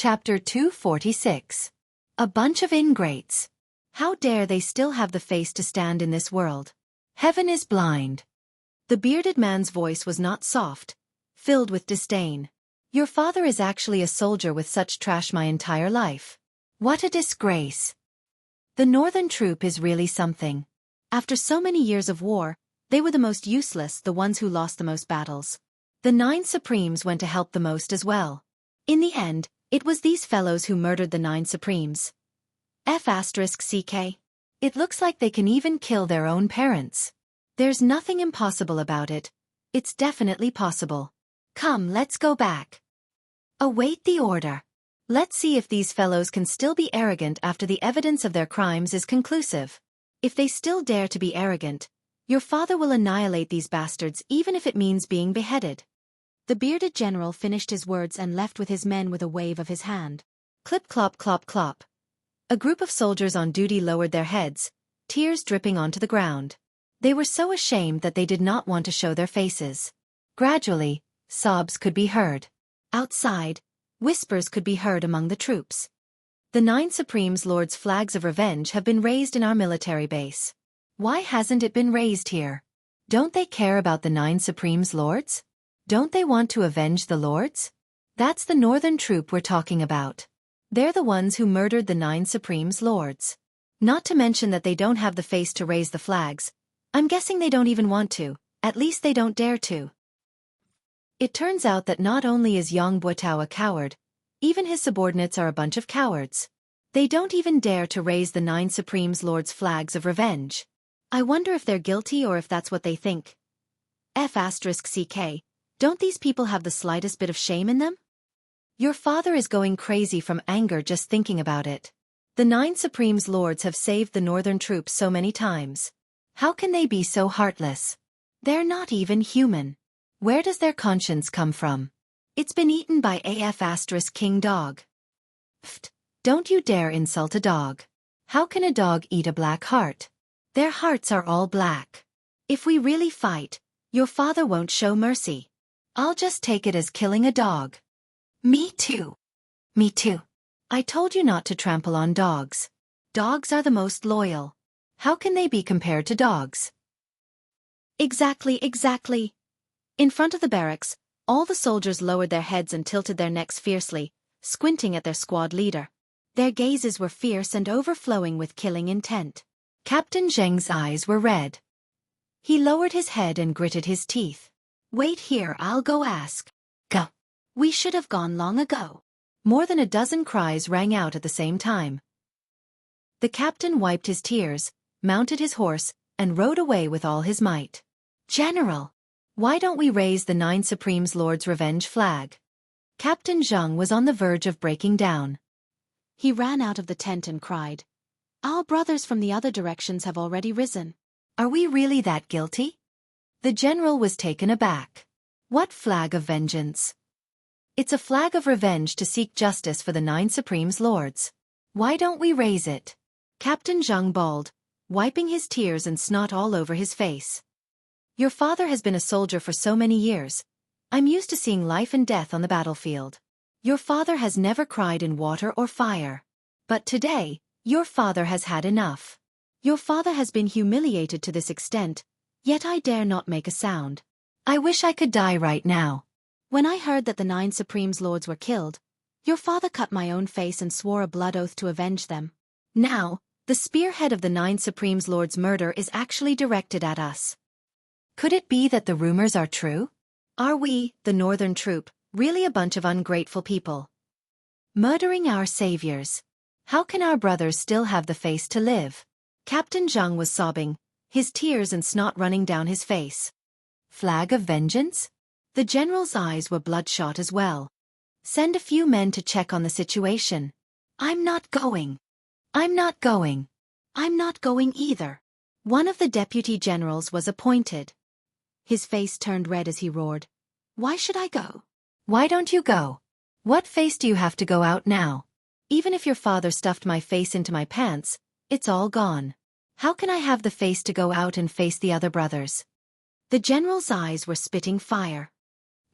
Chapter 246. A bunch of ingrates. How dare they still have the face to stand in this world? Heaven is blind. The bearded man's voice was not soft, filled with disdain. Your father is actually a soldier with such trash my entire life. What a disgrace. The northern troop is really something. After so many years of war, they were the most useless, the ones who lost the most battles. The 9 Supremes went to help the most as well. In the end, it was these fellows who murdered the 9 Supremes. Xueqi. It looks like they can even kill their own parents. There's nothing impossible about it. It's definitely possible. Come, let's go back. Await the order. Let's see if these fellows can still be arrogant after the evidence of their crimes is conclusive. If they still dare to be arrogant, your father will annihilate these bastards even if it means being beheaded. The bearded general finished his words and left with his men with a wave of his hand. Clip clop clop clop. A group of soldiers on duty lowered their heads, tears dripping onto the ground. They were so ashamed that they did not want to show their faces. Gradually, sobs could be heard. Outside, whispers could be heard among the troops. The 9 Supremes Lord's flags of revenge have been raised in our military base. Why hasn't it been raised here? Don't they care about the 9 Supremes Lords? Don't they want to avenge the Lords? That's the northern troop we're talking about. They're the ones who murdered the 9 Supremes Lords. Not to mention that they don't have the face to raise the flags. I'm guessing they don't even want to, at least they don't dare to. It turns out that not only is Yang Buotao a coward, even his subordinates are a bunch of cowards. They don't even dare to raise the 9 Supremes Lords' flags of revenge. I wonder if they're guilty or if that's what they think. Xueqi. Don't these people have the slightest bit of shame in them? Your father is going crazy from anger just thinking about it. The 9 Supremes Lords have saved the northern troops so many times. How can they be so heartless? They're not even human. Where does their conscience come from? It's been eaten by King Dog. Pfft, don't you dare insult a dog. How can a dog eat a black heart? Their hearts are all black. If we really fight, your father won't show mercy. I'll just take it as killing a dog. Me too. Me too. I told you not to trample on dogs. Dogs are the most loyal. How can they be compared to dogs? Exactly. In front of the barracks, all the soldiers lowered their heads and tilted their necks fiercely, squinting at their squad leader. Their gazes were fierce and overflowing with killing intent. Captain Zheng's eyes were red. He lowered his head and gritted his teeth. Wait here, I'll go ask. Go. We should have gone long ago. More than a dozen cries rang out at the same time. The captain wiped his tears, mounted his horse, and rode away with all his might. General! Why don't we raise the 9 Supremes Lord's revenge flag? Captain Zheng was on the verge of breaking down. He ran out of the tent and cried. Our brothers from the other directions have already risen. Are we really that guilty? The general was taken aback. What flag of vengeance? It's a flag of revenge to seek justice for the 9 Supremes Lords. Why don't we raise it? Captain Zheng bawled, wiping his tears and snot all over his face. Your father has been a soldier for so many years. I'm used to seeing life and death on the battlefield. Your father has never cried in water or fire. But today, your father has had enough. Your father has been humiliated to this extent, yet I dare not make a sound. I wish I could die right now. When I heard that the 9 Supremes Lords were killed, your father cut my own face and swore a blood oath to avenge them. Now, the spearhead of the 9 Supremes Lords' murder is actually directed at us. Could it be that the rumors are true? Are we, the northern troop, really a bunch of ungrateful people? Murdering our saviors. How can our brothers still have the face to live? Captain Zheng was sobbing, his tears and snot running down his face. Flag of vengeance? The general's eyes were bloodshot as well. Send a few men to check on the situation. I'm not going. I'm not going. I'm not going either. One of the deputy generals was appointed. His face turned red as he roared. Why should I go? Why don't you go? What face do you have to go out now? Even if your father stuffed my face into my pants, it's all gone. How can I have the face to go out and face the other brothers? The general's eyes were spitting fire.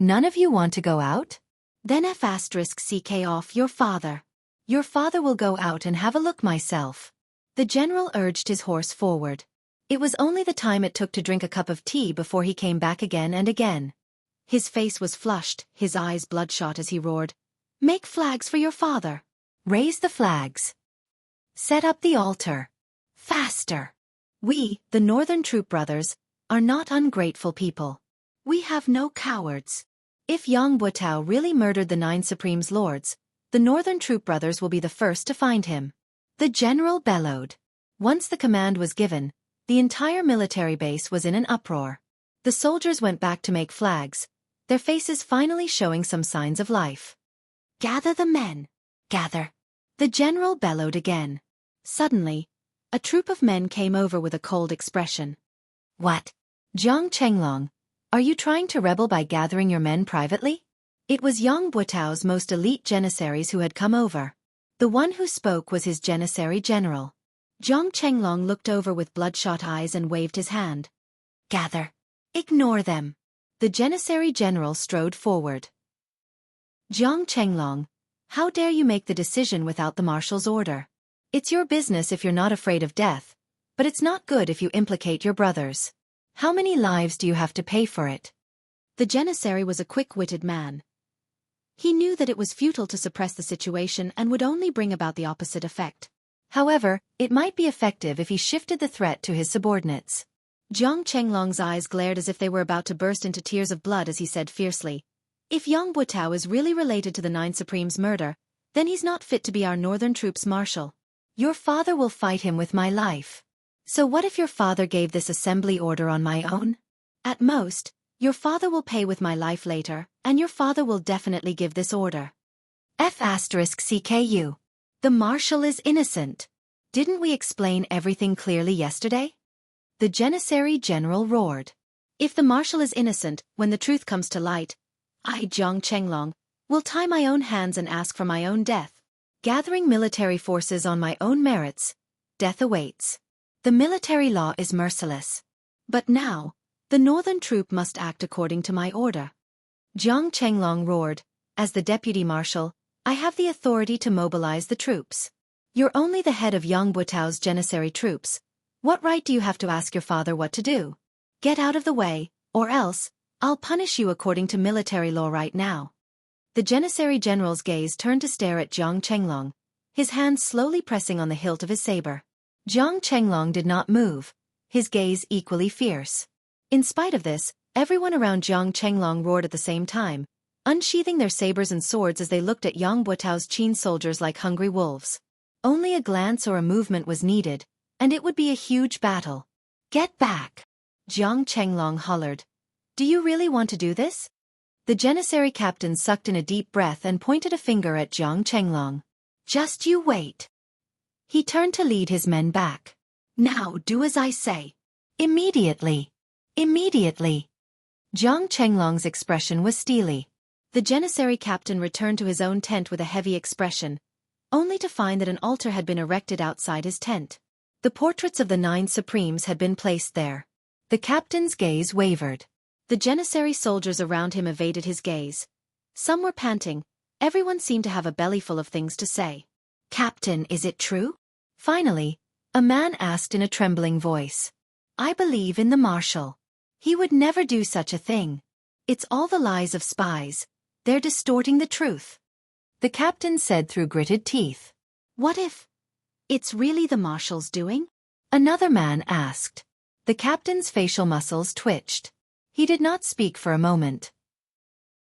None of you want to go out? Then F***ck off your father. Your father will go out and have a look myself. The general urged his horse forward. It was only the time it took to drink a cup of tea before he came back again and again. His face was flushed, his eyes bloodshot as he roared, "Make flags for your father. Raise the flags. Set up the altar. Faster. We, the Northern Troop Brothers, are not ungrateful people. We have no cowards. If Yang Butao really murdered the 9 Supreme's lords, the Northern Troop Brothers will be the first to find him." The general bellowed. Once the command was given, the entire military base was in an uproar. The soldiers went back to make flags, their faces finally showing some signs of life. "Gather the men. Gather." The general bellowed again. Suddenly, a troop of men came over with a cold expression. "What? Jiang Chenglong, are you trying to rebel by gathering your men privately?" It was Yang Butao's most elite janissaries who had come over. The one who spoke was his janissary general. Jiang Chenglong looked over with bloodshot eyes and waved his hand. "Gather. Ignore them." The janissary general strode forward. "Jiang Chenglong, how dare you make the decision without the marshal's order? It's your business if you're not afraid of death, but it's not good if you implicate your brothers. How many lives do you have to pay for it?" The janissary was a quick-witted man. He knew that it was futile to suppress the situation and would only bring about the opposite effect. However, it might be effective if he shifted the threat to his subordinates. Jiang Chenglong's eyes glared as if they were about to burst into tears of blood as he said fiercely, "If Yang Butao is really related to the 9 Supreme's murder, then he's not fit to be our Northern Troops marshal. Your father will fight him with my life. So what if your father gave this assembly order on my own? At most, your father will pay with my life later, and your father will definitely give this order. F***CKU. The marshal is innocent. Didn't we explain everything clearly yesterday?" The janissary general roared. "If the marshal is innocent, when the truth comes to light, I, Jiang Chenglong, will tie my own hands and ask for my own death. Gathering military forces on my own merits, death awaits. The military law is merciless. But now, the Northern Troop must act according to my order." Jiang Chenglong roared, "As the deputy marshal, I have the authority to mobilize the troops. You're only the head of Yang Butao's janissary troops. What right do you have to ask your father what to do? Get out of the way, or else, I'll punish you according to military law right now." The janissary general's gaze turned to stare at Jiang Chenglong, his hands slowly pressing on the hilt of his saber. Jiang Chenglong did not move, his gaze equally fierce. In spite of this, everyone around Jiang Chenglong roared at the same time, unsheathing their sabers and swords as they looked at Yang Butao's Qin soldiers like hungry wolves. Only a glance or a movement was needed, and it would be a huge battle. "Get back!" Jiang Chenglong hollered. "Do you really want to do this?" The janissary captain sucked in a deep breath and pointed a finger at Jiang Chenglong. "Just you wait." He turned to lead his men back. "Now do as I say. Immediately. Immediately." Jiang Chenglong's expression was steely. The janissary captain returned to his own tent with a heavy expression, only to find that an altar had been erected outside his tent. The portraits of the 9 Supremes had been placed there. The captain's gaze wavered. The janissary soldiers around him evaded his gaze. Some were panting, everyone seemed to have a bellyful of things to say. "Captain, is it true?" Finally, a man asked in a trembling voice. "I believe in the marshal. He would never do such a thing. It's all the lies of spies. They're distorting the truth." The captain said through gritted teeth. "What if it's really the marshal's doing?" Another man asked. The captain's facial muscles twitched. He did not speak for a moment.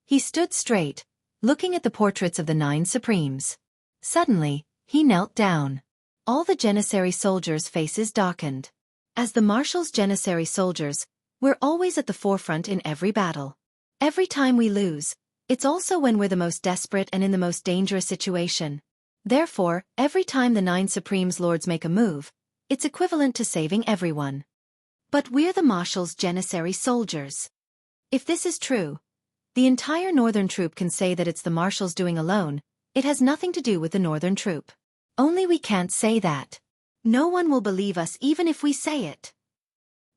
He stood straight, looking at the portraits of the 9 Supremes. Suddenly, he knelt down. All the janissary soldiers' faces darkened. As the marshal's janissary soldiers, we're always at the forefront in every battle. Every time we lose, it's also when we're the most desperate and in the most dangerous situation. Therefore, every time the 9 Supremes lords make a move, it's equivalent to saving everyone. But we're the marshal's janissary soldiers. If this is true, the entire Northern Troop can say that it's the marshal's doing alone. It has nothing to do with the Northern Troop. Only we can't say that. No one will believe us even if we say it.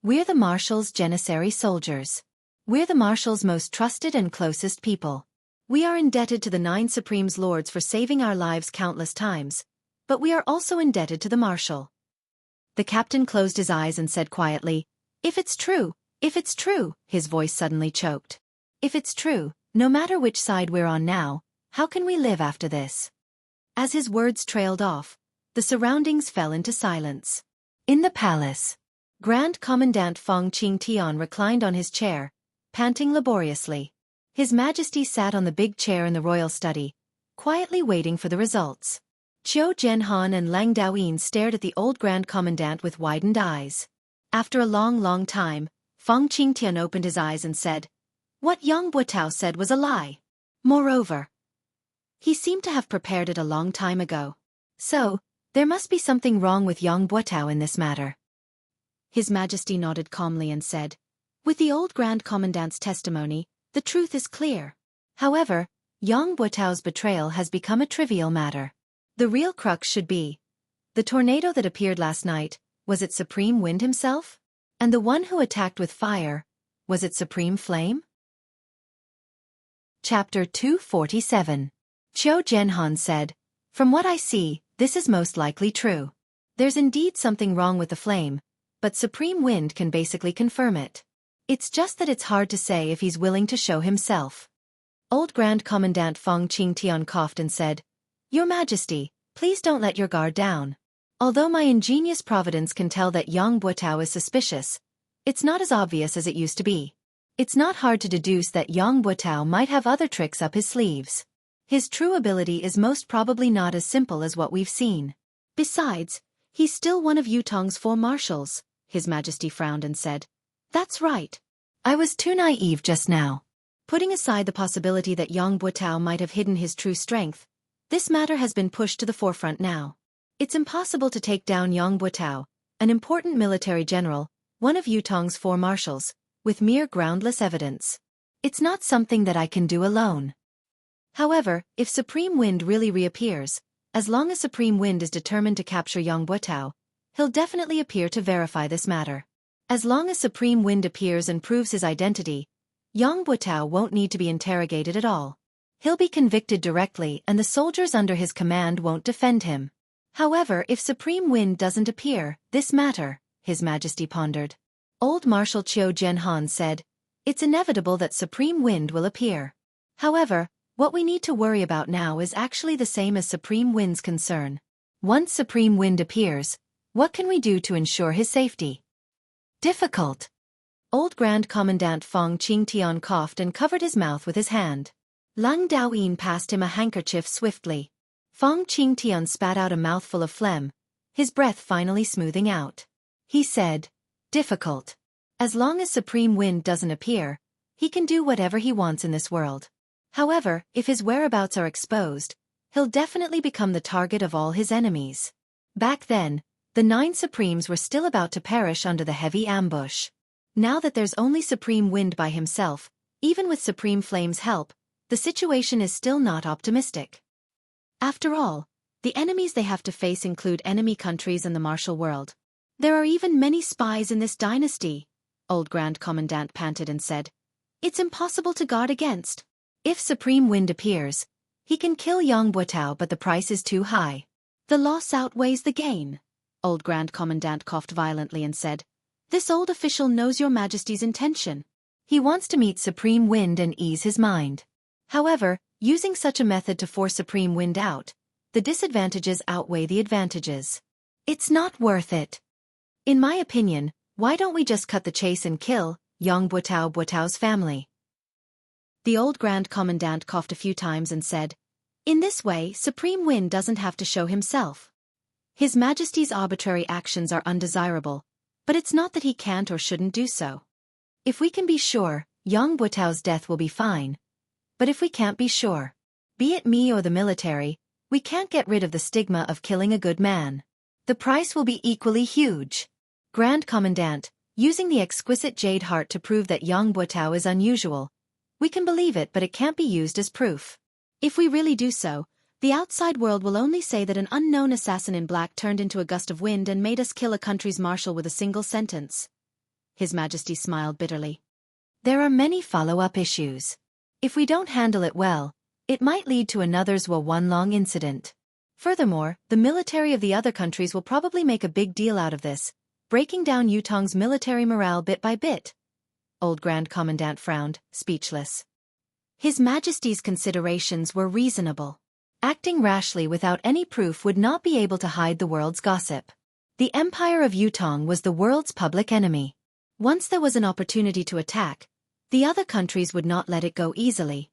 We're the marshal's janissary soldiers. We're the marshal's most trusted and closest people. We are indebted to the 9 Supreme's lords for saving our lives countless times, but we are also indebted to the Marshal. The captain closed his eyes and said quietly, if it's true, his voice suddenly choked. If it's true, no matter which side we're on now, how can we live after this? As his words trailed off, the surroundings fell into silence. In the palace, Grand Commandant Feng Qingtian reclined on his chair, panting laboriously. His Majesty sat on the big chair in the royal study, quietly waiting for the results. Qiu Zhenhan and Lang Daoyin stared at the old Grand Commandant with widened eyes. After a long time, Feng Qingtian opened his eyes and said, "What Yang Buotao said was a lie. Moreover, he seemed to have prepared it a long time ago. So, there must be something wrong with Yang Buotao in this matter." His Majesty nodded calmly and said, "With the old Grand Commandant's testimony, the truth is clear. However, Yang Buotao's betrayal has become a trivial matter. The real crux should be, the tornado that appeared last night, was it Supreme Wind himself? And the one who attacked with fire, was it Supreme Flame?" Chapter 247. Qiu Zhenhan said, "From what I see, this is most likely true. There's indeed something wrong with the flame, but Supreme Wind can basically confirm it. It's just that it's hard to say if he's willing to show himself." Old Grand Commandant Feng Qingtian coughed and said, "Your Majesty, please don't let your guard down. Although my ingenious providence can tell that Yang Buotao is suspicious, it's not as obvious as it used to be. It's not hard to deduce that Yang Buotao might have other tricks up his sleeves. His true ability is most probably not as simple as what we've seen. Besides, he's still one of Yutong's 4 marshals," His Majesty frowned and said. "That's right. I was too naive just now. Putting aside the possibility that Yang Buotao might have hidden his true strength, this matter has been pushed to the forefront now. It's impossible to take down Yang Buotao, an important military general, one of Yutong's 4 marshals, with mere groundless evidence. It's not something that I can do alone. However, if Supreme Wind really reappears, as long as Supreme Wind is determined to capture Yang Buotao, he'll definitely appear to verify this matter. As long as Supreme Wind appears and proves his identity, Yang Buotao won't need to be interrogated at all. He'll be convicted directly and the soldiers under his command won't defend him. However, if Supreme Wind doesn't appear, this matter," His Majesty pondered. Old Marshal Qiu Zhenhan said, "It's inevitable that Supreme Wind will appear. However, what we need to worry about now is actually the same as Supreme Wind's concern. Once Supreme Wind appears, what can we do to ensure his safety?" "Difficult." Old Grand Commandant Feng Qingtian coughed and covered his mouth with his hand. Lang Daoyin passed him a handkerchief swiftly. Feng Qingtian spat out a mouthful of phlegm, his breath finally smoothing out. He said, "Difficult. As long as Supreme Wind doesn't appear, he can do whatever he wants in this world. However, if his whereabouts are exposed, he'll definitely become the target of all his enemies." Back then, the 9 Supremes were still about to perish under the heavy ambush. Now that there's only Supreme Wind by himself, even with Supreme Flame's help, the situation is still not optimistic. After all, the enemies they have to face include enemy countries and the martial world. "There are even many spies in this dynasty," Old Grand Commandant panted and said. "It's impossible to guard against. If Supreme Wind appears, he can kill Yang Buotao, but the price is too high. The loss outweighs the gain." Old Grand Commandant coughed violently and said, "This old official knows Your Majesty's intention. He wants to meet Supreme Wind and ease his mind. However, using such a method to force Supreme Wind out, the disadvantages outweigh the advantages. It's not worth it. In my opinion, why don't we just cut the chase and kill Yang Buotao's family?" The old Grand Commandant coughed a few times and said, "In this way, Supreme Wind doesn't have to show himself. His Majesty's arbitrary actions are undesirable, but it's not that he can't or shouldn't do so. If we can be sure, Yang Buotao's death will be fine. But if we can't be sure, be it me or the military, we can't get rid of the stigma of killing a good man. The price will be equally huge. Grand Commandant, using the exquisite jade heart to prove that Yang Buotao is unusual. We can believe it, but it can't be used as proof. If we really do so, the outside world will only say that an unknown assassin in black turned into a gust of wind and made us kill a country's marshal with a single sentence." His Majesty smiled bitterly. "There are many follow-up issues. If we don't handle it well, It might lead to another one-long incident. Furthermore, the military of the other countries will probably make a big deal out of this, breaking down Yutong's military morale bit by bit. Old Grand Commandant frowned, speechless. His Majesty's considerations were reasonable. Acting rashly without any proof would not be able to hide the world's gossip. The Empire of Yutong was the world's public enemy. Once there was an opportunity to attack, the other countries would not let it go easily.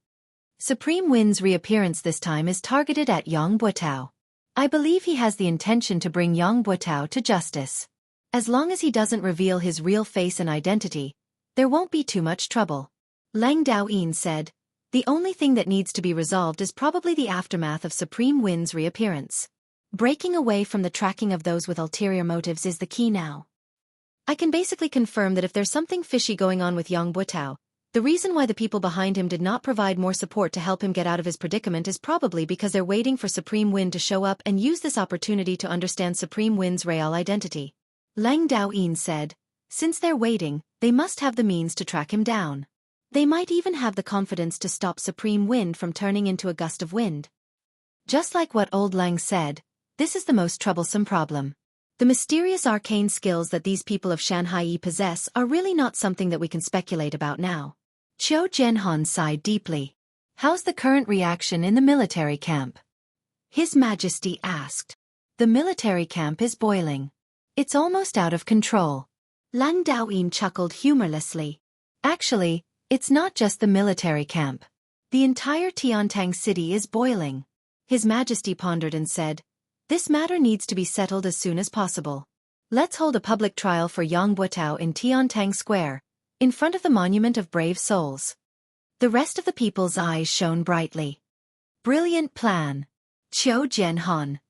Supreme Win's reappearance this time is targeted at Yang Buotao. I believe he has the intention to bring Yang Buotao to justice. As long as he doesn't reveal his real face and identity, there won't be too much trouble. Lang Daoyin said, the only thing that needs to be resolved is probably the aftermath of Supreme Win's reappearance. Breaking away from the tracking of those with ulterior motives is the key now. I can basically confirm that if there's something fishy going on with Yang Buotao, the reason why the people behind him did not provide more support to help him get out of his predicament is probably because they're waiting for Supreme Win to show up and use this opportunity to understand Supreme Win's real identity. Lang Daoyin said, since they're waiting, they must have the means to track him down. They might even have the confidence to stop Supreme Wind from turning into a gust of wind. Just like what old Lang said, this is the most troublesome problem. The mysterious arcane skills that these people of Shanhai possess are really not something that we can speculate about now. Qiu Zhenhan sighed deeply. How's the current reaction in the military camp? His Majesty asked. The military camp is boiling. It's almost out of control. Lang Daoyin chuckled humorlessly. Actually, it's not just the military camp. The entire Tiantang city is boiling. His Majesty pondered and said, this matter needs to be settled as soon as possible. Let's hold a public trial for Yang Buotao in Tiantang Square, in front of the Monument of Brave Souls. The rest of the people's eyes shone brightly. Brilliant plan. Qiu Zhenhan.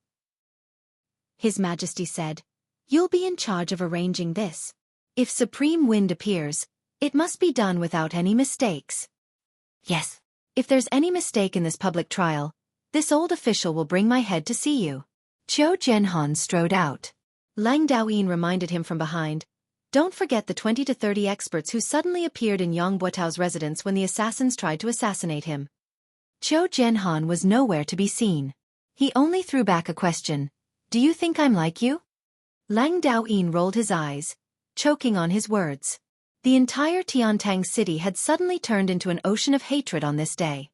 His Majesty said, you'll be in charge of arranging this. If Supreme Wind appears, it must be done without any mistakes. Yes. If there's any mistake in this public trial, this old official will bring my head to see you. Qiu Zhenhan strode out. Lang Daoyin reminded him from behind, don't forget the 20 to 30 experts who suddenly appeared in Yang Buotao's residence when the assassins tried to assassinate him. Qiu Zhenhan was nowhere to be seen. He only threw back a question. Do you think I'm like you? Lang Daoyin rolled his eyes, choking on his words. The entire Tiantang city had suddenly turned into an ocean of hatred on this day.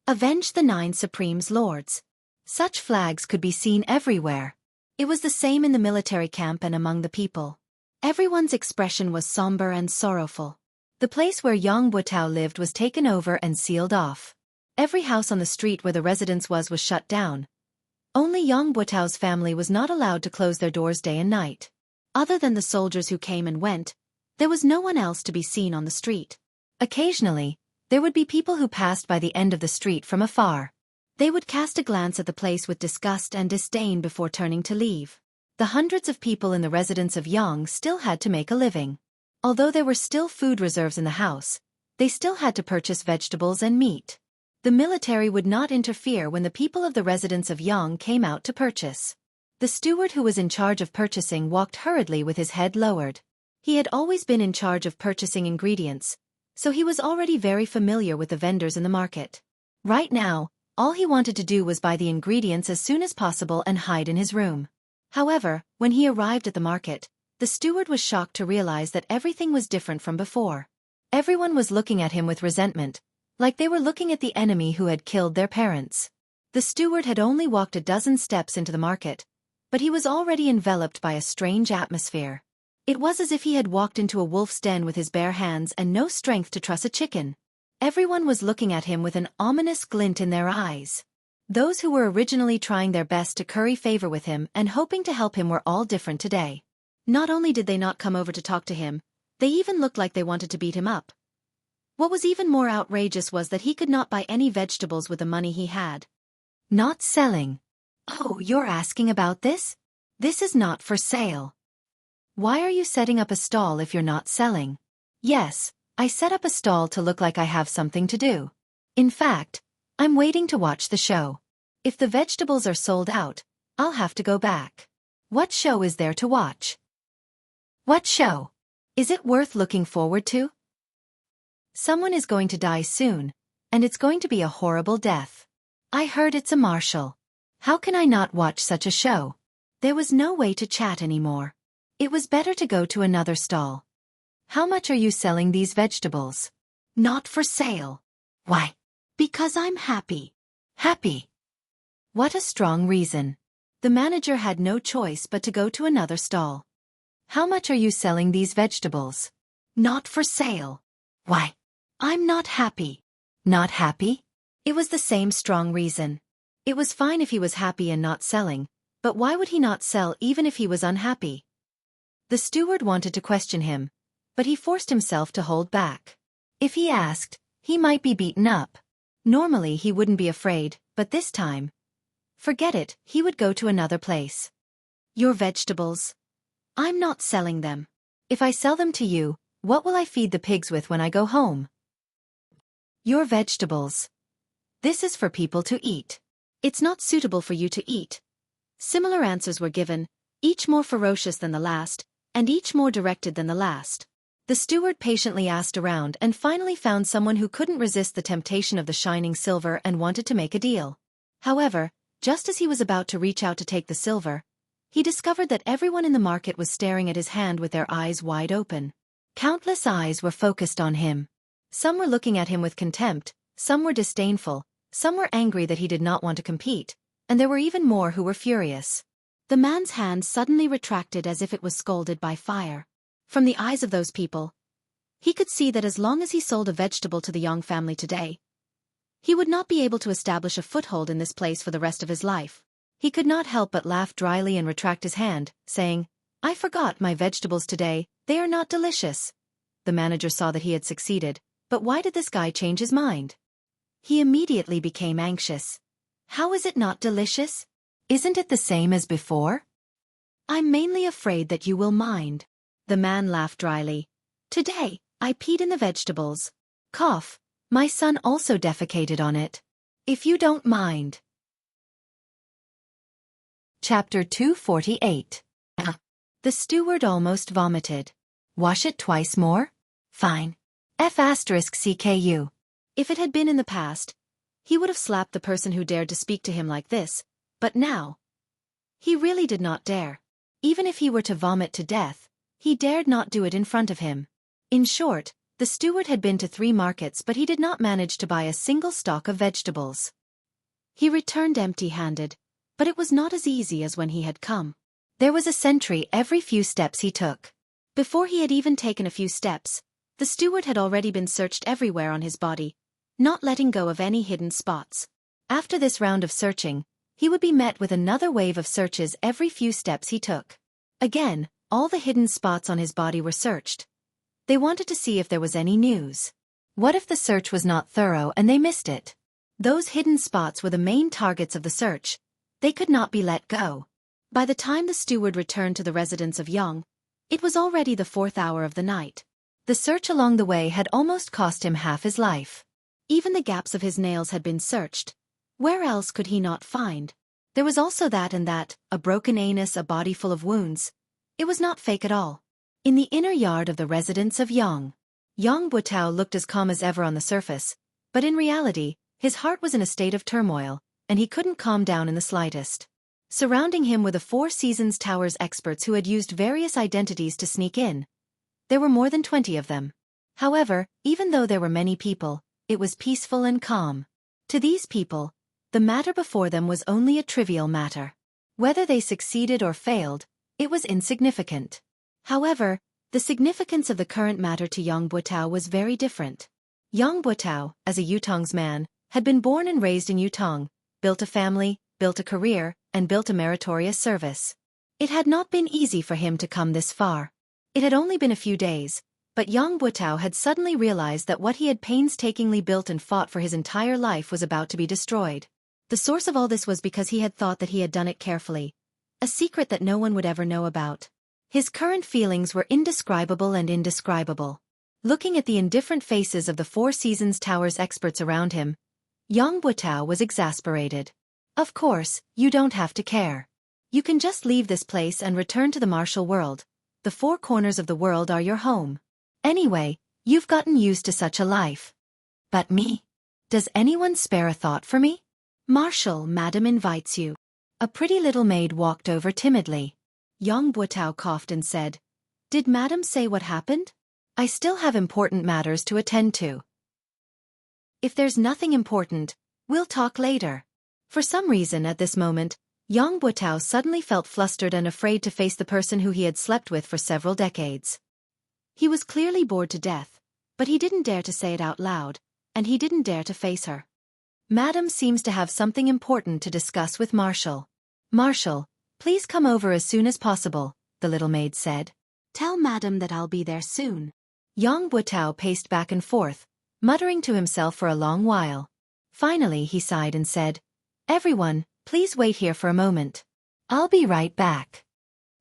Avenge the 9 Supremes Lords. Such flags could be seen everywhere. It was the same in the military camp and among the people. Everyone's expression was somber and sorrowful. The place where Yang Buotao lived was taken over and sealed off. Every house on the street where the residence was shut down. Only Yang Buotao's family was not allowed to close their doors day and night. Other than the soldiers who came and went, there was no one else to be seen on the street. Occasionally, there would be people who passed by the end of the street from afar. They would cast a glance at the place with disgust and disdain before turning to leave. The hundreds of people in the residence of Yang still had to make a living. Although there were still food reserves in the house, they still had to purchase vegetables and meat. The military would not interfere when the people of the residence of Yang came out to purchase. The steward who was in charge of purchasing walked hurriedly with his head lowered. He had always been in charge of purchasing ingredients, so he was already very familiar with the vendors in the market. Right now, all he wanted to do was buy the ingredients as soon as possible and hide in his room. However, when he arrived at the market, the steward was shocked to realize that everything was different from before. Everyone was looking at him with resentment, like they were looking at the enemy who had killed their parents. The steward had only walked a dozen steps into the market, but he was already enveloped by a strange atmosphere. It was as if he had walked into a wolf's den with his bare hands and no strength to truss a chicken. Everyone was looking at him with an ominous glint in their eyes. Those who were originally trying their best to curry favor with him and hoping to help him were all different today. Not only did they not come over to talk to him, they even looked like they wanted to beat him up. What was even more outrageous was that he could not buy any vegetables with the money he had. Not selling. Oh, you're asking about this? This is not for sale. Why are you setting up a stall if you're not selling? Yes, I set up a stall to look like I have something to do. In fact, I'm waiting to watch the show. If the vegetables are sold out, I'll have to go back. What show is there to watch? What show? Is it worth looking forward to? Someone is going to die soon, and it's going to be a horrible death. I heard it's a martial. How can I not watch such a show? There was no way to chat anymore. It was better to go to another stall. How much are you selling these vegetables? Not for sale. Why? Because I'm happy. Happy. What a strong reason. The manager had no choice but to go to another stall. How much are you selling these vegetables? Not for sale. Why? I'm not happy. Not happy? It was the same strong reason. It was fine if he was happy and not selling, but why would he not sell even if he was unhappy? The steward wanted to question him, but he forced himself to hold back. If he asked, he might be beaten up. Normally he wouldn't be afraid, but this time, forget it, he would go to another place. Your vegetables. I'm not selling them. If I sell them to you, what will I feed the pigs with when I go home? Your vegetables. This is for people to eat. It's not suitable for you to eat. Similar answers were given, each more ferocious than the last, and each more directed than the last. The steward patiently asked around and finally found someone who couldn't resist the temptation of the shining silver and wanted to make a deal. However, just as he was about to reach out to take the silver, he discovered that everyone in the market was staring at his hand with their eyes wide open. Countless eyes were focused on him. Some were looking at him with contempt, some were disdainful, some were angry that he did not want to compete, and there were even more who were furious. The man's hand suddenly retracted as if it was scalded by fire. From the eyes of those people, he could see that as long as he sold a vegetable to the Young family today, he would not be able to establish a foothold in this place for the rest of his life. He could not help but laugh dryly and retract his hand, saying, I forgot my vegetables today, they are not delicious. The manager saw that he had succeeded, but why did this guy change his mind? He immediately became anxious. How is it not delicious? Isn't it the same as before? I'm mainly afraid that you will mind. The man laughed dryly. Today, I peed in the vegetables. Cough. My son also defecated on it. If you don't mind. Chapter 248. The steward almost vomited. Wash it twice more? Fine. F***CKU. If it had been in the past, he would have slapped the person who dared to speak to him like this, but now, he really did not dare. Even if he were to vomit to death, he dared not do it in front of him. In short, the steward had been to 3 markets but he did not manage to buy a single stalk of vegetables. He returned empty-handed, but it was not as easy as when he had come. There was a sentry every few steps he took. Before he had even taken a few steps, the steward had already been searched everywhere on his body, not letting go of any hidden spots. After this round of searching, he would be met with another wave of searches every few steps he took. Again, all the hidden spots on his body were searched. They wanted to see if there was any news. What if the search was not thorough and they missed it? Those hidden spots were the main targets of the search. They could not be let go. By the time the steward returned to the residence of Young, it was already the 4th hour of the night. The search along the way had almost cost him half his life. Even the gaps of his nails had been searched. Where else could he not find? There was also that and that, a broken anus, a body full of wounds. It was not fake at all. In the inner yard of the residence of Yang Buetao looked as calm as ever on the surface, but in reality, his heart was in a state of turmoil, and he couldn't calm down in the slightest. Surrounding him were the Four Seasons Tower's experts who had used various identities to sneak in. There were more than 20 of them. However, even though there were many people, it was peaceful and calm. To these people, the matter before them was only a trivial matter. Whether they succeeded or failed, it was insignificant. However, the significance of the current matter to Yang Buetao was very different. Yang Buetao, as a Yutong's man, had been born and raised in Yutong, built a family, built a career, and built a meritorious service. It had not been easy for him to come this far. It had only been a few days, but Yang Buetao had suddenly realized that what he had painstakingly built and fought for his entire life was about to be destroyed. The source of all this was because he had thought that he had done it carefully, a secret that no one would ever know about. His current feelings were indescribable and indescribable. Looking at the indifferent faces of the Four Seasons Tower's experts around him, Yang Buetao was exasperated. Of course, you don't have to care. You can just leave this place and return to the martial world. The 4 corners of the world are your home. Anyway, you've gotten used to such a life. But me? Does anyone spare a thought for me? Marshal, madam invites you. A pretty little maid walked over timidly. Yang Buotao coughed and said, Did madam say what happened? I still have important matters to attend to. If there's nothing important, we'll talk later. For some reason at this moment, Yang Buotao suddenly felt flustered and afraid to face the person who he had slept with for several decades. He was clearly bored to death, but he didn't dare to say it out loud, and he didn't dare to face her. Madam seems to have something important to discuss with Marshal. Marshal, please come over as soon as possible, the little maid said. Tell madam that I'll be there soon. Yang Buotao paced back and forth, muttering to himself for a long while. Finally he sighed and said, Everyone, please wait here for a moment. I'll be right back.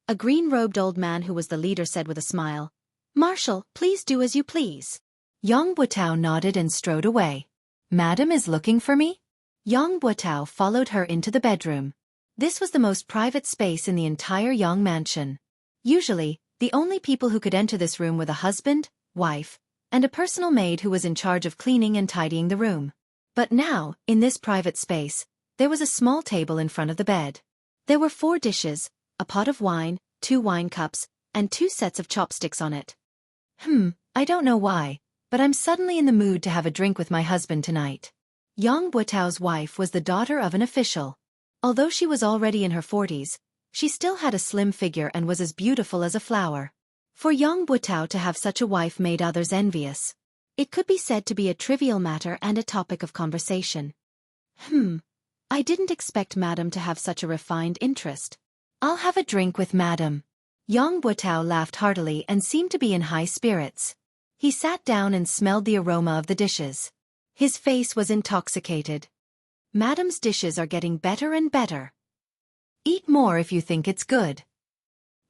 A green-robed old man who was the leader said with a smile, Marshal, please do as you please. Yang Buotao nodded and strode away. Madam is looking for me? Yang Buotao followed her into the bedroom. This was the most private space in the entire Yang mansion. Usually, the only people who could enter this room were the husband, wife, and a personal maid who was in charge of cleaning and tidying the room. But now, in this private space, there was a small table in front of the bed. There were 4 dishes, a pot of wine, 2 wine cups, and 2 sets of chopsticks on it. I don't know why, but I'm suddenly in the mood to have a drink with my husband tonight. Yang Buotao's wife was the daughter of an official. Although she was already in her 40s, she still had a slim figure and was as beautiful as a flower. For Yang Buotao to have such a wife made others envious. It could be said to be a trivial matter and a topic of conversation. I didn't expect madam to have such a refined interest. I'll have a drink with madam. Yang Buotao laughed heartily and seemed to be in high spirits. He sat down and smelled the aroma of the dishes. His face was intoxicated. Madam's dishes are getting better and better. Eat more if you think it's good.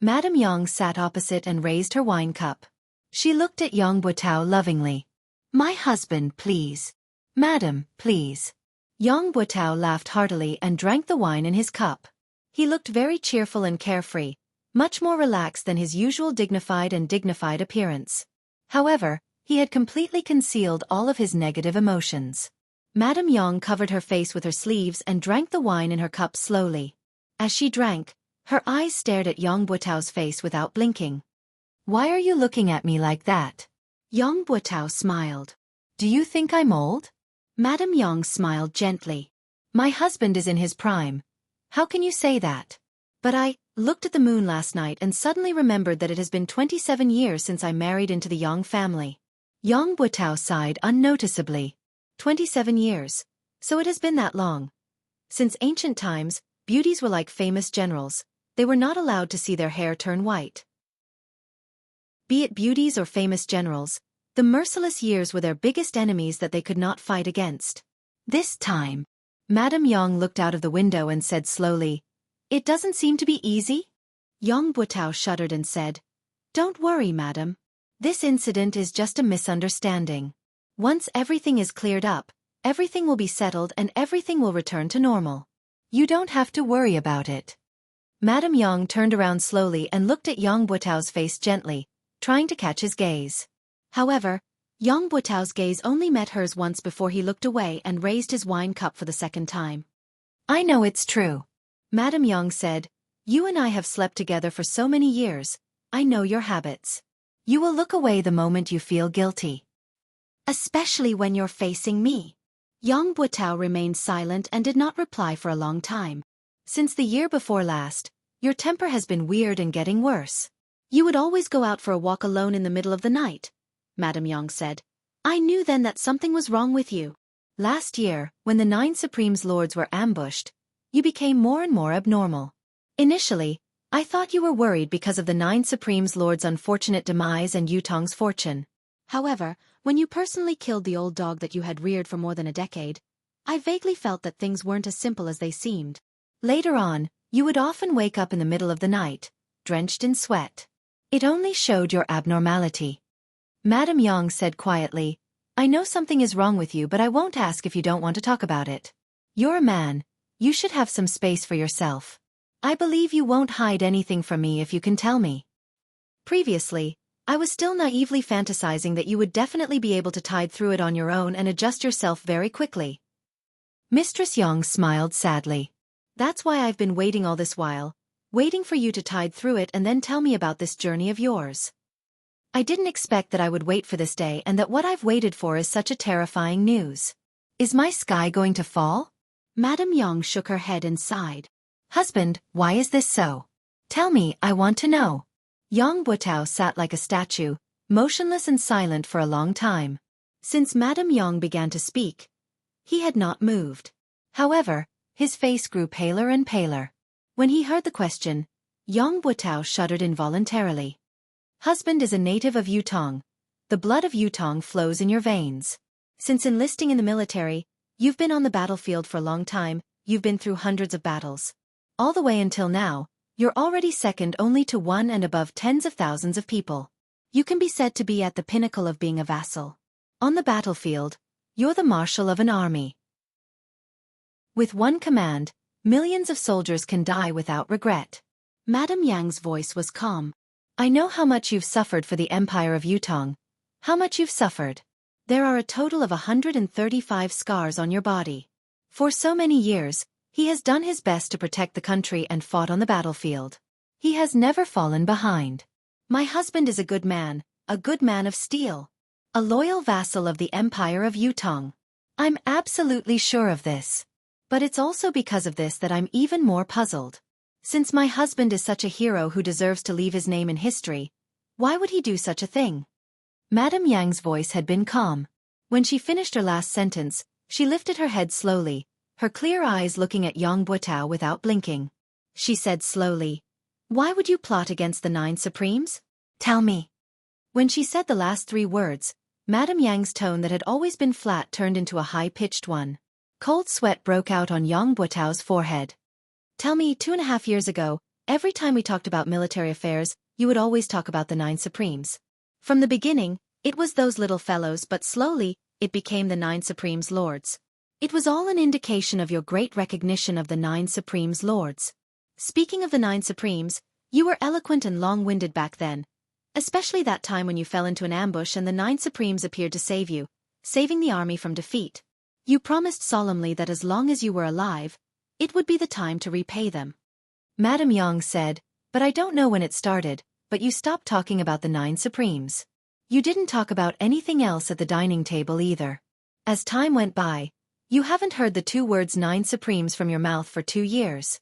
Madame Yang sat opposite and raised her wine cup. She looked at Yang Buotao lovingly. My husband, please. Madam, please. Yang Buotao laughed heartily and drank the wine in his cup. He looked very cheerful and carefree, much more relaxed than his usual dignified appearance. However, he had completely concealed all of his negative emotions. Madame Yang covered her face with her sleeves and drank the wine in her cup slowly. As she drank, her eyes stared at Yang Buotao's face without blinking. Why are you looking at me like that? Yang Buotao smiled. Do you think I'm old? Madame Yang smiled gently. My husband is in his prime. How can you say that? But I looked at the moon last night and suddenly remembered that it has been 27 years since I married into the Yang family. Yang Buotao sighed unnoticeably. 27 years. So it has been that long. Since ancient times, beauties were like famous generals. They were not allowed to see their hair turn white. Be it beauties or famous generals, the merciless years were their biggest enemies that they could not fight against. This time, Madame Yang looked out of the window and said slowly, It doesn't seem to be easy? Yang Buotao shuddered and said, Don't worry, madam. This incident is just a misunderstanding. Once everything is cleared up, everything will be settled and everything will return to normal. You don't have to worry about it. Madame Yang turned around slowly and looked at Yang Buotao's face gently, trying to catch his gaze. However, Yang Buotao's gaze only met hers once before he looked away and raised his wine cup for the second time. I know it's true. Madame Yang said, You and I have slept together for so many years. I know your habits. You will look away the moment you feel guilty. Especially when you're facing me. Yang Buotao remained silent and did not reply for a long time. Since the year before last, your temper has been weird and getting worse. You would always go out for a walk alone in the middle of the night, Madame Yang said. I knew then that something was wrong with you. Last year, when the 9 Supremes Lords were ambushed, you became more and more abnormal. Initially, I thought you were worried because of the 9 Supremes Lords' unfortunate demise and Yutong's fortune. However, when you personally killed the old dog that you had reared for more than a decade, I vaguely felt that things weren't as simple as they seemed. Later on, you would often wake up in the middle of the night, drenched in sweat. It only showed your abnormality. Madame Yang said quietly, I know something is wrong with you, but I won't ask if you don't want to talk about it. You're a man. You should have some space for yourself. I believe you won't hide anything from me if you can tell me. Previously, I was still naively fantasizing that you would definitely be able to tide through it on your own and adjust yourself very quickly. Mistress Yang smiled sadly. That's why I've been waiting all this while, waiting for you to tide through it and then tell me about this journey of yours. I didn't expect that I would wait for this day and that what I've waited for is such a terrifying news. Is my sky going to fall? Madame Yang shook her head and sighed. Husband, why is this so? Tell me, I want to know. Yang Butao sat like a statue, motionless and silent for a long time. Since Madame Yang began to speak, he had not moved. However, his face grew paler and paler. When he heard the question, Yang Butao shuddered involuntarily. Husband is a native of Yutong. The blood of Yutong flows in your veins. Since enlisting in the military, you've been on the battlefield for a long time, you've been through hundreds of battles. All the way until now, you're already second only to one and above tens of thousands of people. You can be said to be at the pinnacle of being a vassal. On the battlefield, you're the marshal of an army. With one command, millions of soldiers can die without regret. Madame Yang's voice was calm. I know how much you've suffered for the Empire of Yutong. How much you've suffered. There are a total of 135 scars on your body. For so many years, he has done his best to protect the country and fought on the battlefield. He has never fallen behind. My husband is a good man of steel. A loyal vassal of the Empire of Yutong. I'm absolutely sure of this. But it's also because of this that I'm even more puzzled. Since my husband is such a hero who deserves to leave his name in history, why would he do such a thing? Madame Yang's voice had been calm. When she finished her last sentence, she lifted her head slowly, her clear eyes looking at Yang Butao without blinking. She said slowly, why would you plot against the 9 Supremes? Tell me. When she said the last 3 words, Madame Yang's tone that had always been flat turned into a high-pitched one. Cold sweat broke out on Yang Butao's forehead. Tell me, 2.5 years ago, every time we talked about military affairs, you would always talk about the 9 Supremes. From the beginning, it was those little fellows, but slowly, it became the 9 Supremes Lords. It was all an indication of your great recognition of the 9 Supremes Lords. Speaking of the 9 Supremes, you were eloquent and long-winded back then. Especially that time when you fell into an ambush and the 9 Supremes appeared to save you, saving the army from defeat. You promised solemnly that as long as you were alive, it would be the time to repay them. Madame Yang said, but I don't know when it started, but you stopped talking about the 9 Supremes. You didn't talk about anything else at the dining table either. As time went by, you haven't heard the 2 words 9 Supremes from your mouth for 2 years.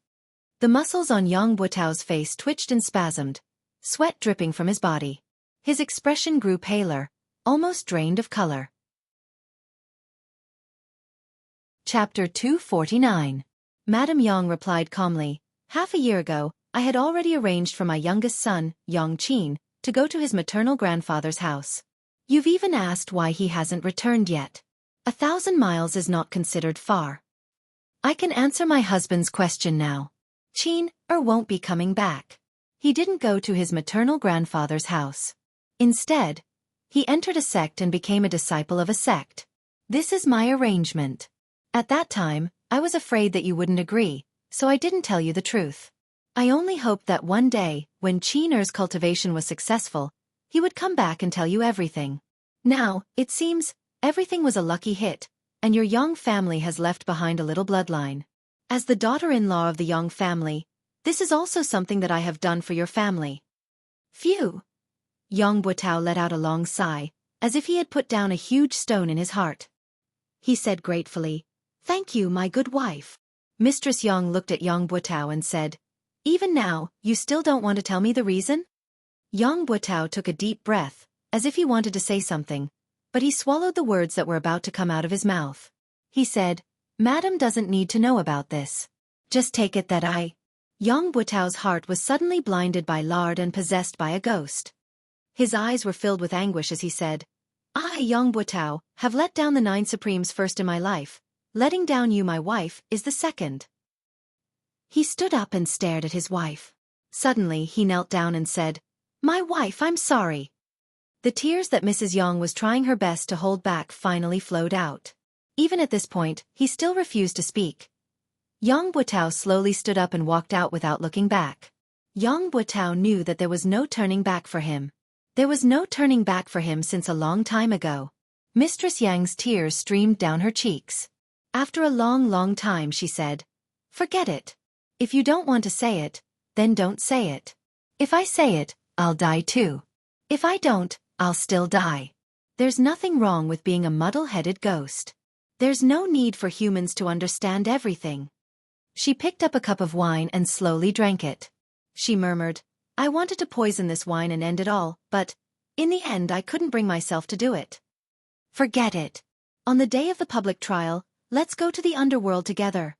The muscles on Yang Butao's face twitched and spasmed, sweat dripping from his body. His expression grew paler, almost drained of color. Chapter 249. Madame Yang replied calmly, half a year ago, I had already arranged for my youngest son, Yang Qin, to go to his maternal grandfather's house. You've even asked why he hasn't returned yet. 1,000 miles is not considered far. I can answer my husband's question now. Qin won't be coming back. He didn't go to his maternal grandfather's house. Instead, he entered a sect and became a disciple of a sect. This is my arrangement. At that time, I was afraid that you wouldn't agree, so I didn't tell you the truth. I only hoped that one day, when Qin's cultivation was successful, he would come back and tell you everything. Now, it seems, everything was a lucky hit, and your Yang family has left behind a little bloodline. As the daughter-in-law of the Yang family, this is also something that I have done for your family. Phew! Yang Butao let out a long sigh, as if he had put down a huge stone in his heart. He said gratefully, Thank you, my good wife. Mistress Yang looked at Yang Butao and said, Even now, you still don't want to tell me the reason? Yang Butao took a deep breath, as if he wanted to say something, but he swallowed the words that were about to come out of his mouth. He said, Madam doesn't need to know about this. Just take it that Yang Butao's heart was suddenly blinded by lard and possessed by a ghost. His eyes were filled with anguish as he said, I, Yang Butao, have let down the 9 Supremes first in my life. Letting down you, my wife, is the second. He stood up and stared at his wife. Suddenly, he knelt down and said, My wife, I'm sorry. The tears that Mrs. Yang was trying her best to hold back finally flowed out. Even at this point, he still refused to speak. Yang Butao slowly stood up and walked out without looking back. Yang Butao knew that there was no turning back for him. There was no turning back for him since a long time ago. Mistress Yang's tears streamed down her cheeks. After a long time she said, "Forget it. If you don't want to say it, then don't say it. If I say it, I'll die too. If I don't, I'll still die. There's nothing wrong with being a muddle-headed ghost. There's no need for humans to understand everything." She picked up a cup of wine and slowly drank it. She murmured, "I wanted to poison this wine and end it all, but, in the end I couldn't bring myself to do it. Forget it. On the day of the public trial, let's go to the underworld together."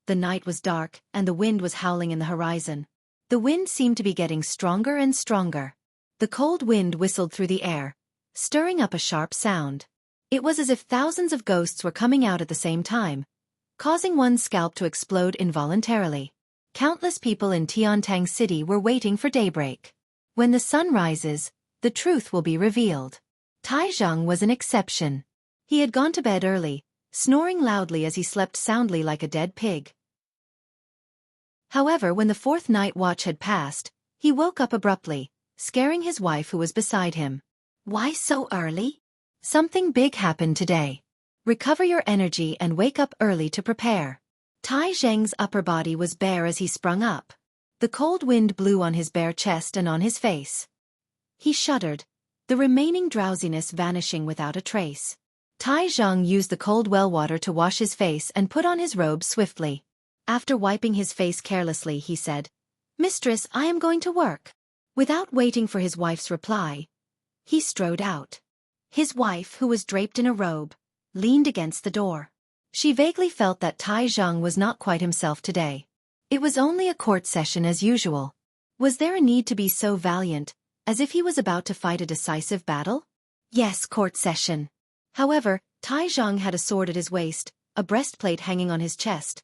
The night was dark, and the wind was howling in the horizon. The wind seemed to be getting stronger and stronger. The cold wind whistled through the air, stirring up a sharp sound. It was as if thousands of ghosts were coming out at the same time, causing one's scalp to explode involuntarily. Countless people in Tiantang City were waiting for daybreak. When the sun rises, the truth will be revealed. Tai Zhang was an exception. He had gone to bed early, snoring loudly as he slept soundly like a dead pig. However, when the fourth night watch had passed, he woke up abruptly, scaring his wife who was beside him. "Why so early? Something big happened today. Recover your energy and wake up early to prepare." Tai Zheng's upper body was bare as he sprung up. The cold wind blew on his bare chest and on his face. He shuddered, the remaining drowsiness vanishing without a trace. Tai Zhang used the cold well water to wash his face and put on his robe swiftly. After wiping his face carelessly, he said, "Mistress, I am going to work." Without waiting for his wife's reply, he strode out. His wife, who was draped in a robe, leaned against the door. She vaguely felt that Tai Zhang was not quite himself today. It was only a court session as usual. Was there a need to be so valiant, as if he was about to fight a decisive battle? Yes, court session. However, Tai Zhang had a sword at his waist, a breastplate hanging on his chest.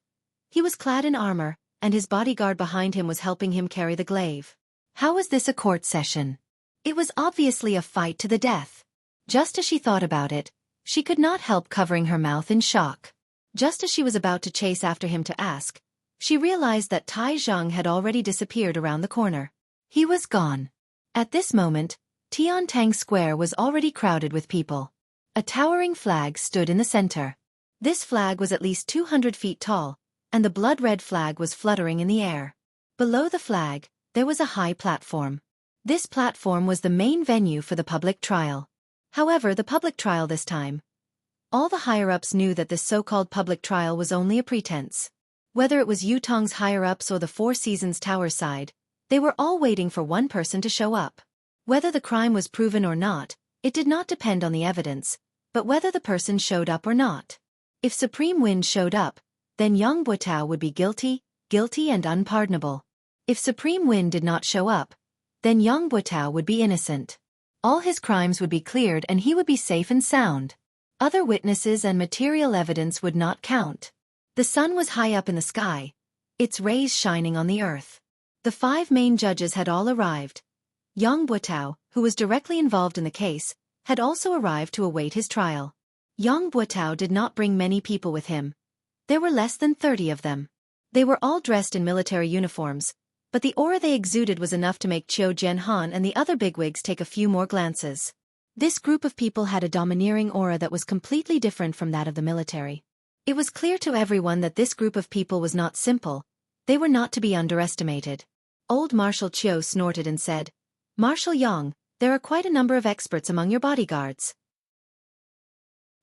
He was clad in armor, and his bodyguard behind him was helping him carry the glaive. How was this a court session? It was obviously a fight to the death. Just as she thought about it, she could not help covering her mouth in shock. Just as she was about to chase after him to ask, she realized that Tai Zhang had already disappeared around the corner. He was gone. At this moment, Tiantang Square was already crowded with people. A towering flag stood in the center. This flag was at least 200 feet tall, and the blood-red flag was fluttering in the air. Below the flag, there was a high platform. This platform was the main venue for the public trial. However, the public trial this time, all the higher-ups knew that this so-called public trial was only a pretense. Whether it was Yutong's higher-ups or the Four Seasons Tower side, they were all waiting for one person to show up. Whether the crime was proven or not, it did not depend on the evidence, but whether the person showed up or not. If Supreme Wind showed up, then Yang Buotao would be guilty and unpardonable. If Supreme Wind did not show up, then Yang Buotao would be innocent. All his crimes would be cleared and he would be safe and sound. Other witnesses and material evidence would not count. The sun was high up in the sky, its rays shining on the earth. The 5 main judges had all arrived. Yang Buotao, who was directly involved in the case, had also arrived to await his trial. Yang Buotao did not bring many people with him. There were less than 30 of them. They were all dressed in military uniforms, but the aura they exuded was enough to make Qiu Jianhan and the other bigwigs take a few more glances. This group of people had a domineering aura that was completely different from that of the military. It was clear to everyone that this group of people was not simple. They were not to be underestimated. Old Marshal Qiu snorted and said, "Marshal Yang, there are quite a number of experts among your bodyguards.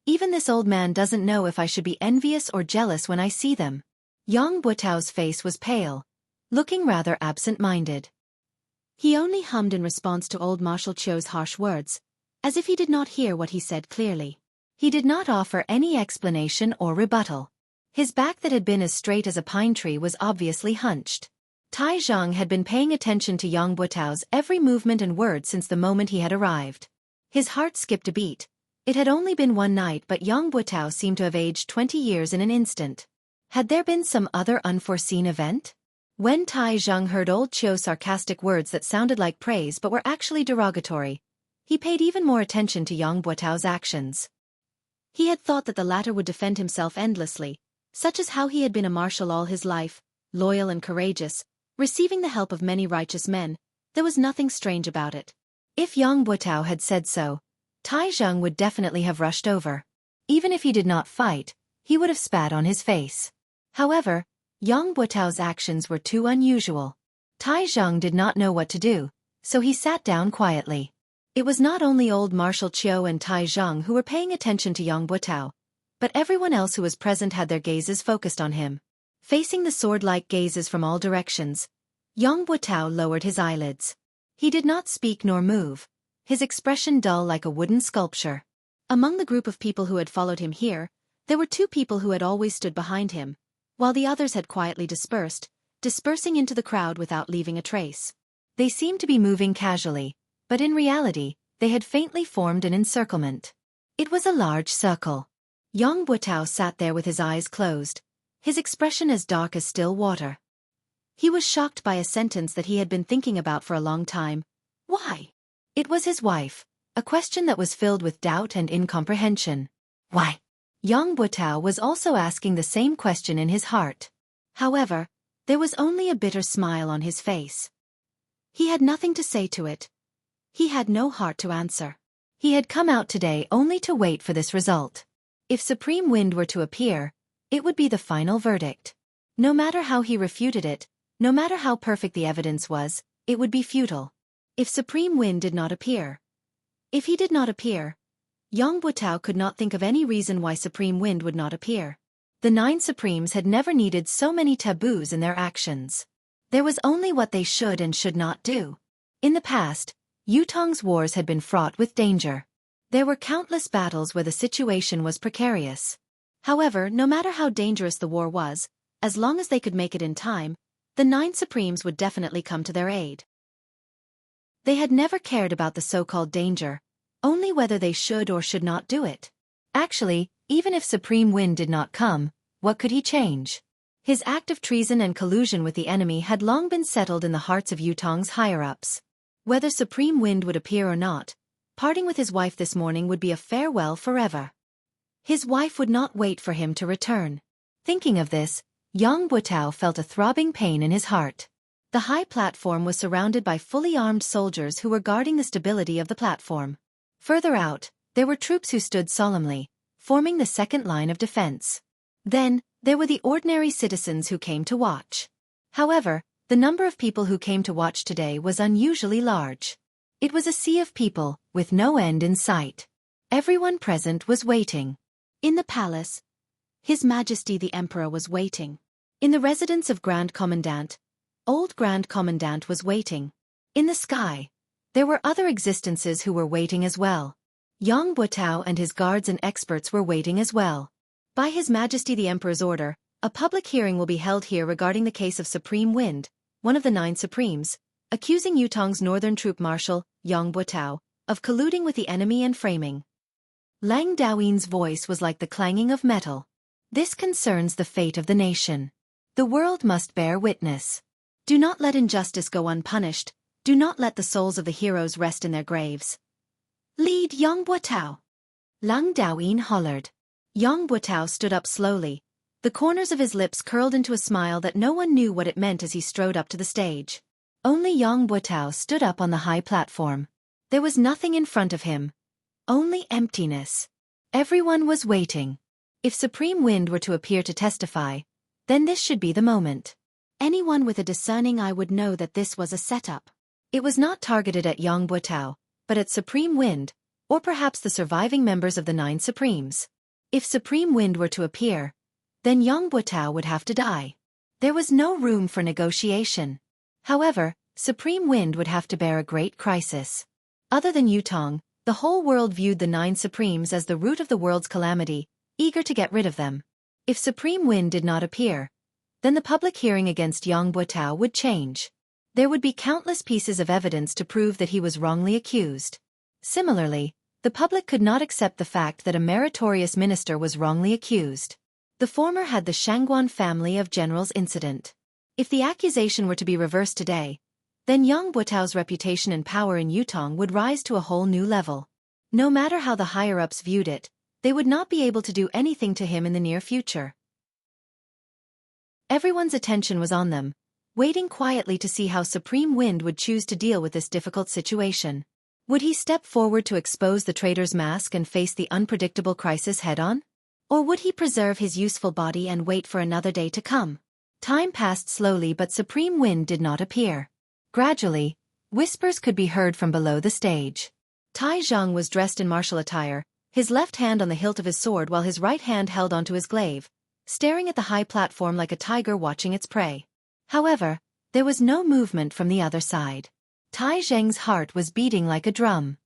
Even this old man doesn't know if I should be envious or jealous when I see them." Yang Buotao's face was pale, looking rather absent-minded. He only hummed in response to old Marshal Qiu's harsh words, as if he did not hear what he said clearly. He did not offer any explanation or rebuttal. His back that had been as straight as a pine tree was obviously hunched. Tai Zhang had been paying attention to Yang Buotao's every movement and word since the moment he had arrived. His heart skipped a beat. It had only been one night, but Yang Buotao seemed to have aged 20 years in an instant. Had there been some other unforeseen event? When Tai Zhang heard old Qiu's sarcastic words that sounded like praise but were actually derogatory, he paid even more attention to Yang Buotao's actions. He had thought that the latter would defend himself endlessly, such as how he had been a marshal all his life, loyal and courageous, receiving the help of many righteous men. There was nothing strange about it. If Yang Buotao had said so, Tai Zhang would definitely have rushed over. Even if he did not fight, he would have spat on his face. However, Yang Buotao's actions were too unusual. Tai Zheng did not know what to do, so he sat down quietly. It was not only old Marshal Qiu and Tai Zheng who were paying attention to Yang Buotao, but everyone else who was present had their gazes focused on him. Facing the sword-like gazes from all directions, Yang Buotao lowered his eyelids. He did not speak nor move, his expression dull like a wooden sculpture. Among the group of people who had followed him here, there were two people who had always stood behind him, while the others had quietly dispersing into the crowd without leaving a trace. They seemed to be moving casually, but in reality, they had faintly formed an encirclement. It was a large circle. Yang Buotao sat there with his eyes closed, his expression as dark as still water. He was shocked by a sentence that he had been thinking about for a long time. Why? It was his wife, a question that was filled with doubt and incomprehension. Why? Yang Buotao was also asking the same question in his heart. However, there was only a bitter smile on his face. He had nothing to say to it. He had no heart to answer. He had come out today only to wait for this result. If Supreme Wind were to appear, it would be the final verdict. No matter how he refuted it, no matter how perfect the evidence was, it would be futile. If Supreme Wind did not appear. If he did not appear, Yang Buotao could not think of any reason why Supreme Wind would not appear. The 9 Supremes had never needed so many taboos in their actions. There was only what they should and should not do. In the past, Yutong's wars had been fraught with danger. There were countless battles where the situation was precarious. However, no matter how dangerous the war was, as long as they could make it in time, the 9 Supremes would definitely come to their aid. They had never cared about the so-called danger, only whether they should or should not do it. Actually, even if Supreme Wind did not come, what could he change? His act of treason and collusion with the enemy had long been settled in the hearts of Yutong's higher-ups. Whether Supreme Wind would appear or not, parting with his wife this morning would be a farewell forever. His wife would not wait for him to return. Thinking of this, Yang Buotao felt a throbbing pain in his heart. The high platform was surrounded by fully armed soldiers who were guarding the stability of the platform. Further out, there were troops who stood solemnly, forming the second line of defense. Then, there were the ordinary citizens who came to watch. However, the number of people who came to watch today was unusually large. It was a sea of people, with no end in sight. Everyone present was waiting. In the palace, His Majesty the Emperor was waiting. In the residence of Grand Commandant, Old Grand Commandant was waiting. In the sky, there were other existences who were waiting as well. Yang Buotao and his guards and experts were waiting as well. By His Majesty the Emperor's order, a public hearing will be held here regarding the case of Supreme Wind, one of the 9 Supremes, accusing Yutong's northern troop marshal, Yang Buotao, of colluding with the enemy and framing. Lang Daoyin's voice was like the clanging of metal. This concerns the fate of the nation. The world must bear witness. Do not let injustice go unpunished, do not let the souls of the heroes rest in their graves. Lead Yang Buotao. Lang Daoyin hollered. Yang Buotao stood up slowly. The corners of his lips curled into a smile that no one knew what it meant as he strode up to the stage. Only Yang Buotao stood up on the high platform. There was nothing in front of him. Only emptiness. Everyone was waiting. If Supreme Wind were to appear to testify, then this should be the moment. Anyone with a discerning eye would know that this was a setup. It was not targeted at Yang Buotao, but at Supreme Wind, or perhaps the surviving members of the 9 Supremes. If Supreme Wind were to appear, then Yang Buotao would have to die. There was no room for negotiation. However, Supreme Wind would have to bear a great crisis. Other than Yutong, the whole world viewed the 9 Supremes as the root of the world's calamity, eager to get rid of them. If Supreme Wind did not appear, then the public hearing against Yang Buotao would change. There would be countless pieces of evidence to prove that he was wrongly accused. Similarly, the public could not accept the fact that a meritorious minister was wrongly accused. The former had the Shangguan family of generals incident. If the accusation were to be reversed today, then Yang Buotao's reputation and power in Yutong would rise to a whole new level. No matter how the higher-ups viewed it, they would not be able to do anything to him in the near future. Everyone's attention was on them, waiting quietly to see how Supreme Wind would choose to deal with this difficult situation. Would he step forward to expose the traitor's mask and face the unpredictable crisis head-on? Or would he preserve his useful body and wait for another day to come? Time passed slowly, but Supreme Wind did not appear. Gradually, whispers could be heard from below the stage. Tai Zhang was dressed in martial attire, his left hand on the hilt of his sword while his right hand held onto his glaive, staring at the high platform like a tiger watching its prey. However, there was no movement from the other side. Tai Zheng's heart was beating like a drum.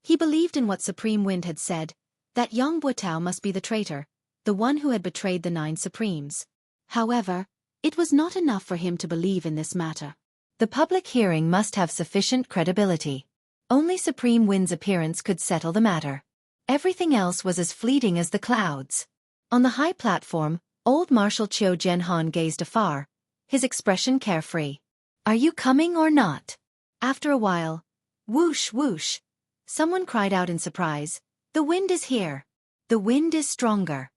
He believed in what Supreme Wind had said, that Yang Buotao must be the traitor, the one who had betrayed the 9 Supremes. However, it was not enough for him to believe in this matter. The public hearing must have sufficient credibility. Only Supreme Wind's appearance could settle the matter. Everything else was as fleeting as the clouds. On the high platform, old Marshal Qiu Jianhan gazed afar, his expression carefree. "Are you coming or not?" After a while, whoosh whoosh, someone cried out in surprise, "The wind is here. The wind is stronger."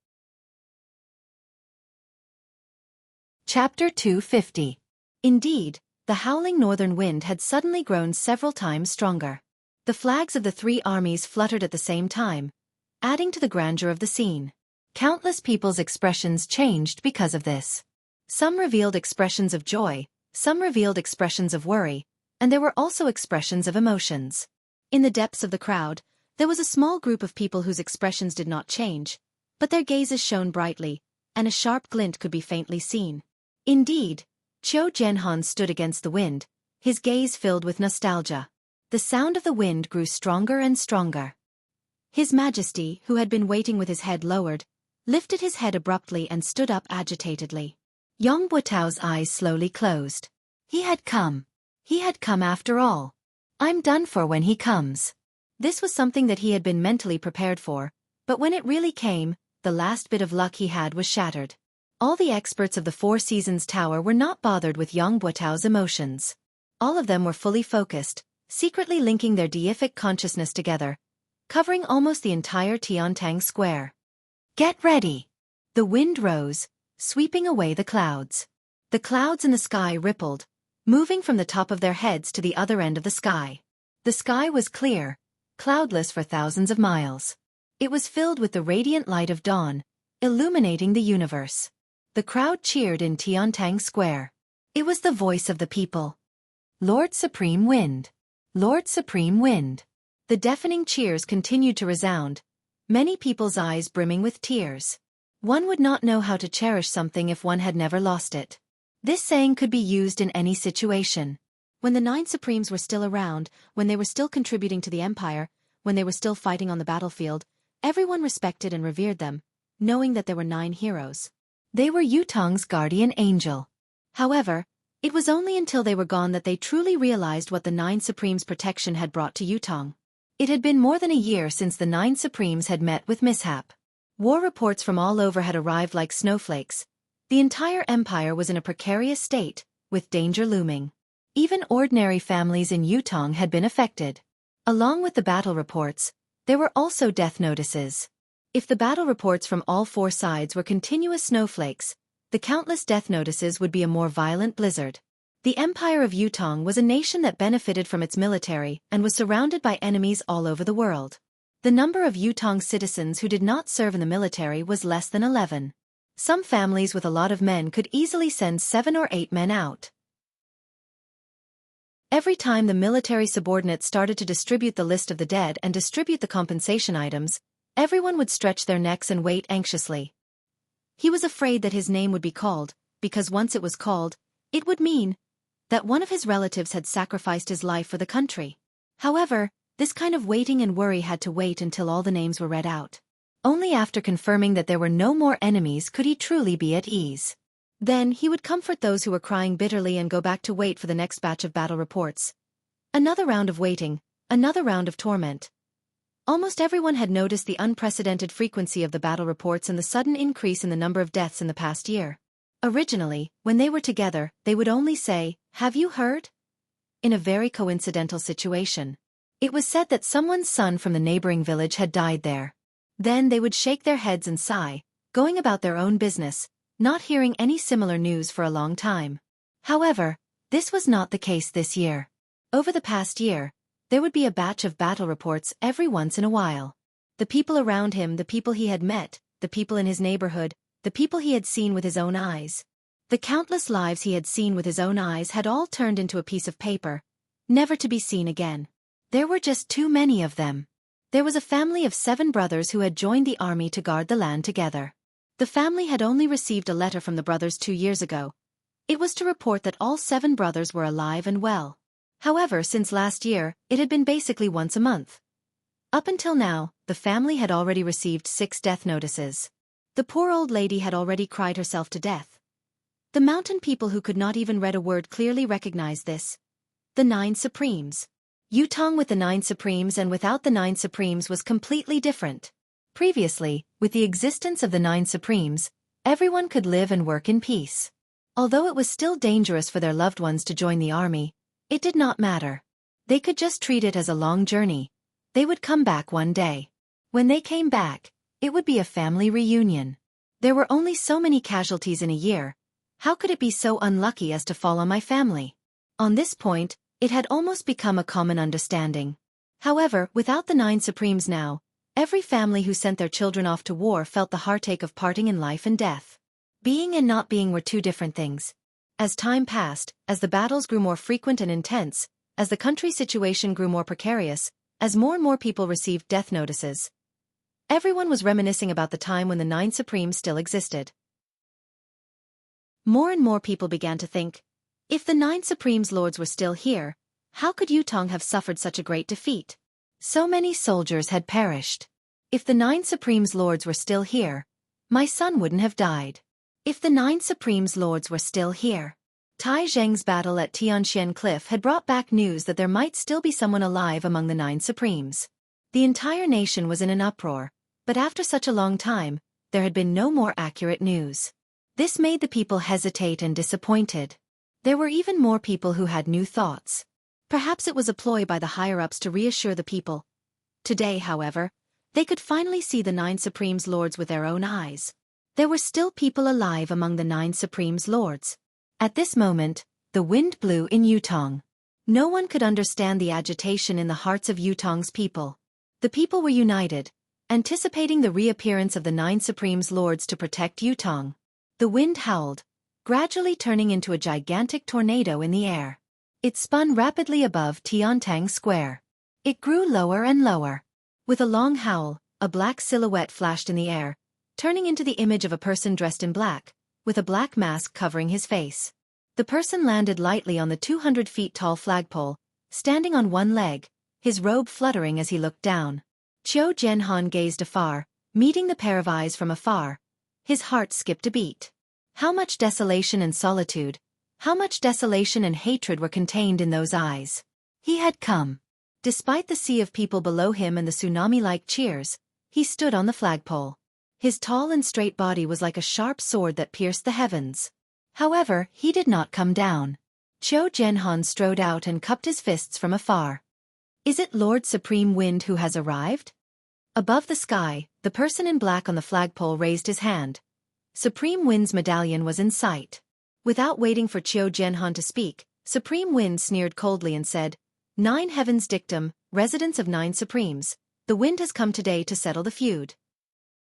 Chapter 250. Indeed, the howling northern wind had suddenly grown several times stronger. The flags of the 3 armies fluttered at the same time, adding to the grandeur of the scene. Countless people's expressions changed because of this. Some revealed expressions of joy, some revealed expressions of worry, and there were also expressions of emotions. In the depths of the crowd, there was a small group of people whose expressions did not change, but their gazes shone brightly, and a sharp glint could be faintly seen. Indeed, Qiu Jianhan stood against the wind, his gaze filled with nostalgia. The sound of the wind grew stronger and stronger. His Majesty, who had been waiting with his head lowered, lifted his head abruptly and stood up agitatedly. Yang Buotao's eyes slowly closed. He had come. He had come after all. I'm done for when he comes. This was something that he had been mentally prepared for, but when it really came, the last bit of luck he had was shattered. All the experts of the 4 Seasons Tower were not bothered with Yang Buotao's emotions. All of them were fully focused, secretly linking their deific consciousness together, covering almost the entire Tiantang Square. Get ready! The wind rose, sweeping away the clouds. The clouds in the sky rippled, moving from the top of their heads to the other end of the sky. The sky was clear, cloudless for thousands of miles. It was filled with the radiant light of dawn, illuminating the universe. The crowd cheered in Tiantang Square. It was the voice of the people. Lord Supreme Wind! Lord Supreme Wind! The deafening cheers continued to resound, many people's eyes brimming with tears. One would not know how to cherish something if one had never lost it. This saying could be used in any situation. When the 9 Supremes were still around, when they were still contributing to the empire, when they were still fighting on the battlefield, everyone respected and revered them, knowing that there were 9 heroes. They were Yutong's guardian angel. However, it was only until they were gone that they truly realized what the 9 Supremes' protection had brought to Yutong. It had been more than a year since the 9 Supremes had met with mishap. War reports from all over had arrived like snowflakes. The entire empire was in a precarious state, with danger looming. Even ordinary families in Yutong had been affected. Along with the battle reports, there were also death notices. If the battle reports from all 4 sides were continuous snowflakes, the countless death notices would be a more violent blizzard. The Empire of Yutong was a nation that benefited from its military and was surrounded by enemies all over the world. The number of Yutong citizens who did not serve in the military was less than 11. Some families with a lot of men could easily send 7 or 8 men out. Every time the military subordinates started to distribute the list of the dead and distribute the compensation items, everyone would stretch their necks and wait anxiously. He was afraid that his name would be called, because once it was called, it would mean that one of his relatives had sacrificed his life for the country. However, this kind of waiting and worry had to wait until all the names were read out. Only after confirming that there were no more enemies could he truly be at ease. Then he would comfort those who were crying bitterly and go back to wait for the next batch of battle reports. Another round of waiting, another round of torment. Almost everyone had noticed the unprecedented frequency of the battle reports and the sudden increase in the number of deaths in the past year. Originally, when they were together, they would only say, "Have you heard?" In a very coincidental situation. It was said that someone's son from the neighboring village had died there. Then they would shake their heads and sigh, going about their own business, not hearing any similar news for a long time. However, this was not the case this year. Over the past year, there would be a batch of battle reports every once in a while. The people around him, the people he had met, the people in his neighborhood, the people he had seen with his own eyes. The countless lives he had seen with his own eyes had all turned into a piece of paper, never to be seen again. There were just too many of them. There was a family of 7 brothers who had joined the army to guard the land together. The family had only received a letter from the brothers 2 years ago. It was to report that all 7 brothers were alive and well. However, since last year, it had been basically once a month. Up until now, the family had already received 6 death notices. The poor old lady had already cried herself to death. The mountain people who could not even read a word clearly recognized this. The 9 Supremes. Yutong with the 9 Supremes and without the 9 Supremes was completely different. Previously, with the existence of the 9 Supremes, everyone could live and work in peace. Although it was still dangerous for their loved ones to join the army, it did not matter. They could just treat it as a long journey. They would come back one day. When they came back, it would be a family reunion. There were only so many casualties in a year. How could it be so unlucky as to fall on my family? On this point, it had almost become a common understanding. However, without the 9 Supremes now, every family who sent their children off to war felt the heartache of parting in life and death. Being and not being were 2 different things. As time passed, as the battles grew more frequent and intense, as the country's situation grew more precarious, as more and more people received death notices, everyone was reminiscing about the time when the 9 Supremes still existed. More and more people began to think, if the 9 Supremes Lords were still here, how could Yutong have suffered such a great defeat? So many soldiers had perished. If the 9 Supremes Lords were still here, my son wouldn't have died. If the 9 Supremes Lords were still here. Tai Zheng's battle at Tianxian Cliff had brought back news that there might still be someone alive among the 9 Supremes. The entire nation was in an uproar, but after such a long time, there had been no more accurate news. This made the people hesitate and disappointed. There were even more people who had new thoughts. Perhaps it was a ploy by the higher-ups to reassure the people. Today, however, they could finally see the 9 Supremes Lords with their own eyes. There were still people alive among the 9 Supremes Lords. At this moment, the wind blew in Yutong. No one could understand the agitation in the hearts of Yutong's people. The people were united, anticipating the reappearance of the 9 Supremes Lords to protect Yutong. The wind howled, gradually turning into a gigantic tornado in the air. It spun rapidly above Tiantang Square. It grew lower and lower. With a long howl, a black silhouette flashed in the air, turning into the image of a person dressed in black, with a black mask covering his face. The person landed lightly on the 200 feet tall flagpole, standing on one leg, his robe fluttering as he looked down. Qiu Jianhan gazed afar, meeting the pair of eyes from afar. His heart skipped a beat. How much desolation and solitude, how much desolation and hatred were contained in those eyes. He had come. Despite the sea of people below him and the tsunami-like cheers, he stood on the flagpole. His tall and straight body was like a sharp sword that pierced the heavens. However, he did not come down. Qiu Jianhan strode out and cupped his fists from afar. Is it Lord Supreme Wind who has arrived? Above the sky, the person in black on the flagpole raised his hand. Supreme Wind's medallion was in sight. Without waiting for Qiu Jianhan to speak, Supreme Wind sneered coldly and said, 9 Heavens Dictum, residents of 9 Supremes, the wind has come today to settle the feud.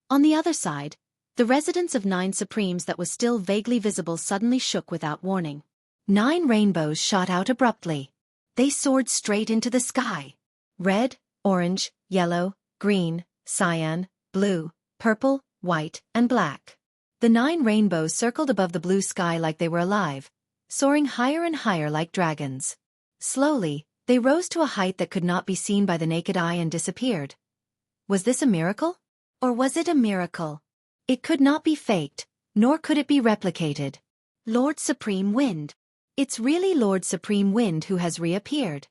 On the other side, the residents of 9 Supremes that was still vaguely visible suddenly shook without warning. 9 rainbows shot out abruptly. They soared straight into the sky. Red, orange, yellow, green, cyan, blue, purple, white, and black. The 9 rainbows circled above the blue sky like they were alive, soaring higher and higher like dragons. Slowly, they rose to a height that could not be seen by the naked eye and disappeared. Was this a miracle? Or was it a miracle? It could not be faked, nor could it be replicated. Lord Supreme Wind. It's really Lord Supreme Wind who has reappeared.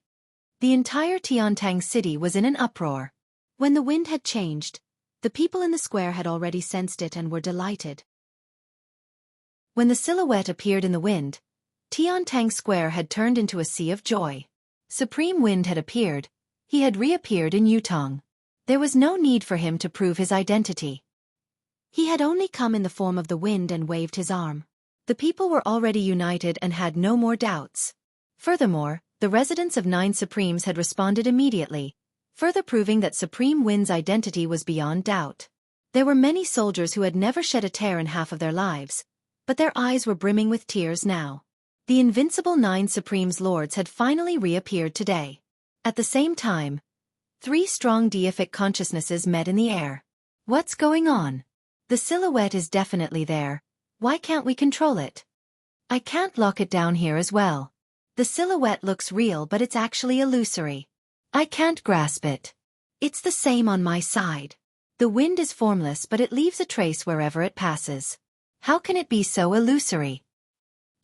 The entire Tiantang city was in an uproar. When the wind had changed, the people in the square had already sensed it and were delighted. When the silhouette appeared in the wind, Tiantang Square had turned into a sea of joy. Supreme Wind had appeared. He had reappeared in Yutong. There was no need for him to prove his identity. He had only come in the form of the wind and waved his arm. The people were already united and had no more doubts. Furthermore, the residents of 9 Supremes had responded immediately, further proving that Supreme Wind's identity was beyond doubt. There were many soldiers who had never shed a tear in half of their lives, but their eyes were brimming with tears now. The invincible 9 Supremes Lords had finally reappeared today. At the same time, 3 strong deific consciousnesses met in the air. What's going on? The silhouette is definitely there. Why can't we control it? I can't lock it down here as well. The silhouette looks real, but it's actually illusory. I can't grasp it. It's the same on my side. The wind is formless, but it leaves a trace wherever it passes. How can it be so illusory?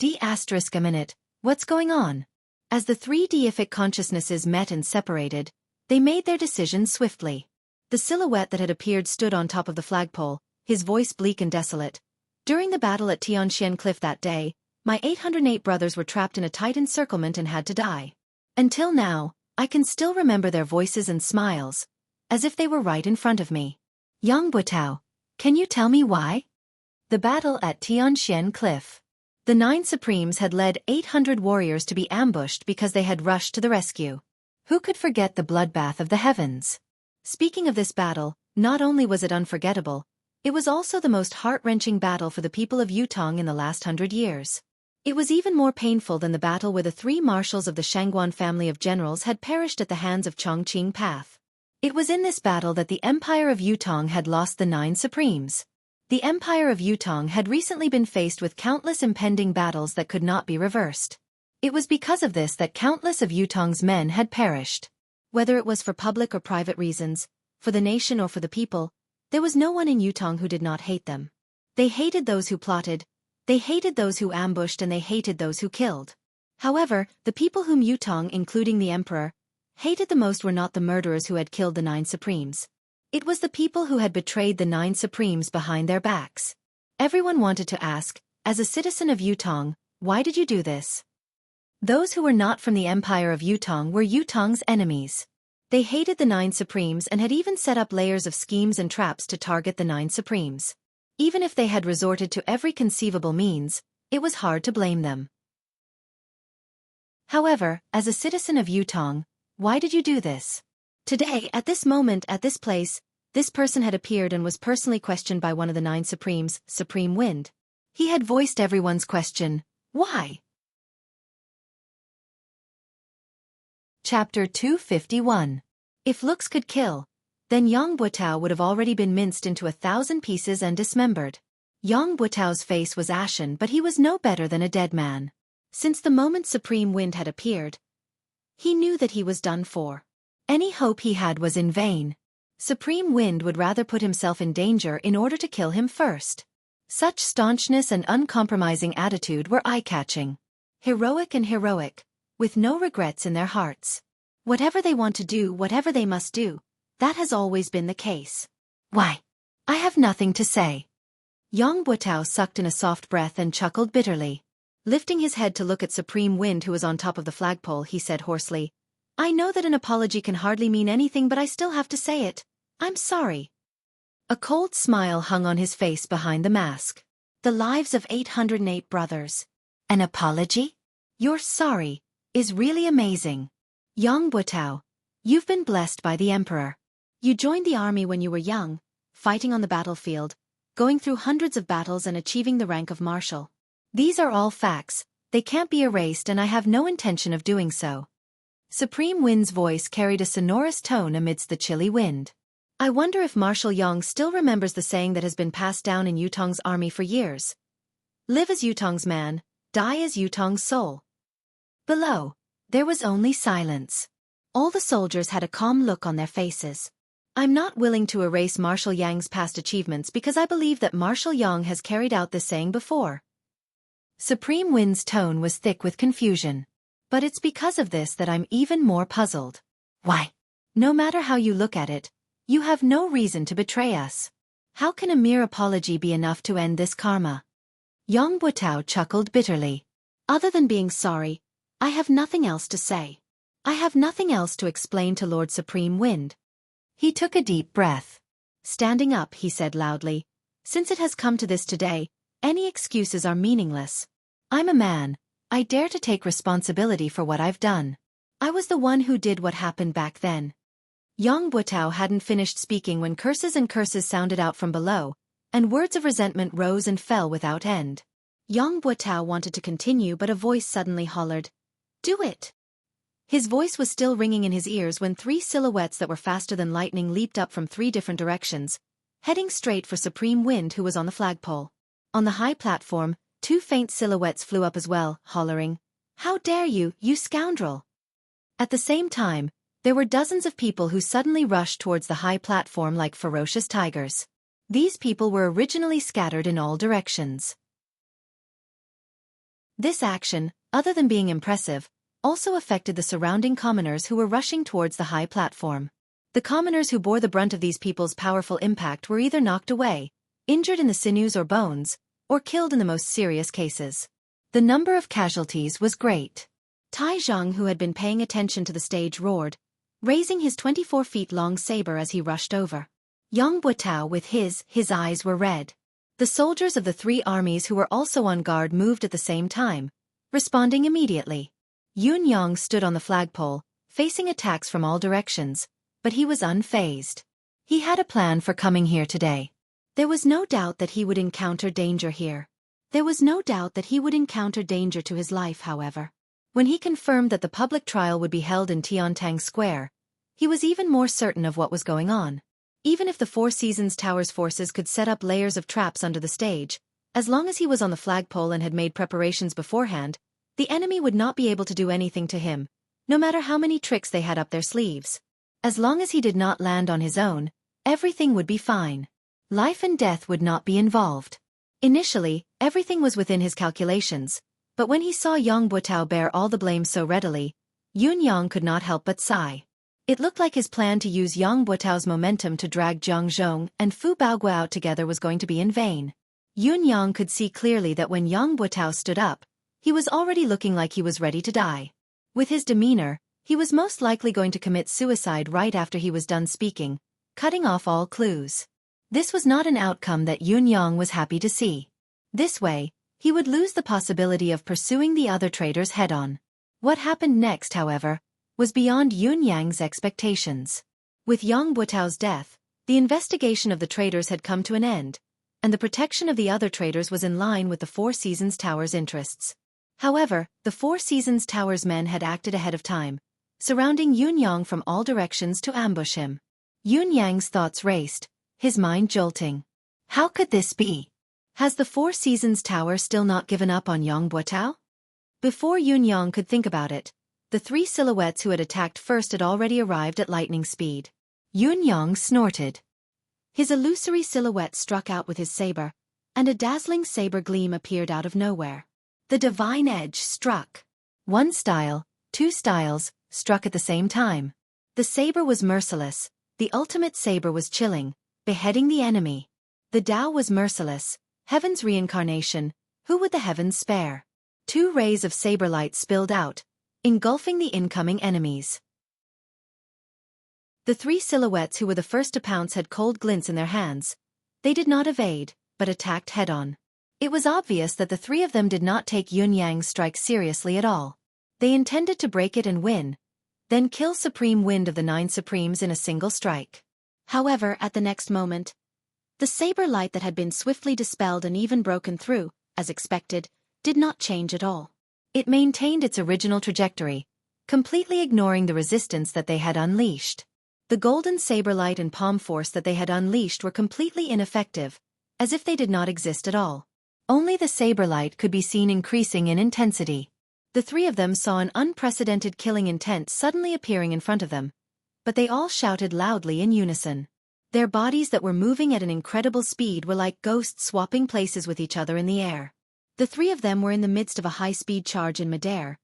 A minute, what's going on? As the 3 deific consciousnesses met and separated, they made their decision swiftly. The silhouette that had appeared stood on top of the flagpole, his voice bleak and desolate. During the battle at Tianxian Cliff that day, my 808 brothers were trapped in a tight encirclement and had to die. Until now, I can still remember their voices and smiles, as if they were right in front of me. Yang Butao, can you tell me why? The battle at Tianxian Cliff. The 9 Supremes had led 800 warriors to be ambushed because they had rushed to the rescue. Who could forget the bloodbath of the heavens? Speaking of this battle, not only was it unforgettable, it was also the most heart-wrenching battle for the people of Yutong in the last 100 years. It was even more painful than the battle where the 3 marshals of the Shangguan family of generals had perished at the hands of Chongqing Path. It was in this battle that the Empire of Yutong had lost the 9 Supremes. The Empire of Yutong had recently been faced with countless impending battles that could not be reversed. It was because of this that countless of Yutong's men had perished. Whether it was for public or private reasons, for the nation or for the people, there was no one in Yutong who did not hate them. They hated those who plotted, they hated those who ambushed, and they hated those who killed. However, the people whom Yutong, including the emperor, hated the most were not the murderers who had killed the 9 Supremes. It was the people who had betrayed the 9 Supremes behind their backs. Everyone wanted to ask, as a citizen of Yutong, why did you do this? Those who were not from the Empire of Yutong were Yutong's enemies. They hated the 9 Supremes and had even set up layers of schemes and traps to target the 9 Supremes. Even if they had resorted to every conceivable means, it was hard to blame them. However, as a citizen of Yutong, why did you do this? Today, at this moment, at this place, this person had appeared and was personally questioned by one of the 9 Supremes, Supreme Wind. He had voiced everyone's question, why? Chapter 251. If looks could kill, then Yang Butao would have already been minced into 1,000 pieces and dismembered. Yang Butao's face was ashen, but he was no better than a dead man. Since the moment Supreme Wind had appeared, he knew that he was done for. Any hope he had was in vain. Supreme Wind would rather put himself in danger in order to kill him first. Such staunchness and uncompromising attitude were eye-catching. Heroic and heroic, with no regrets in their hearts. Whatever they want to do, whatever they must do, that has always been the case. Why? I have nothing to say. Yang Butao sucked in a soft breath and chuckled bitterly. Lifting his head to look at Supreme Wind, who was on top of the flagpole, he said hoarsely, I know that an apology can hardly mean anything, but I still have to say it. I'm sorry. A cold smile hung on his face behind the mask. The lives of 808 brothers. An apology? You're sorry, is really amazing. Yang Butao, you've been blessed by the emperor. You joined the army when you were young, fighting on the battlefield, going through hundreds of battles and achieving the rank of marshal. These are all facts, they can't be erased, and I have no intention of doing so. Supreme Wind's voice carried a sonorous tone amidst the chilly wind. I wonder if Marshal Yang still remembers the saying that has been passed down in Yutong's army for years. Live as Yutong's man, die as Yutong's soul. Below, there was only silence. All the soldiers had a calm look on their faces. I'm not willing to erase Marshal Yang's past achievements because I believe that Marshal Yang has carried out this saying before. Supreme Wind's tone was thick with confusion. But it's because of this that I'm even more puzzled. Why? No matter how you look at it, you have no reason to betray us. How can a mere apology be enough to end this karma? Yang Butao chuckled bitterly. Other than being sorry, I have nothing else to say. I have nothing else to explain to Lord Supreme Wind. He took a deep breath. Standing up, he said loudly, since it has come to this today, any excuses are meaningless. I'm a man. I dare to take responsibility for what I've done. I was the one who did what happened back then. Yang Buotao hadn't finished speaking when curses and curses sounded out from below, and words of resentment rose and fell without end. Yang Buotao wanted to continue, but a voice suddenly hollered, "Do it!" His voice was still ringing in his ears when 3 silhouettes that were faster than lightning leaped up from 3 different directions, heading straight for Supreme Wind, who was on the flagpole. On the high platform, 2 faint silhouettes flew up as well, hollering, "How dare you, you scoundrel!" At the same time, there were dozens of people who suddenly rushed towards the high platform like ferocious tigers. These people were originally scattered in all directions. This action, other than being impressive, also affected the surrounding commoners who were rushing towards the high platform. The commoners who bore the brunt of these people's powerful impact were either knocked away, injured in the sinews or bones, or killed in the most serious cases. The number of casualties was great. Tai Zhang, who had been paying attention to the stage, roared, raising his 24-feet-long saber as he rushed over. Yang Buotao with his eyes were red. The soldiers of the 3 armies who were also on guard moved at the same time, responding immediately. Yun Yang stood on the flagpole, facing attacks from all directions, but he was unfazed. He had a plan for coming here today. There was no doubt that he would encounter danger here. There was no doubt that he would encounter danger to his life, however. When he confirmed that the public trial would be held in Tiantang Square, he was even more certain of what was going on. Even if the Four Seasons Tower's forces could set up layers of traps under the stage, as long as he was on the flagpole and had made preparations beforehand, the enemy would not be able to do anything to him, no matter how many tricks they had up their sleeves. As long as he did not land on his own, everything would be fine. Life and death would not be involved. Initially, everything was within his calculations, but when he saw Yang Buotao bear all the blame so readily, Yun Yang could not help but sigh. It looked like his plan to use Yang Buotao's momentum to drag Jiang Zhong and Fu Baoguo out together was going to be in vain. Yun Yang could see clearly that when Yang Buotao stood up, he was already looking like he was ready to die. With his demeanor, he was most likely going to commit suicide right after he was done speaking, cutting off all clues. This was not an outcome that Yun Yang was happy to see. This way, he would lose the possibility of pursuing the other traitors head-on. What happened next, however, was beyond Yun Yang's expectations. With Yang Buotao's death, the investigation of the traitors had come to an end, and the protection of the other traitors was in line with the Four Seasons Tower's interests. However, the Four Seasons Tower's men had acted ahead of time, surrounding Yun Yang from all directions to ambush him. Yun Yang's thoughts raced, his mind jolting. How could this be? Has the Four Seasons Tower still not given up on Yang Buotao? Before Yun Yang could think about it, the 3 silhouettes who had attacked first had already arrived at lightning speed. Yun Yang snorted. His illusory silhouette struck out with his saber, and a dazzling saber gleam appeared out of nowhere. The divine edge struck. 1 style, 2 styles, struck at the same time. The saber was merciless, the ultimate saber was chilling, beheading the enemy. The Tao was merciless, heaven's reincarnation, who would the heavens spare? 2 rays of saber light spilled out, engulfing the incoming enemies. The 3 silhouettes who were the first to pounce had cold glints in their hands. They did not evade, but attacked head-on. It was obvious that the 3 of them did not take Yun Yang's strike seriously at all. They intended to break it and win, then kill Supreme Wind of the 9 Supremes in a single strike. However, at the next moment, the saber light that had been swiftly dispelled and even broken through, as expected, did not change at all. It maintained its original trajectory, completely ignoring the resistance that they had unleashed. The golden saber light and palm force that they had unleashed were completely ineffective, as if they did not exist at all. Only the saber light could be seen increasing in intensity. The 3 of them saw an unprecedented killing intent suddenly appearing in front of them, but they all shouted loudly in unison. Their bodies that were moving at an incredible speed were like ghosts swapping places with each other in the air. The 3 of them were in the midst of a high-speed charge in midair.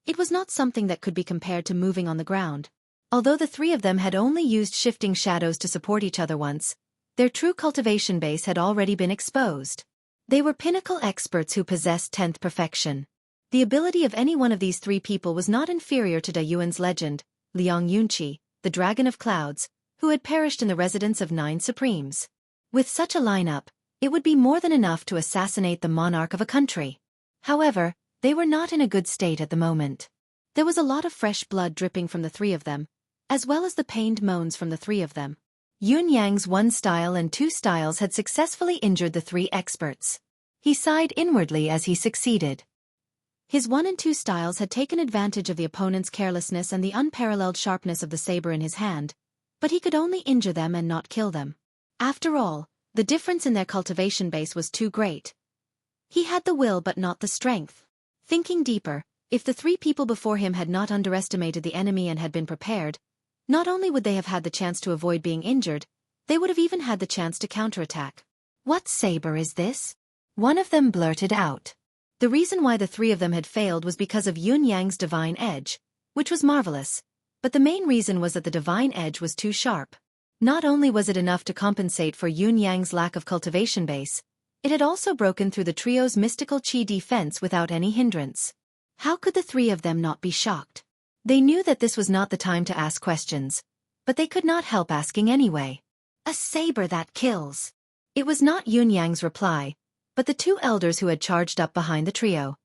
It was not something that could be compared to moving on the ground. Although the 3 of them had only used shifting shadows to support each other once, their true cultivation base had already been exposed. They were pinnacle experts who possessed 10th perfection. The ability of any one of these 3 people was not inferior to Da Yuan's legend, Liang Yunqi, the Dragon of Clouds, who had perished in the residence of 9 Supremes. With such a lineup, it would be more than enough to assassinate the monarch of a country. However, they were not in a good state at the moment. There was a lot of fresh blood dripping from the 3 of them, as well as the pained moans from the three of them. Yun Yang's 1 style and 2 styles had successfully injured the 3 experts. He sighed inwardly as he succeeded. His 1 and 2 styles had taken advantage of the opponent's carelessness and the unparalleled sharpness of the saber in his hand, but he could only injure them and not kill them. After all, the difference in their cultivation base was too great. He had the will but not the strength. Thinking deeper, if the 3 people before him had not underestimated the enemy and had been prepared, not only would they have had the chance to avoid being injured, they would have even had the chance to counterattack. "What saber is this?" one of them blurted out. The reason why the 3 of them had failed was because of Yun Yang's divine edge, which was marvelous, but the main reason was that the divine edge was too sharp. Not only was it enough to compensate for Yun Yang's lack of cultivation base, it had also broken through the trio's mystical chi defense without any hindrance. How could the 3 of them not be shocked? They knew that this was not the time to ask questions, but they could not help asking anyway. "A saber that kills." It was not Yun Yang's reply, but the 2 elders who had charged up behind the trio.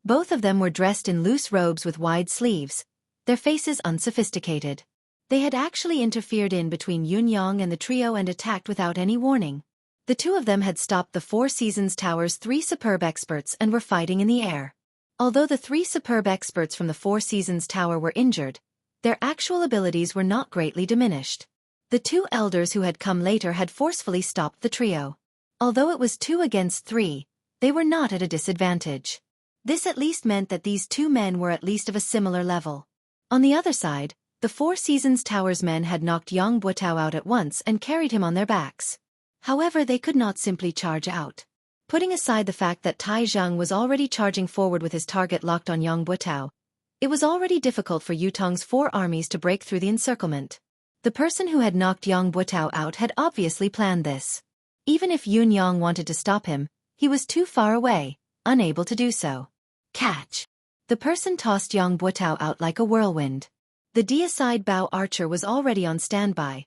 Both of them were dressed in loose robes with wide sleeves, their faces unsophisticated. They had actually interfered in between Yun Yang and the trio and attacked without any warning. The 2 of them had stopped the 4 Seasons Tower's 3 superb experts and were fighting in the air. Although the 3 superb experts from the 4 Seasons Tower were injured, their actual abilities were not greatly diminished. The 2 elders who had come later had forcefully stopped the trio. Although it was 2 against 3, they were not at a disadvantage. This at least meant that these 2 men were at least of a similar level. On the other side, the 4 Seasons Tower's men had knocked Yang Buotao out at once and carried him on their backs. However, they could not simply charge out. Putting aside the fact that Tai Zheng was already charging forward with his target locked on Yang Buotao, it was already difficult for Yutong's 4 armies to break through the encirclement. The person who had knocked Yang Buotao out had obviously planned this. Even if Yun Yang wanted to stop him, he was too far away, unable to do so. Catch! The person tossed Yang Buotao out like a whirlwind. The deicide bow archer was already on standby,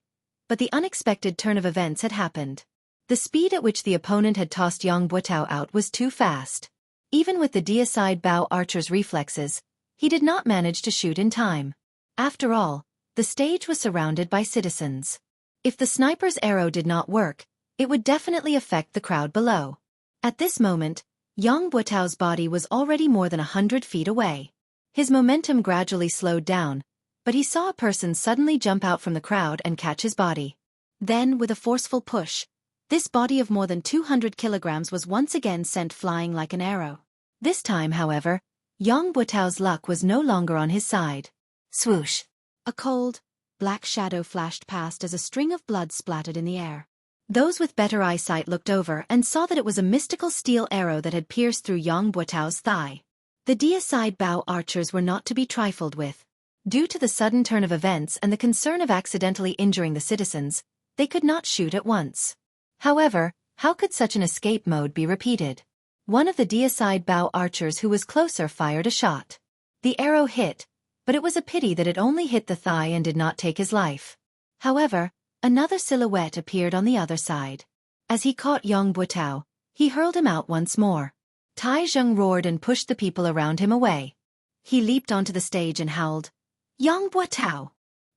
but the unexpected turn of events had happened. The speed at which the opponent had tossed Yang Buotao out was too fast. Even with the deicide bow archer's reflexes, he did not manage to shoot in time. After all, the stage was surrounded by citizens. If the sniper's arrow did not work, it would definitely affect the crowd below. At this moment, Yang Buotao's body was already more than 100 feet away. His momentum gradually slowed down, but he saw a person suddenly jump out from the crowd and catch his body. Then, with a forceful push, this body of more than 200 kilograms was once again sent flying like an arrow. This time, however, Yang Buotao's luck was no longer on his side. Swoosh! A cold, black shadow flashed past as a string of blood splattered in the air. Those with better eyesight looked over and saw that it was a mystical steel arrow that had pierced through Yang Buotao's thigh. The deicide bow archers were not to be trifled with. Due to the sudden turn of events and the concern of accidentally injuring the citizens, they could not shoot at once. However, how could such an escape mode be repeated? One of the deicide bow archers who was closer fired a shot. The arrow hit, but it was a pity that it only hit the thigh and did not take his life. However, another silhouette appeared on the other side. As he caught Yang Buotao, he hurled him out once more. Tai Zheng roared and pushed the people around him away. He leaped onto the stage and howled, "Yang Buotao!"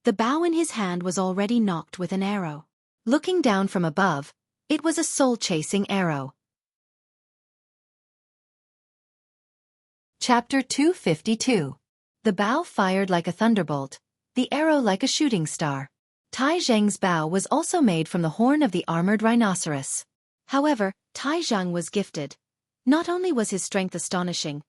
The bow in his hand was already knocked with an arrow. Looking down from above, it was a soul-chasing arrow. Chapter 252. The bow fired like a thunderbolt, the arrow like a shooting star. Tai Zheng's bow was also made from the horn of the armored rhinoceros. However, Tai Zheng was gifted. Not only was his strength astonishing,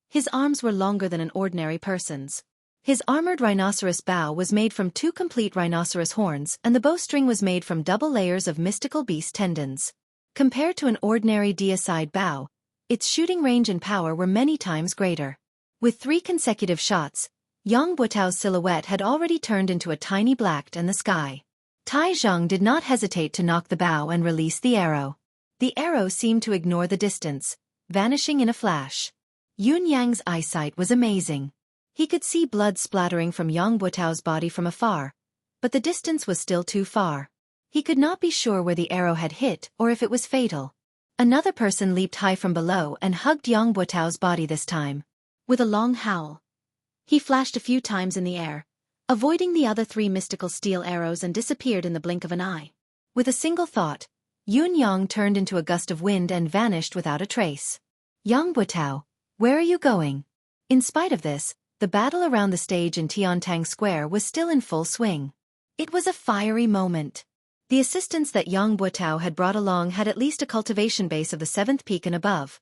his arms were longer than an ordinary person's. His armored rhinoceros bow was made from 2 complete rhinoceros horns and the bowstring was made from double layers of mystical beast tendons. Compared to an ordinary deicide bow, its shooting range and power were many times greater. With 3 consecutive shots, Yang Buotao's silhouette had already turned into a tiny black in the sky. Tai Zheng did not hesitate to knock the bow and release the arrow. The arrow seemed to ignore the distance, vanishing in a flash. Yun Yang's eyesight was amazing. He could see blood splattering from Yang Buotao's body from afar, but the distance was still too far. He could not be sure where the arrow had hit or if it was fatal. Another person leaped high from below and hugged Yang Buotao's body this time. With a long howl, He flashed a few times in the air, avoiding the other 3 mystical steel arrows, and disappeared in the blink of an eye. With a single thought, Yun Yang turned into a gust of wind and vanished without a trace. Yang Butao, where are you going? In spite of this, the battle around the stage in Tiantang Square was still in full swing. It was a fiery moment. The assistants that Yang Butao had brought along had at least a cultivation base of the 7th peak and above.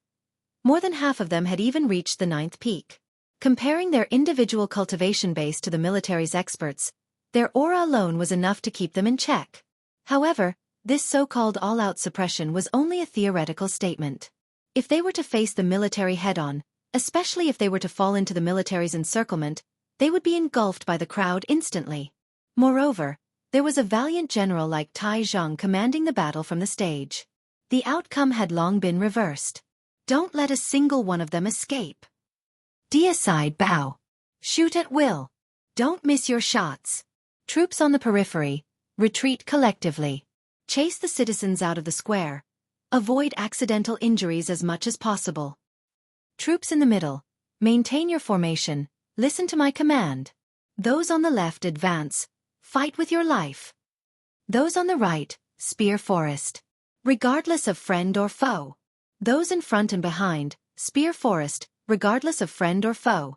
More than half of them had even reached the 9th peak. Comparing their individual cultivation base to the military's experts, their aura alone was enough to keep them in check. However, this so-called all-out suppression was only a theoretical statement. If they were to face the military head-on, especially if they were to fall into the military's encirclement, they would be engulfed by the crowd instantly. Moreover, there was a valiant general like Tai Zhang commanding the battle from the stage. The outcome had long been reversed. Don't let a single one of them escape. Deicide bow. Shoot at will. Don't miss your shots. Troops on the periphery, retreat collectively. Chase the citizens out of the square. Avoid accidental injuries as much as possible. Troops in the middle, maintain your formation, listen to my command. Those on the left advance, fight with your life. Those on the right, spear forest. Regardless of friend or foe. Those in front and behind, spear forest, regardless of friend or foe.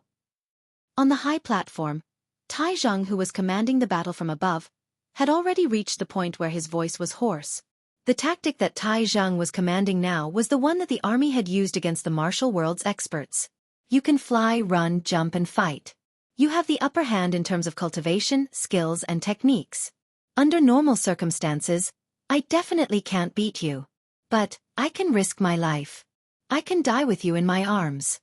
On the high platform, Tai Zhang, who was commanding the battle from above, had already reached the point where his voice was hoarse. The tactic that Tai Zhang was commanding now was the one that the army had used against the martial world's experts. You can fly, run, jump, and fight. You have the upper hand in terms of cultivation, skills, and techniques. Under normal circumstances, I definitely can't beat you. But I can risk my life. I can die with you in my arms.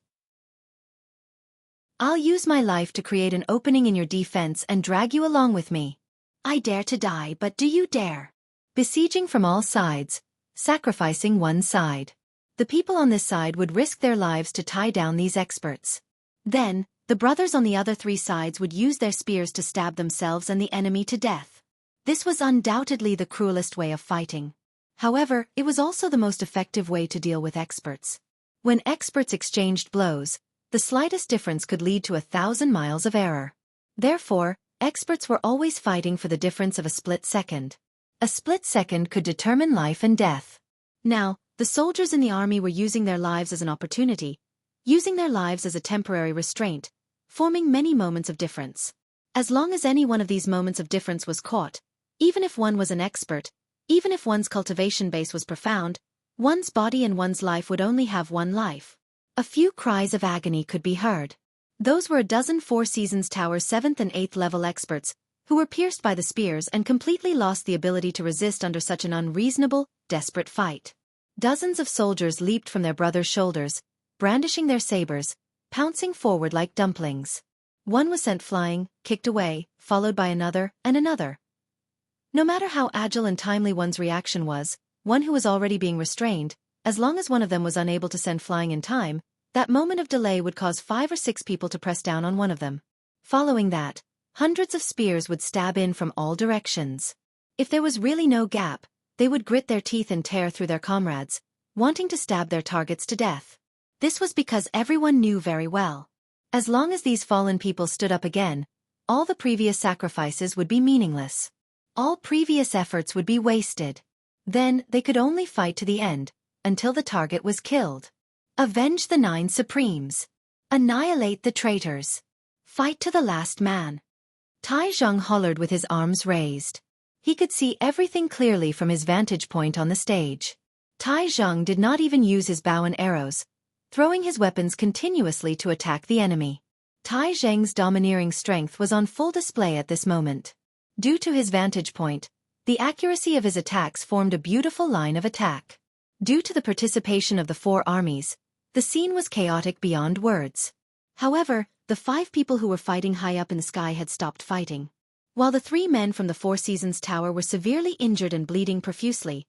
I'll use my life to create an opening in your defense and drag you along with me. I dare to die, but do you dare? Besieging from all sides, sacrificing one side. The people on this side would risk their lives to tie down these experts. Then, the brothers on the other 3 sides would use their spears to stab themselves and the enemy to death. This was undoubtedly the cruelest way of fighting. However, it was also the most effective way to deal with experts. When experts exchanged blows, the slightest difference could lead to 1,000 miles of error. Therefore, experts were always fighting for the difference of a split second. A split second could determine life and death. Now, the soldiers in the army were using their lives as an opportunity, using their lives as a temporary restraint, forming many moments of difference. As long as any one of these moments of difference was caught, even if one was an expert, even if one's cultivation base was profound, one's body and one's life would only have one life. A few cries of agony could be heard. Those were a dozen Four Seasons Tower 7th and 8th level experts, who were pierced by the spears and completely lost the ability to resist under such an unreasonable, desperate fight. Dozens of soldiers leaped from their brothers' shoulders, brandishing their sabers, pouncing forward like dumplings. One was sent flying, kicked away, followed by another, and another. No matter how agile and timely one's reaction was, one who was already being restrained, as long as one of them was unable to send flying in time, that moment of delay would cause 5 or 6 people to press down on one of them. Following that, hundreds of spears would stab in from all directions. If there was really no gap, they would grit their teeth and tear through their comrades, wanting to stab their targets to death. This was because everyone knew very well. As long as these fallen people stood up again, all the previous sacrifices would be meaningless. All previous efforts would be wasted. Then they could only fight to the end, until the target was killed. Avenge the 9 Supremes. Annihilate the traitors. Fight to the last man. Tai Zhang hollered with his arms raised. He could see everything clearly from his vantage point on the stage. Tai Zhang did not even use his bow and arrows, throwing his weapons continuously to attack the enemy. Tai Zhang's domineering strength was on full display at this moment. Due to his vantage point, the accuracy of his attacks formed a beautiful line of attack. Due to the participation of the 4 armies, the scene was chaotic beyond words. However, the 5 people who were fighting high up in the sky had stopped fighting. While the 3 men from the Four Seasons Tower were severely injured and bleeding profusely,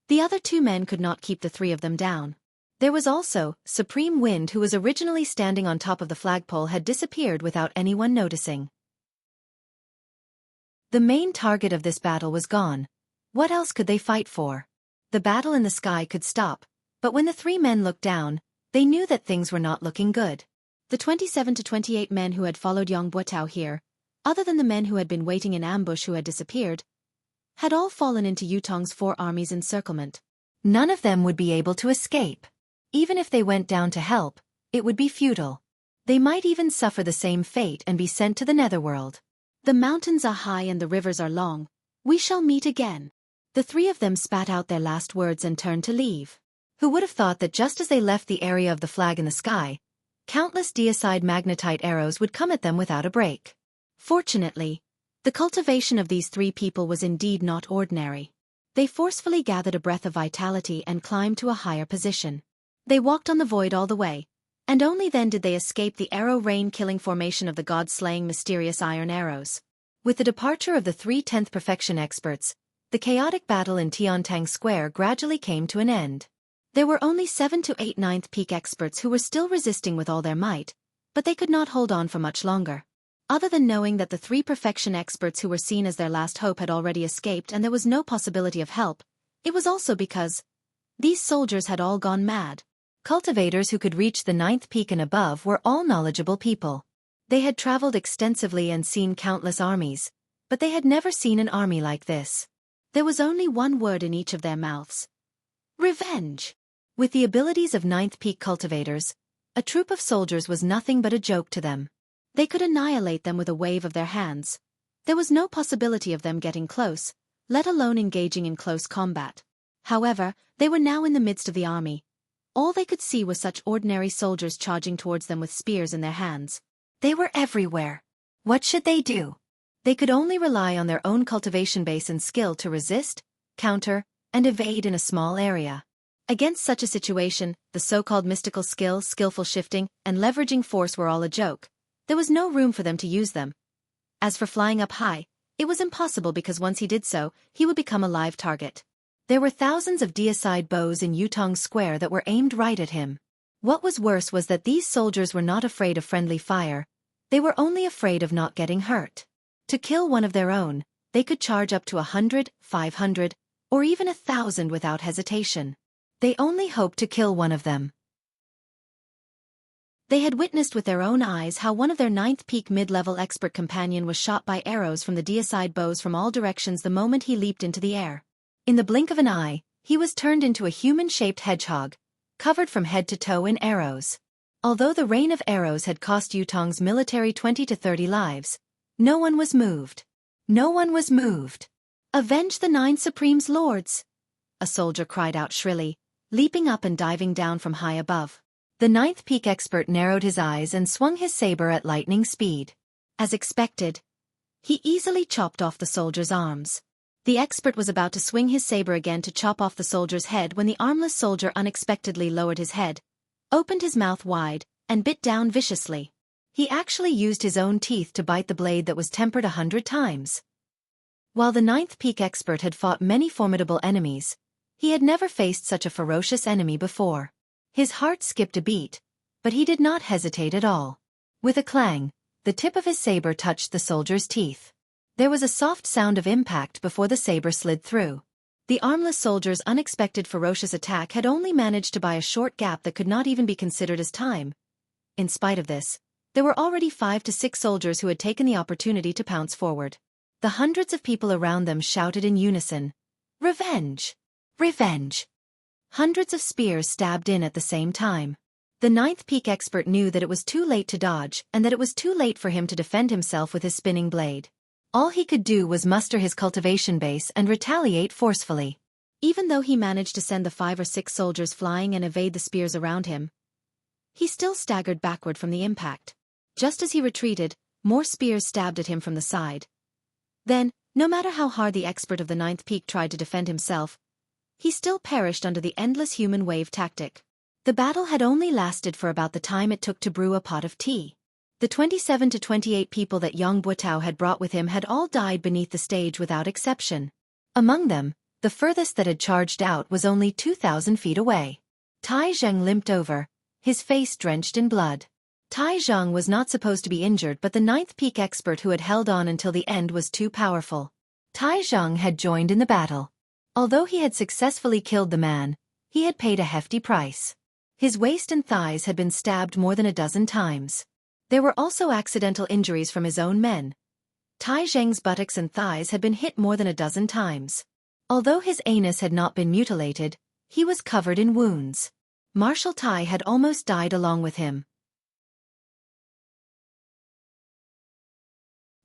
the other 2 men could not keep the 3 of them down. There was also Supreme Wind, who was originally standing on top of the flagpole, had disappeared without anyone noticing. The main target of this battle was gone. What else could they fight for? The battle in the sky could stop, but when the 3 men looked down, they knew that things were not looking good. The 27 to 28 men who had followed Yang Buotao here, other than the men who had been waiting in ambush who had disappeared, had all fallen into Yutong's 4 armies' encirclement. None of them would be able to escape. Even if they went down to help, it would be futile. They might even suffer the same fate and be sent to the netherworld. The mountains are high and the rivers are long. We shall meet again. The 3 of them spat out their last words and turned to leave. Who would have thought that just as they left the area of the flag in the sky, countless deicide magnetite arrows would come at them without a break. Fortunately, the cultivation of these 3 people was indeed not ordinary. They forcefully gathered a breath of vitality and climbed to a higher position. They walked on the void all the way, and only then did they escape the arrow rain-killing formation of the god-slaying mysterious iron arrows. With the departure of the 3 10th perfection experts, the chaotic battle in Tiantang Square gradually came to an end. There were only 7 to 8 9th peak experts who were still resisting with all their might, but they could not hold on for much longer. Other than knowing that the 3 perfection experts who were seen as their last hope had already escaped and there was no possibility of help, it was also because these soldiers had all gone mad. Cultivators who could reach the 9th peak and above were all knowledgeable people. They had traveled extensively and seen countless armies, but they had never seen an army like this. There was only one word in each of their mouths: revenge. With the abilities of 9th peak cultivators, a troop of soldiers was nothing but a joke to them. They could annihilate them with a wave of their hands. There was no possibility of them getting close, let alone engaging in close combat. However, they were now in the midst of the army. All they could see was such ordinary soldiers charging towards them with spears in their hands. They were everywhere. What should they do? They could only rely on their own cultivation base and skill to resist, counter, and evade in a small area. Against such a situation, the so-called mystical skill, skillful shifting, and leveraging force were all a joke. There was no room for them to use them. As for flying up high, it was impossible because once he did so, he would become a live target. There were thousands of deicide bows in Yutong Square that were aimed right at him. What was worse was that these soldiers were not afraid of friendly fire. They were only afraid of not getting hurt. To kill one of their own, they could charge up to 100, 500, or even 1,000 without hesitation. They only hoped to kill one of them. They had witnessed with their own eyes how one of their 9th peak mid-level expert companion was shot by arrows from the deicide bows from all directions the moment he leaped into the air. In the blink of an eye, he was turned into a human-shaped hedgehog, covered from head to toe in arrows. Although the rain of arrows had cost Yutong's military 20 to 30 lives, no one was moved. No one was moved. "Avenge the 9 Supreme's lords!" a soldier cried out shrilly, leaping up and diving down from high above. The 9th peak expert narrowed his eyes and swung his saber at lightning speed. As expected, he easily chopped off the soldier's arms. The expert was about to swing his saber again to chop off the soldier's head when the armless soldier unexpectedly lowered his head, opened his mouth wide, and bit down viciously. He actually used his own teeth to bite the blade that was tempered 100 times. While the 9th peak expert had fought many formidable enemies, he had never faced such a ferocious enemy before. His heart skipped a beat, but he did not hesitate at all. With a clang, the tip of his saber touched the soldier's teeth. There was a soft sound of impact before the saber slid through. The armless soldier's unexpected ferocious attack had only managed to buy a short gap that could not even be considered as time. In spite of this, there were already 5 to 6 soldiers who had taken the opportunity to pounce forward. The hundreds of people around them shouted in unison, "Revenge! Revenge!" Hundreds of spears stabbed in at the same time. The 9th peak expert knew that it was too late to dodge and that it was too late for him to defend himself with his spinning blade. All he could do was muster his cultivation base and retaliate forcefully. Even though he managed to send the 5 or 6 soldiers flying and evade the spears around him, he still staggered backward from the impact. Just as he retreated, more spears stabbed at him from the side. Then, no matter how hard the expert of the 9th peak tried to defend himself, he still perished under the endless human wave tactic. The battle had only lasted for about the time it took to brew a pot of tea. The 27 to 28 people that Yang Buotao had brought with him had all died beneath the stage without exception. Among them, the furthest that had charged out was only 2,000 feet away. Tai Zheng limped over, his face drenched in blood. Tai Zheng was not supposed to be injured, but the 9th peak expert who had held on until the end was too powerful. Tai Zheng had joined in the battle. Although he had successfully killed the man, he had paid a hefty price. His waist and thighs had been stabbed more than a dozen times. There were also accidental injuries from his own men. Tai Zheng's buttocks and thighs had been hit more than a dozen times. Although his anus had not been mutilated, he was covered in wounds. Marshal Tai had almost died along with him.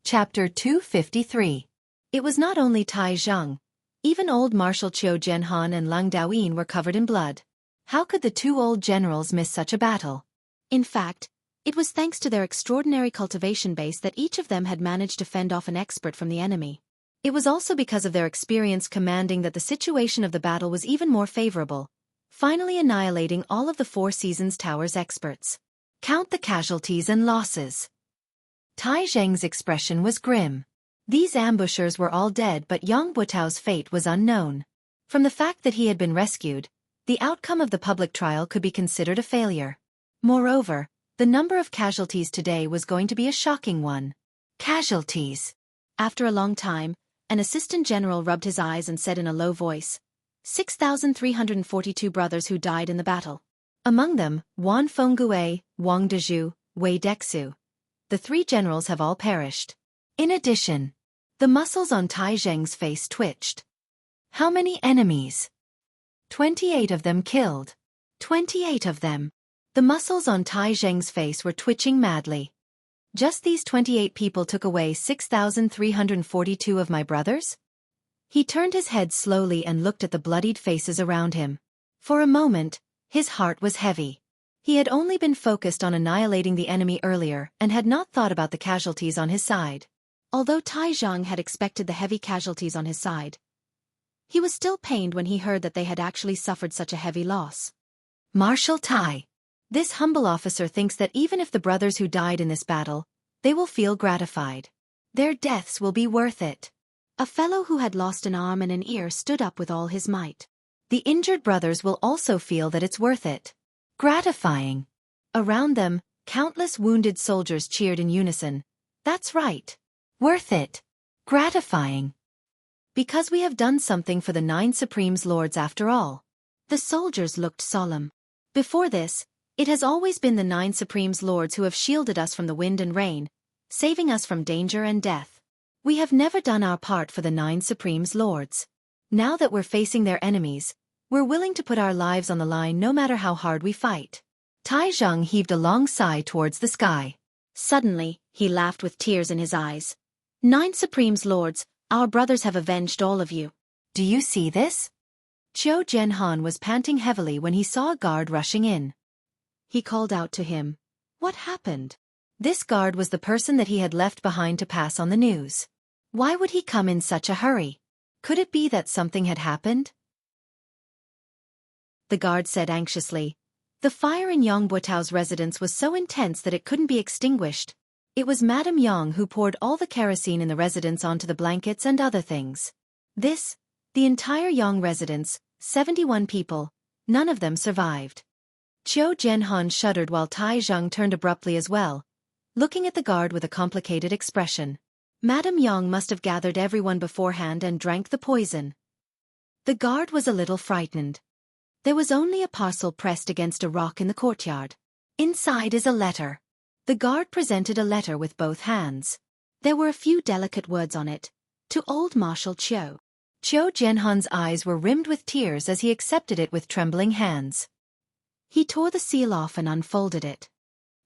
Chapter 253. It was not only Tai Zheng. Even old Marshal Qiu Jianhan and Lang Daoyin were covered in blood. How could the two old generals miss such a battle? In fact, it was thanks to their extraordinary cultivation base that each of them had managed to fend off an expert from the enemy. It was also because of their experience commanding that the situation of the battle was even more favorable, finally annihilating all of the Four Seasons Tower's experts. Count the casualties and losses. Tai Zheng's expression was grim. These ambushers were all dead, but Yang Buotao's fate was unknown. From the fact that he had been rescued, the outcome of the public trial could be considered a failure. Moreover, the number of casualties today was going to be a shocking one. Casualties. After a long time, an assistant general rubbed his eyes and said in a low voice, 6,342 brothers who died in the battle. Among them, Wan Fenggue, Wang Dezhu, Wei Dexu. The three generals have all perished. In addition, the muscles on Tai Zheng's face twitched. How many enemies? 28 of them killed. 28 of them. The muscles on Tai Zheng's face were twitching madly. Just these 28 people took away 6,342 of my brothers? He turned his head slowly and looked at the bloodied faces around him. For a moment, his heart was heavy. He had only been focused on annihilating the enemy earlier and had not thought about the casualties on his side. Although Tai Zheng had expected the heavy casualties on his side, he was still pained when he heard that they had actually suffered such a heavy loss. Marshal Tai. This humble officer thinks that even if the brothers who died in this battle, they will feel gratified. Their deaths will be worth it. A fellow who had lost an arm and an ear stood up with all his might. The injured brothers will also feel that it's worth it. Gratifying. Around them, countless wounded soldiers cheered in unison. That's right. Worth it. Gratifying. Because we have done something for the 9 Supremes Lords after all. The soldiers looked solemn. Before this, it has always been the 9 Supremes Lords who have shielded us from the wind and rain, saving us from danger and death. We have never done our part for the 9 Supremes Lords. Now that we're facing their enemies, we're willing to put our lives on the line no matter how hard we fight. Tai Zheng heaved a long sigh towards the sky. Suddenly, he laughed with tears in his eyes. 9 Supremes Lords, our brothers have avenged all of you. Do you see this? Qiu Jianhan was panting heavily when he saw a guard rushing in. He called out to him. What happened? This guard was the person that he had left behind to pass on the news. Why would he come in such a hurry? Could it be that something had happened? The guard said anxiously. The fire in Yang Buotao's residence was so intense that it couldn't be extinguished. It was Madame Yang who poured all the kerosene in the residence onto the blankets and other things. The entire Yang residence, 71 people, none of them survived. Qiu Jianhan shuddered while Tai Zheng turned abruptly as well, looking at the guard with a complicated expression. Madame Yang must have gathered everyone beforehand and drank the poison. The guard was a little frightened. There was only a parcel pressed against a rock in the courtyard. Inside is a letter. The guard presented a letter with both hands. There were a few delicate words on it. To old Marshal Qiu. Qiu Jianhan's eyes were rimmed with tears as he accepted it with trembling hands. He tore the seal off and unfolded it.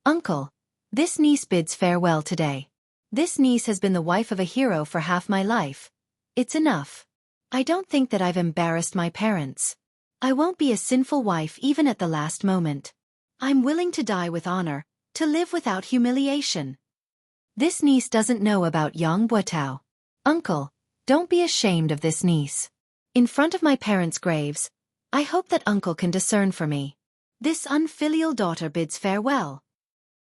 Uncle, this niece bids farewell today. This niece has been the wife of a hero for half my life. It's enough. I don't think that I've embarrassed my parents. I won't be a sinful wife even at the last moment. I'm willing to die with honor, to live without humiliation. This niece doesn't know about Yang Buotao. Uncle, don't be ashamed of this niece. In front of my parents' graves, I hope that uncle can discern for me. This unfilial daughter bids farewell.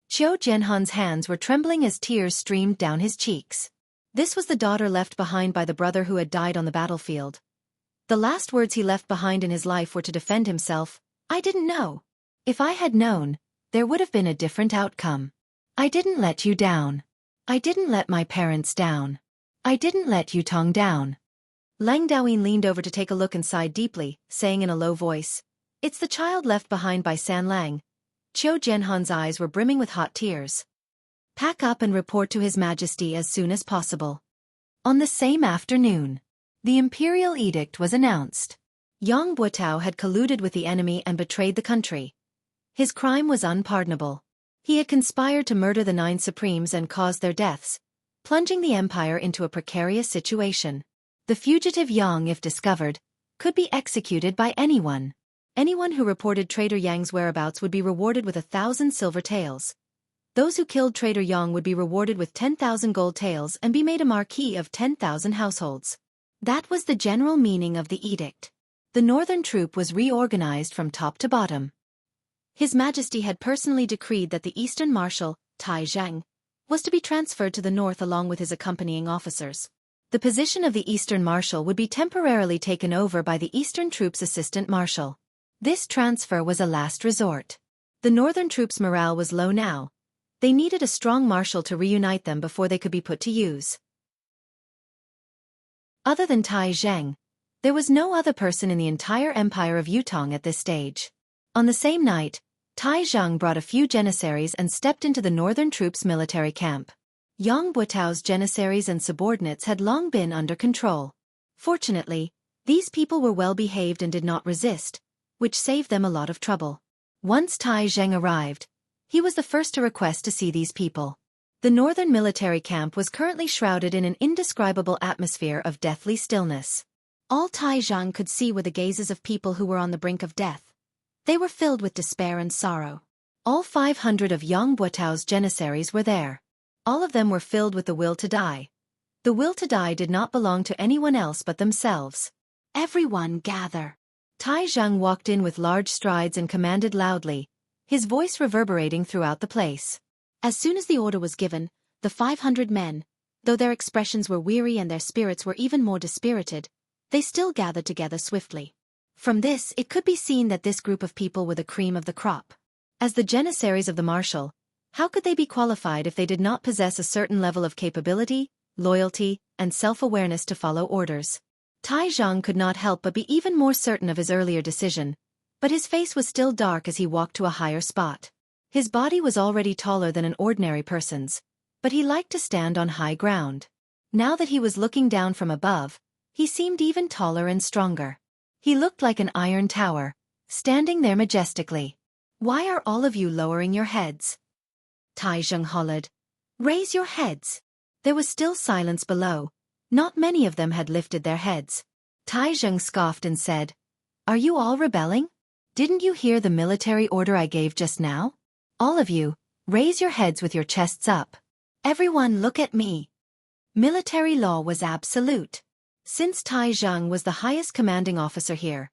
Qiu Jianhan's hands were trembling as tears streamed down his cheeks. This was the daughter left behind by the brother who had died on the battlefield. The last words he left behind in his life were to defend himself. I didn't know. If I had known, there would have been a different outcome. I didn't let you down. I didn't let my parents down. I didn't let you Tong down. Lang Daoyin leaned over to take a look and sighed deeply, saying in a low voice, It's the child left behind by San Lang. Qiu Jianhan's eyes were brimming with hot tears. Pack up and report to His Majesty as soon as possible. On the same afternoon, the imperial edict was announced. Yang Buotao had colluded with the enemy and betrayed the country. His crime was unpardonable. He had conspired to murder the 9 supremes and caused their deaths, plunging the empire into a precarious situation. The fugitive Yang, if discovered, could be executed by anyone. Anyone who reported traitor Yang's whereabouts would be rewarded with 1,000 silver taels. Those who killed traitor Yang would be rewarded with 10,000 gold taels and be made a marquis of 10,000 households. That was the general meaning of the edict. The northern troop was reorganized from top to bottom. His Majesty had personally decreed that the eastern marshal, Tai Zhang, was to be transferred to the north along with his accompanying officers. The position of the eastern marshal would be temporarily taken over by the eastern troops' assistant marshal. This transfer was a last resort. The northern troops' morale was low now. They needed a strong marshal to reunite them before they could be put to use. Other than Tai Zhang, there was no other person in the entire empire of Yutong at this stage. On the same night, Tai Zhang brought a few janissaries and stepped into the northern troops' military camp. Yang Buotao's janissaries and subordinates had long been under control. Fortunately, these people were well behaved and did not resist, which saved them a lot of trouble. Once Tai Zhang arrived, he was the first to request to see these people. The northern military camp was currently shrouded in an indescribable atmosphere of deathly stillness. All Tai Zhang could see were the gazes of people who were on the brink of death. They were filled with despair and sorrow. All 500 of Yang Buotao's janissaries were there. All of them were filled with the will to die. The will to die did not belong to anyone else but themselves. Everyone gather. Tai Zhang walked in with large strides and commanded loudly, his voice reverberating throughout the place. As soon as the order was given, the 500 men, though their expressions were weary and their spirits were even more dispirited, they still gathered together swiftly. From this, it could be seen that this group of people were the cream of the crop. As the janissaries of the marshal, how could they be qualified if they did not possess a certain level of capability, loyalty, and self-awareness to follow orders? Tai Zhang could not help but be even more certain of his earlier decision, but his face was still dark as he walked to a higher spot. His body was already taller than an ordinary person's, but he liked to stand on high ground. Now that he was looking down from above, he seemed even taller and stronger. He looked like an iron tower, standing there majestically. "Why are all of you lowering your heads?" Tai Zhang hollered. "Raise your heads." There was still silence below. Not many of them had lifted their heads. Tai Zhang scoffed and said, "Are you all rebelling? Didn't you hear the military order I gave just now? All of you, raise your heads with your chests up. Everyone look at me." Military law was absolute. Since Tai Zhang was the highest commanding officer here,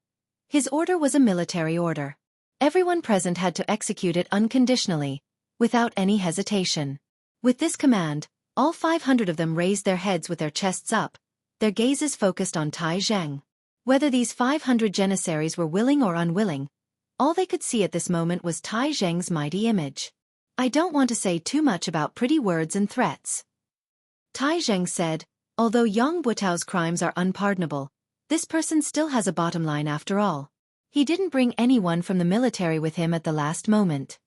his order was a military order. Everyone present had to execute it unconditionally, without any hesitation. With this command, all 500 of them raised their heads with their chests up, their gazes focused on Tai Zhang. Whether these 500 janissaries were willing or unwilling, all they could see at this moment was Tai Zhang's mighty image. "I don't want to say too much about pretty words and threats," Tai Zhang said, "although Yang Buotao's crimes are unpardonable, this person still has a bottom line after all. He didn't bring anyone from the military with him at the last moment.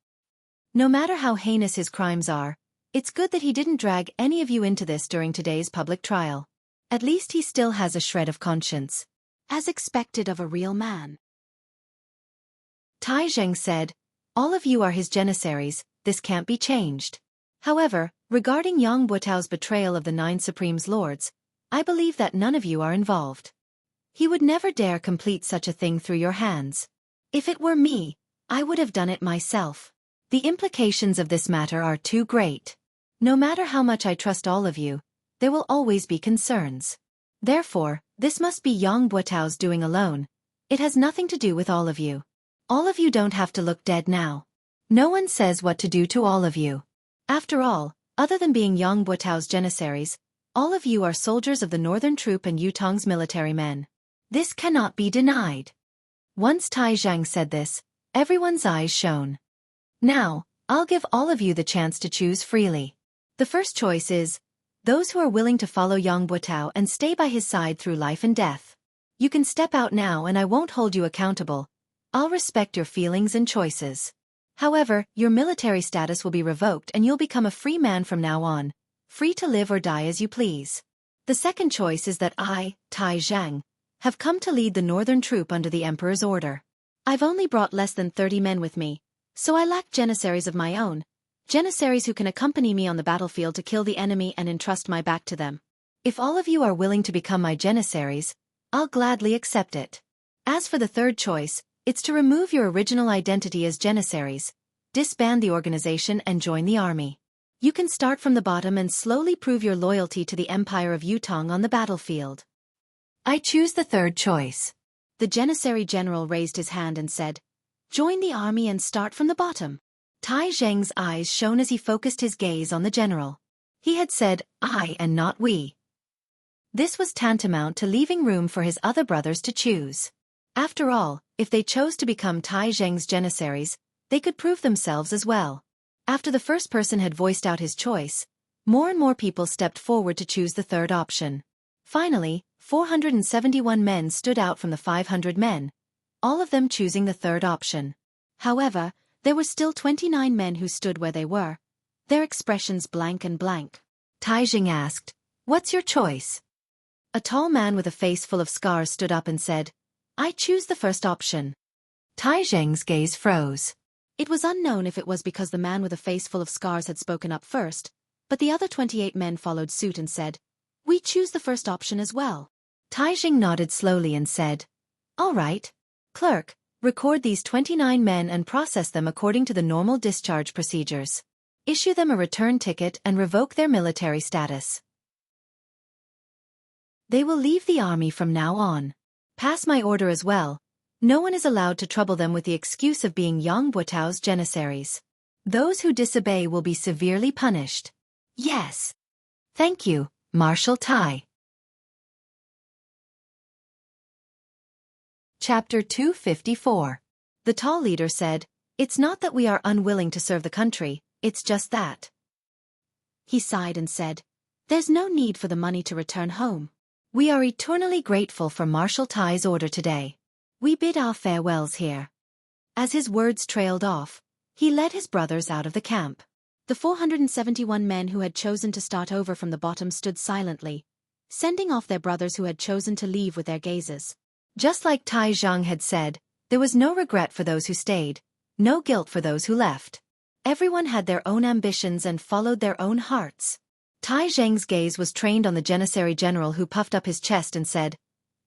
No matter how heinous his crimes are, it's good that he didn't drag any of you into this during today's public trial. At least he still has a shred of conscience, as expected of a real man." Tai Zhang said, "All of you are his janissaries, this can't be changed. However, regarding Yang Buotao's betrayal of the 9 Supremes Lords, I believe that none of you are involved. He would never dare complete such a thing through your hands. If it were me, I would have done it myself. The implications of this matter are too great. No matter how much I trust all of you, there will always be concerns. Therefore, this must be Yang Buotao's doing alone. It has nothing to do with all of you. All of you don't have to look dead now. No one says what to do to all of you. After all, other than being Yang Buotao's janissaries, all of you are soldiers of the Northern Troop and Yutong's military men. This cannot be denied." Once Tai Zhang said this, everyone's eyes shone. "Now, I'll give all of you the chance to choose freely. The first choice is those who are willing to follow Yang Buotao and stay by his side through life and death. You can step out now and I won't hold you accountable. I'll respect your feelings and choices. However, your military status will be revoked and you'll become a free man from now on, free to live or die as you please. The second choice is that I, Tai Zhang, have come to lead the northern troop under the Emperor's order. I've only brought less than 30 men with me, so I lack janissaries of my own, janissaries who can accompany me on the battlefield to kill the enemy and entrust my back to them. If all of you are willing to become my janissaries, I'll gladly accept it. As for the third choice, it's to remove your original identity as janissaries, disband the organization and join the army. You can start from the bottom and slowly prove your loyalty to the Empire of Yutong on the battlefield. I choose the third choice. The Janissary general raised his hand and said, "Join the army and start from the bottom." Tai Zheng's eyes shone as he focused his gaze on the general. He had said, "I" and not "we." This was tantamount to leaving room for his other brothers to choose. After all, if they chose to become Tai Zheng's janissaries, they could prove themselves as well. After the first person had voiced out his choice, more and more people stepped forward to choose the third option. Finally, 471 men stood out from the 500 men, all of them choosing the third option. However, there were still 29 men who stood where they were, their expressions blank and blank. Tai Zheng asked, "What's your choice?" A tall man with a face full of scars stood up and said, "I choose the first option." Tai Zheng's gaze froze. It was unknown if it was because the man with a face full of scars had spoken up first, but the other 28 men followed suit and said, "We choose the first option as well." Tai Zheng nodded slowly and said, "All right. Clerk, record these 29 men and process them according to the normal discharge procedures. Issue them a return ticket and revoke their military status. They will leave the army from now on. Pass my order as well. No one is allowed to trouble them with the excuse of being Yang Buotao's janissaries. Those who disobey will be severely punished." "Yes. Thank you, Marshal Tai." Chapter 254. The tall leader said, "It's not that we are unwilling to serve the country, it's just that." He sighed and said, "There's no need for the money to return home. We are eternally grateful for Marshal Tai's order today. We bid our farewells here." As his words trailed off, he led his brothers out of the camp. The 471 men who had chosen to start over from the bottom stood silently, sending off their brothers who had chosen to leave with their gazes. Just like Tai Zhang had said, there was no regret for those who stayed, no guilt for those who left. Everyone had their own ambitions and followed their own hearts. Tai Zheng's gaze was trained on the Janissary general who puffed up his chest and said,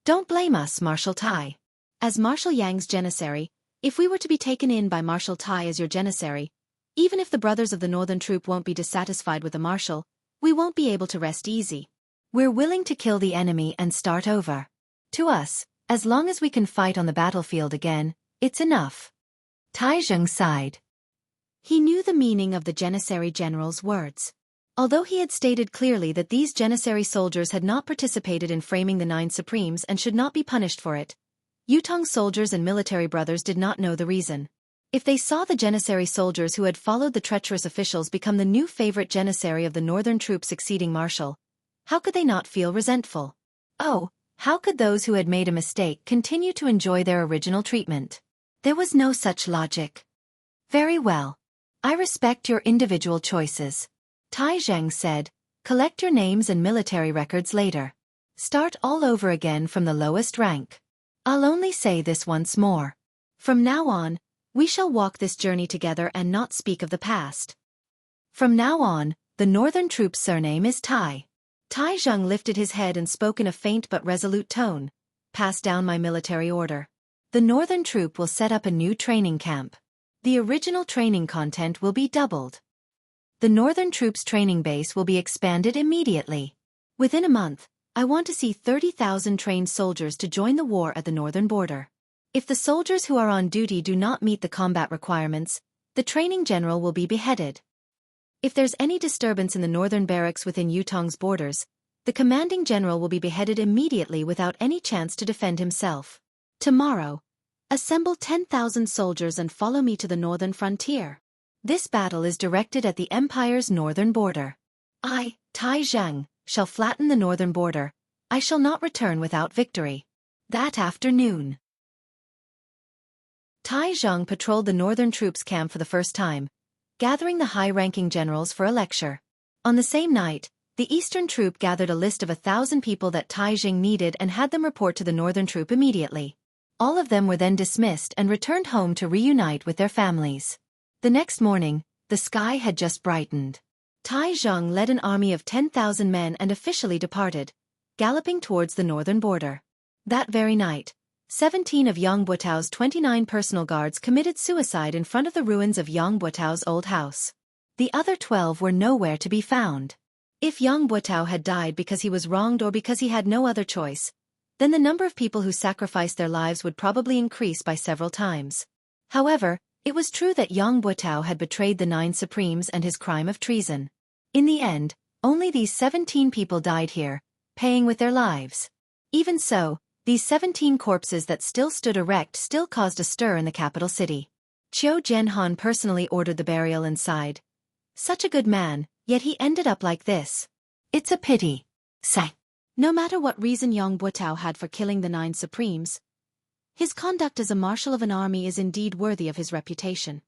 "Don't blame us, Marshal Tai. As Marshal Yang's janissary, if we were to be taken in by Marshal Tai as your janissary, even if the brothers of the northern troop won't be dissatisfied with the marshal, we won't be able to rest easy. We're willing to kill the enemy and start over. To us, as long as we can fight on the battlefield again, it's enough." Tai Zheng sighed. He knew the meaning of the janissary general's words. Although he had stated clearly that these janissary soldiers had not participated in framing the Nine Supremes and should not be punished for it, Yutong soldiers and military brothers did not know the reason. If they saw the janissary soldiers who had followed the treacherous officials become the new favorite janissary of the northern troop succeeding marshal, how could they not feel resentful? Oh, how could those who had made a mistake continue to enjoy their original treatment? There was no such logic. "Very well. I respect your individual choices," Tai Zheng said. "Collect your names and military records later. Start all over again from the lowest rank. I'll only say this once more. From now on, we shall walk this journey together and not speak of the past. From now on, the northern troop's surname is Tai." Tai Zheng lifted his head and spoke in a faint but resolute tone. "Pass down my military order. The northern troop will set up a new training camp. The original training content will be doubled. The northern troop's training base will be expanded immediately. Within a month, I want to see 30,000 trained soldiers to join the war at the northern border. If the soldiers who are on duty do not meet the combat requirements, the training general will be beheaded. If there's any disturbance in the northern barracks within Yutong's borders, the commanding general will be beheaded immediately without any chance to defend himself. Tomorrow, assemble 10,000 soldiers and follow me to the northern frontier. This battle is directed at the Empire's northern border. I, Tai Zheng, shall flatten the northern border. I shall not return without victory." That afternoon, Tai Zhang patrolled the northern troops' camp for the first time, gathering the high-ranking generals for a lecture. On the same night, the eastern troop gathered a list of 1,000 people that Tai Zhang needed and had them report to the northern troop immediately. All of them were then dismissed and returned home to reunite with their families. The next morning, the sky had just brightened. Tai Zhang led an army of 10,000 men and officially departed, galloping towards the northern border. That very night, 17 of Yang Buotao's 29 personal guards committed suicide in front of the ruins of Yang Buotao's old house. The other 12 were nowhere to be found. If Yang Buotao had died because he was wronged or because he had no other choice, then the number of people who sacrificed their lives would probably increase by several times. However, it was true that Yang Buotao had betrayed the 9 Supremes and his crime of treason. In the end, only these 17 people died here, paying with their lives. Even so, these 17 corpses that still stood erect still caused a stir in the capital city. Qiu Jianhan personally ordered the burial and sighed. Such a good man, yet he ended up like this. It's a pity. Sigh. No matter what reason Yang Buotao had for killing the 9 Supremes, his conduct as a marshal of an army is indeed worthy of his reputation.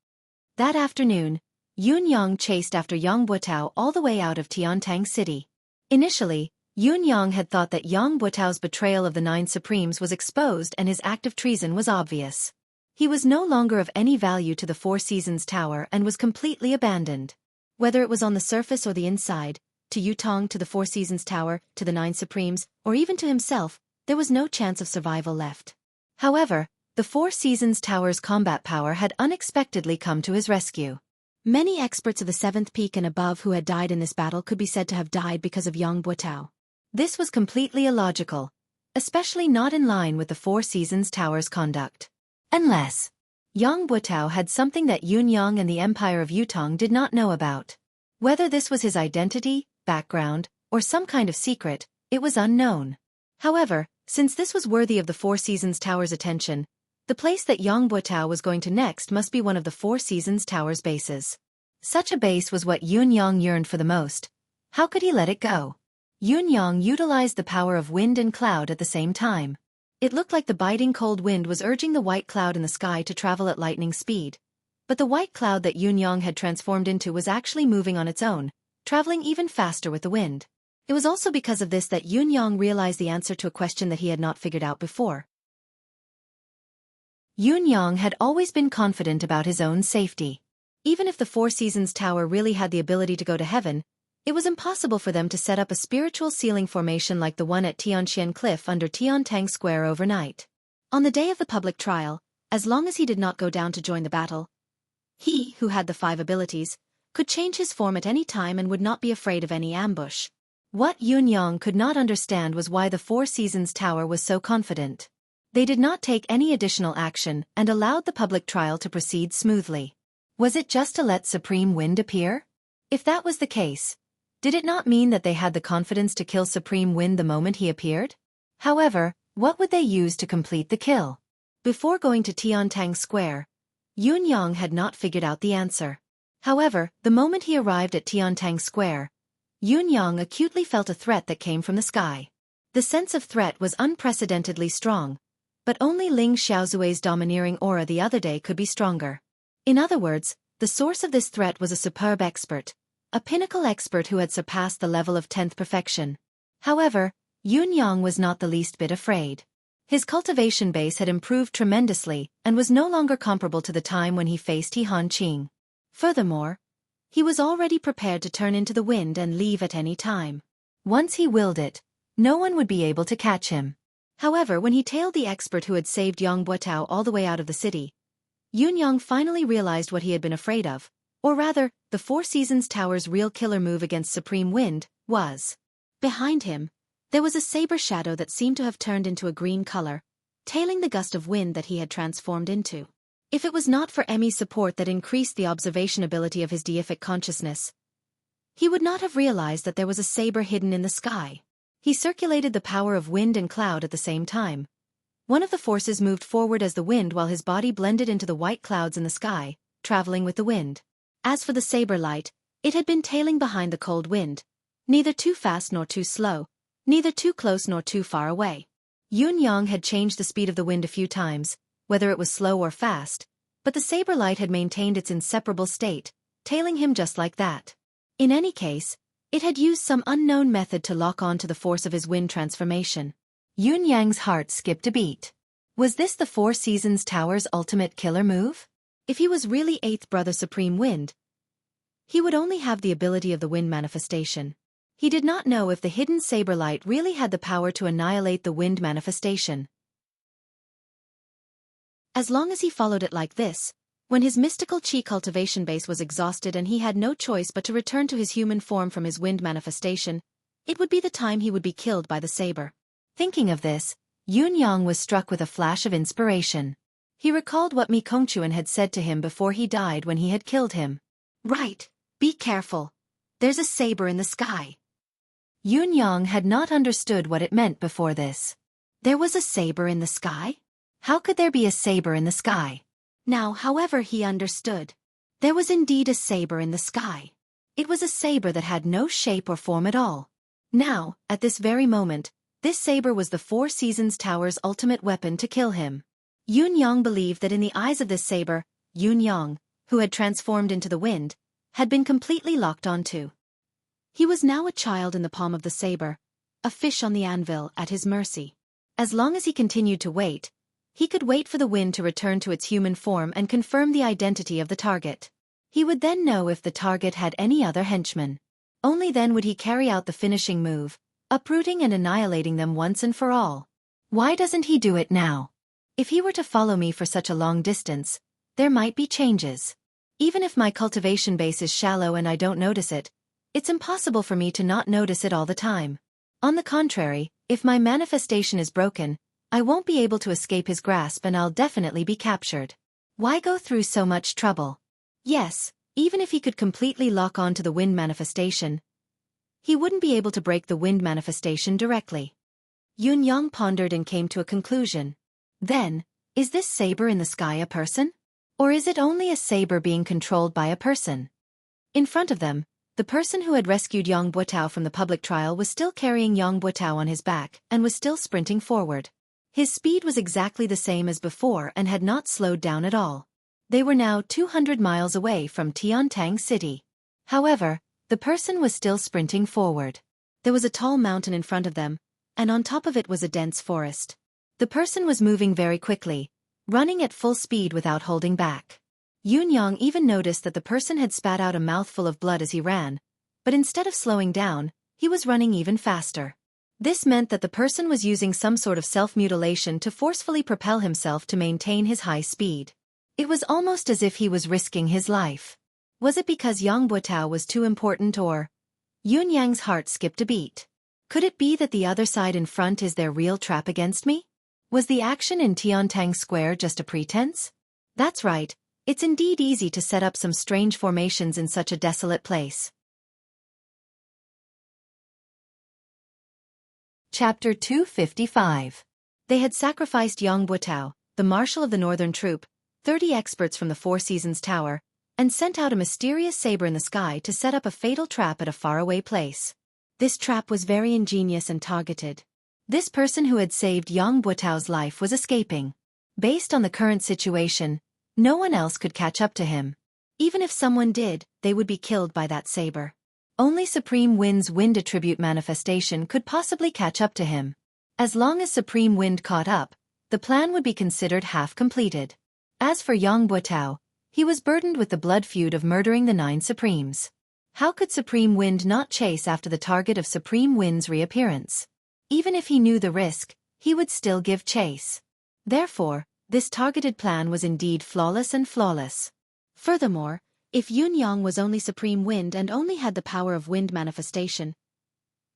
That afternoon, Yun Yang chased after Yang Buotao all the way out of Tiantang City. Initially, Yun Yang had thought that Yang Buotao's betrayal of the 9 Supremes was exposed and his act of treason was obvious. He was no longer of any value to the Four Seasons Tower and was completely abandoned. Whether it was on the surface or the inside, to Yutong, to the Four Seasons Tower, to the 9 Supremes, or even to himself, there was no chance of survival left. However, the Four Seasons Tower's combat power had unexpectedly come to his rescue. Many experts of the 7th peak and above who had died in this battle could be said to have died because of Yang Buotao. This was completely illogical, especially not in line with the Four Seasons Tower's conduct. Unless Yang Buotao had something that Yun Yang and the Empire of Yutong did not know about. Whether this was his identity, background, or some kind of secret, it was unknown. However, since this was worthy of the Four Seasons Tower's attention, the place that Yang Buotao was going to next must be one of the Four Seasons Tower's bases. Such a base was what Yun Yang yearned for the most. How could he let it go? Yun Yang utilized the power of wind and cloud at the same time. It looked like the biting cold wind was urging the white cloud in the sky to travel at lightning speed. But the white cloud that Yun Yang had transformed into was actually moving on its own, traveling even faster with the wind. It was also because of this that Yun Yang realized the answer to a question that he had not figured out before. Yun Yang had always been confident about his own safety. Even if the Four Seasons Tower really had the ability to go to heaven, it was impossible for them to set up a spiritual ceiling formation like the one at Tianxian Cliff under Tiantang Square overnight. On the day of the public trial, as long as he did not go down to join the battle, he, who had the 5 abilities, could change his form at any time and would not be afraid of any ambush. What Yun Yang could not understand was why the Four Seasons Tower was so confident. They did not take any additional action and allowed the public trial to proceed smoothly. Was it just to let Supreme Wind appear? If that was the case, did it not mean that they had the confidence to kill Supreme Wind the moment he appeared? However, what would they use to complete the kill? Before going to Tiantang Square, Yun Yang had not figured out the answer. However, the moment he arrived at Tiantang Square, Yun Yang acutely felt a threat that came from the sky. The sense of threat was unprecedentedly strong, but only Ling Xiaozui's domineering aura the other day could be stronger. In other words, the source of this threat was a superb expert, a pinnacle expert who had surpassed the level of 10th perfection. However, Yun Yang was not the least bit afraid. His cultivation base had improved tremendously and was no longer comparable to the time when he faced He Han Qing. Furthermore, he was already prepared to turn into the wind and leave at any time. Once he willed it, no one would be able to catch him. However, when he tailed the expert who had saved Yang Buotao all the way out of the city, Yun Yang finally realized what he had been afraid of, or rather, the Four Seasons Tower's real killer move against Supreme Wind was. Behind him, there was a saber shadow that seemed to have turned into a green color, tailing the gust of wind that he had transformed into. If it was not for Emmy's support that increased the observation ability of his deific consciousness, he would not have realized that there was a saber hidden in the sky. He circulated the power of wind and cloud at the same time. One of the forces moved forward as the wind while his body blended into the white clouds in the sky, traveling with the wind. As for the saber light, it had been tailing behind the cold wind, neither too fast nor too slow, neither too close nor too far away. Yun Yang had changed the speed of the wind a few times, whether it was slow or fast, but the saber light had maintained its inseparable state, tailing him just like that. In any case, it had used some unknown method to lock on to the force of his wind transformation. Yun Yang's heart skipped a beat. Was this the Four Seasons Tower's ultimate killer move? If he was really Eighth Brother Supreme Wind, he would only have the ability of the wind manifestation. He did not know if the hidden saber light really had the power to annihilate the wind manifestation. As long as he followed it like this, when his mystical qi cultivation base was exhausted and he had no choice but to return to his human form from his wind manifestation, it would be the time he would be killed by the saber. Thinking of this, Yun Yang was struck with a flash of inspiration. He recalled what Mi Kongquan had said to him before he died when he had killed him. Right, be careful. There's a saber in the sky. Yun Yang had not understood what it meant before this. There was a saber in the sky? How could there be a saber in the sky? Now, however, he understood. There was indeed a saber in the sky. It was a saber that had no shape or form at all. Now, at this very moment, this saber was the Four Seasons Tower's ultimate weapon to kill him. Yun Yang believed that in the eyes of this saber, Yun Yang, who had transformed into the wind, had been completely locked onto. He was now a child in the palm of the saber, a fish on the anvil at his mercy. As long as he continued to wait, he could wait for the wind to return to its human form and confirm the identity of the target. He would then know if the target had any other henchmen. Only then would he carry out the finishing move, uprooting and annihilating them once and for all. Why doesn't he do it now? If he were to follow me for such a long distance, there might be changes. Even if my cultivation base is shallow and I don't notice it, it's impossible for me to not notice it all the time. On the contrary, if my manifestation is broken, I won't be able to escape his grasp and I'll definitely be captured. Why go through so much trouble? Yes, even if he could completely lock on to the wind manifestation, he wouldn't be able to break the wind manifestation directly. Yun Yang pondered and came to a conclusion. Then, is this saber in the sky a person? Or is it only a saber being controlled by a person? In front of them, the person who had rescued Yang Buotao from the public trial was still carrying Yang Buotao on his back and was still sprinting forward. His speed was exactly the same as before and had not slowed down at all. They were now 200 miles away from Tiantang City. However, the person was still sprinting forward. There was a tall mountain in front of them, and on top of it was a dense forest. The person was moving very quickly, running at full speed without holding back. Yun Yang even noticed that the person had spat out a mouthful of blood as he ran, but instead of slowing down, he was running even faster. This meant that the person was using some sort of self-mutilation to forcefully propel himself to maintain his high speed. It was almost as if he was risking his life. Was it because Yang Buotao was too important or? Yun Yang's heart skipped a beat. Could it be that the other side in front is their real trap against me? Was the action in Tiantang Square just a pretense? That's right, it's indeed easy to set up some strange formations in such a desolate place. Chapter 255. They had sacrificed Yang Buotao, the marshal of the northern troop, 30 experts from the Four Seasons Tower, and sent out a mysterious saber in the sky to set up a fatal trap at a faraway place. This trap was very ingenious and targeted. This person who had saved Yang Buotao's life was escaping. Based on the current situation, no one else could catch up to him. Even if someone did, they would be killed by that saber. Only Supreme Wind's wind attribute manifestation could possibly catch up to him. As long as Supreme Wind caught up, the plan would be considered half completed. As for Yang Buotao, he was burdened with the blood feud of murdering the 9 Supremes. How could Supreme Wind not chase after the target of Supreme Wind's reappearance? Even if he knew the risk, he would still give chase. Therefore, this targeted plan was indeed flawless and flawless. Furthermore, if Yun Yang was only Supreme Wind and only had the power of wind manifestation,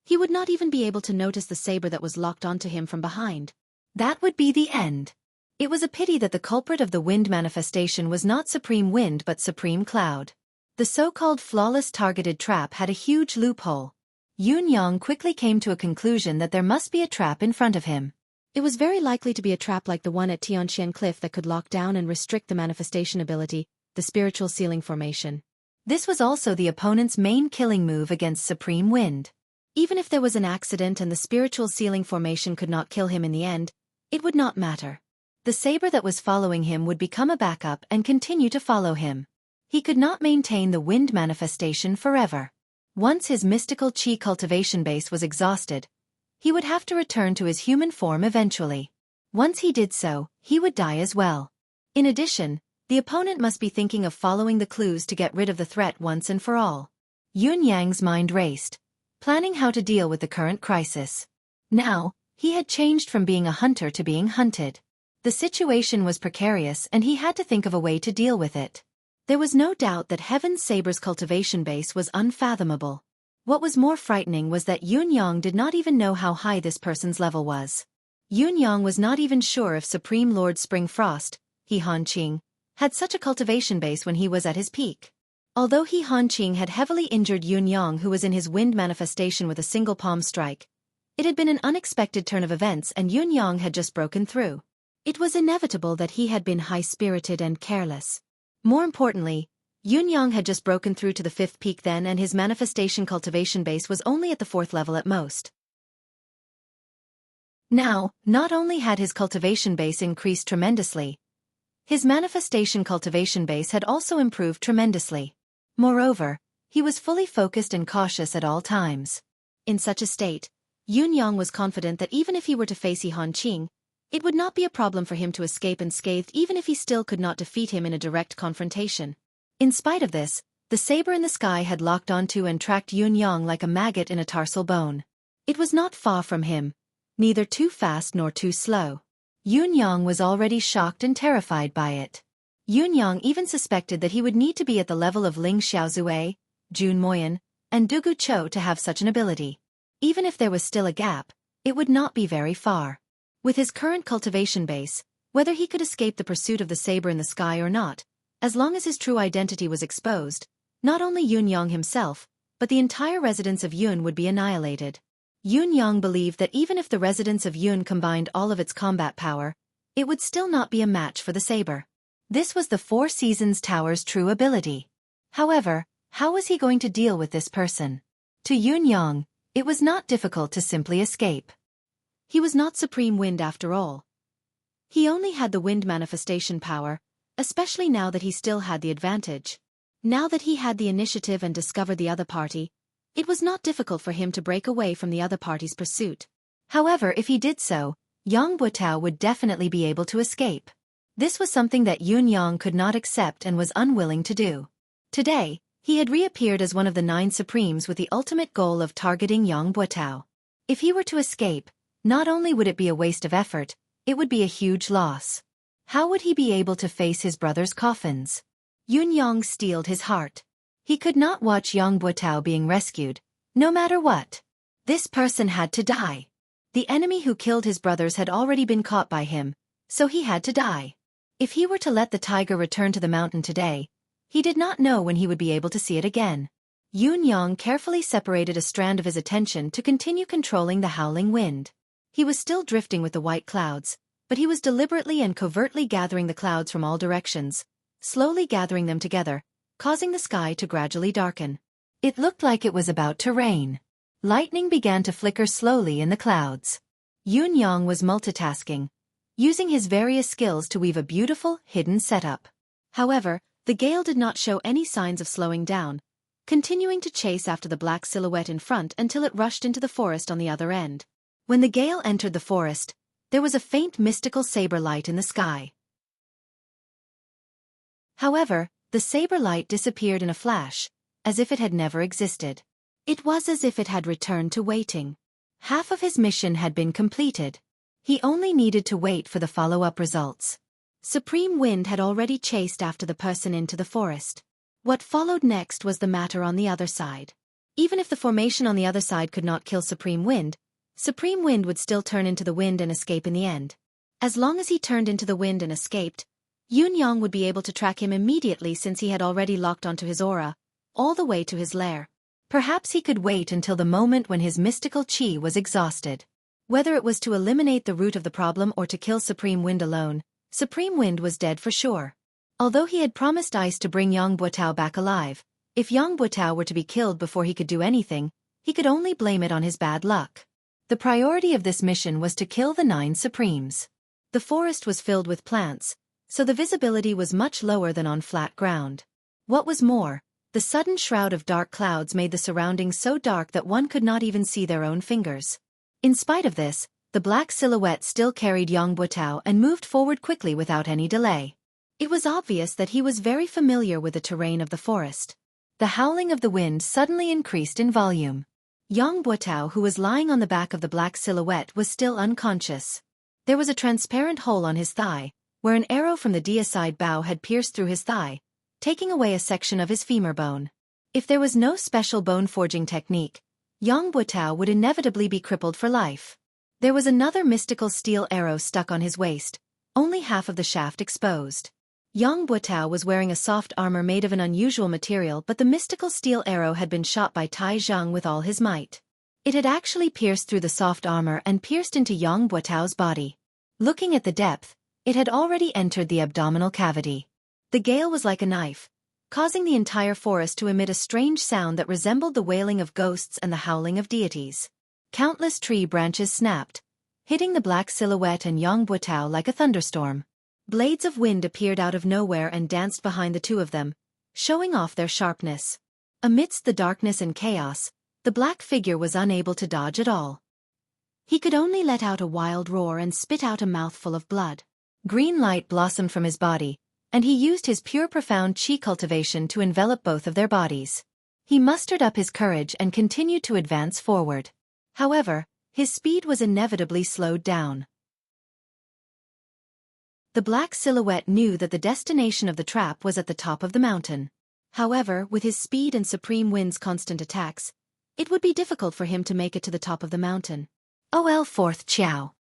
he would not even be able to notice the saber that was locked onto him from behind. That would be the end. It was a pity that the culprit of the wind manifestation was not Supreme Wind but Supreme Cloud. The so-called flawless targeted trap had a huge loophole. Yun Yang quickly came to a conclusion that there must be a trap in front of him. It was very likely to be a trap like the one at Tianxian Cliff that could lock down and restrict the manifestation ability, the spiritual ceiling formation. This was also the opponent's main killing move against Supreme Wind. Even if there was an accident and the spiritual ceiling formation could not kill him in the end, it would not matter. the saber that was following him would become a backup and continue to follow him. He could not maintain the wind manifestation forever. Once his mystical chi cultivation base was exhausted, he would have to return to his human form eventually. Once he did so, he would die as well. In addition, the opponent must be thinking of following the clues to get rid of the threat once and for all. Yun Yang's mind raced, planning how to deal with the current crisis. Now, he had changed from being a hunter to being hunted. The situation was precarious and he had to think of a way to deal with it. There was no doubt that Heaven's Saber's cultivation base was unfathomable. What was more frightening was that Yun Yang did not even know how high this person's level was. Yun Yang was not even sure if Supreme Lord Spring Frost, He Hanqing, had such a cultivation base when he was at his peak. Although He Hanqing had heavily injured Yun Yang, who was in his wind manifestation with a single palm strike, it had been an unexpected turn of events and Yun Yang had just broken through. It was inevitable that he had been high-spirited and careless. More importantly, Yun Yang had just broken through to the 5th peak then, and his manifestation cultivation base was only at the 4th level at most. Now, not only had his cultivation base increased tremendously, his manifestation cultivation base had also improved tremendously. Moreover, he was fully focused and cautious at all times. In such a state, Yun Yang was confident that even if he were to face He Hanqing, it would not be a problem for him to escape unscathed even if he still could not defeat him in a direct confrontation. In spite of this, the saber in the sky had locked onto and tracked Yun Yang like a maggot in a tarsal bone. It was not far from him, neither too fast nor too slow. Yun Yang was already shocked and terrified by it. Yun Yang even suspected that he would need to be at the level of Ling Xiaozue, Jun Moyan, and Dugu Cho to have such an ability. Even if there was still a gap, it would not be very far. With his current cultivation base, whether he could escape the pursuit of the saber in the sky or not, as long as his true identity was exposed, not only Yun Yang himself, but the entire residence of Yun would be annihilated. Yun Yang believed that even if the residence of Yun combined all of its combat power, it would still not be a match for the saber. This was the Four Seasons Tower's true ability. However, how was he going to deal with this person? To Yun Yang, it was not difficult to simply escape. He was not Supreme Wind after all. He only had the wind manifestation power, especially now that he still had the advantage. Now that he had the initiative and discovered the other party, it was not difficult for him to break away from the other party's pursuit. However, if he did so, Yang Butao would definitely be able to escape. This was something that Yun Yang could not accept and was unwilling to do. Today, he had reappeared as one of the 9 Supremes with the ultimate goal of targeting Yang Butao. If he were to escape, not only would it be a waste of effort, it would be a huge loss. How would he be able to face his brother's coffins? Yun Yang steeled his heart. He could not watch Yang Butao being rescued, no matter what. This person had to die. The enemy who killed his brothers had already been caught by him, so he had to die. If he were to let the tiger return to the mountain today, he did not know when he would be able to see it again. Yun Yang carefully separated a strand of his attention to continue controlling the howling wind. He was still drifting with the white clouds, but he was deliberately and covertly gathering the clouds from all directions, slowly gathering them together, causing the sky to gradually darken. It looked like it was about to rain. Lightning began to flicker slowly in the clouds. Yun Yang was multitasking, using his various skills to weave a beautiful, hidden setup. However, the gale did not show any signs of slowing down, continuing to chase after the black silhouette in front until it rushed into the forest on the other end. When the gale entered the forest, there was a faint mystical saber light in the sky. However, the saber light disappeared in a flash, as if it had never existed. It was as if it had returned to waiting. Half of his mission had been completed. He only needed to wait for the follow-up results. Supreme Wind had already chased after the person into the forest. What followed next was the matter on the other side. Even if the formation on the other side could not kill Supreme Wind would still turn into the wind and escape in the end. As long as he turned into the wind and escaped, Yun Yang would be able to track him immediately since he had already locked onto his aura, all the way to his lair. Perhaps he could wait until the moment when his mystical chi was exhausted. Whether it was to eliminate the root of the problem or to kill Supreme Wind alone, Supreme Wind was dead for sure. Although he had promised Ice to bring Yang Butao back alive, if Yang Butao were to be killed before he could do anything, he could only blame it on his bad luck. The priority of this mission was to kill the 9 Supremes. The forest was filled with plants, so the visibility was much lower than on flat ground. What was more, the sudden shroud of dark clouds made the surroundings so dark that one could not even see their own fingers. In spite of this, the black silhouette still carried Yang Buotao and moved forward quickly without any delay. It was obvious that he was very familiar with the terrain of the forest. The howling of the wind suddenly increased in volume. Yang Buotao, who was lying on the back of the black silhouette, was still unconscious. There was a transparent hole on his thigh, where an arrow from the deicide bow had pierced through his thigh, taking away a section of his femur bone. If there was no special bone-forging technique, Yang Buotao would inevitably be crippled for life. There was another mystical steel arrow stuck on his waist, only half of the shaft exposed. Yang Buotao was wearing a soft armor made of an unusual material, but the mystical steel arrow had been shot by Tai Zhang with all his might. It had actually pierced through the soft armor and pierced into Yang Buotao's body. Looking at the depth, it had already entered the abdominal cavity. The gale was like a knife, causing the entire forest to emit a strange sound that resembled the wailing of ghosts and the howling of deities. Countless tree branches snapped, hitting the black silhouette and Yang Buotao like a thunderstorm. Blades of wind appeared out of nowhere and danced behind the two of them, showing off their sharpness. Amidst the darkness and chaos, the black figure was unable to dodge at all. He could only let out a wild roar and spit out a mouthful of blood. Green light blossomed from his body, and he used his pure profound qi cultivation to envelop both of their bodies. He mustered up his courage and continued to advance forward. However, his speed was inevitably slowed down. The black silhouette knew that the destination of the trap was at the top of the mountain. However, with his speed and Supreme Wind's constant attacks, it would be difficult for him to make it to the top of the mountain. OL 4th Qiao.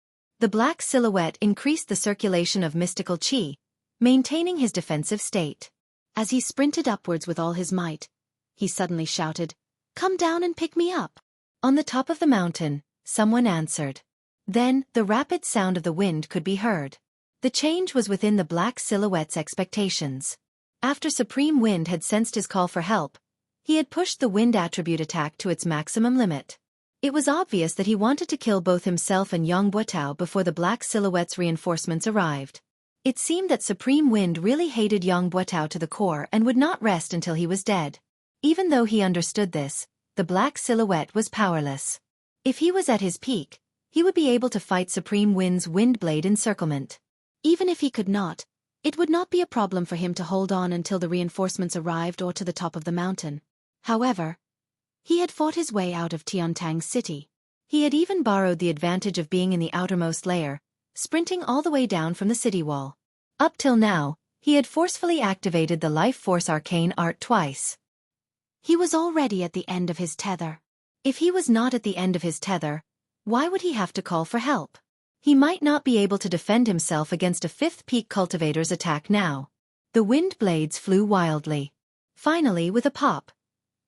The black silhouette increased the circulation of mystical qi, maintaining his defensive state. As he sprinted upwards with all his might, he suddenly shouted, "Come down and pick me up!" On the top of the mountain, someone answered. Then, the rapid sound of the wind could be heard. The change was within the black silhouette's expectations. After Supreme Wind had sensed his call for help, he had pushed the wind attribute attack to its maximum limit. It was obvious that he wanted to kill both himself and Yang Buotao before the black silhouette's reinforcements arrived. It seemed that Supreme Wind really hated Yang Buotao to the core and would not rest until he was dead. Even though he understood this, the black silhouette was powerless. If he was at his peak, he would be able to fight Supreme Wind's Windblade encirclement. Even if he could not, it would not be a problem for him to hold on until the reinforcements arrived or to the top of the mountain. However, he had fought his way out of Tiantang City. He had even borrowed the advantage of being in the outermost layer, sprinting all the way down from the city wall. Up till now, he had forcefully activated the Life Force Arcane Art twice. He was already at the end of his tether. If he was not at the end of his tether, why would he have to call for help? He might not be able to defend himself against a fifth peak cultivator's attack now. The wind blades flew wildly. Finally, with a pop,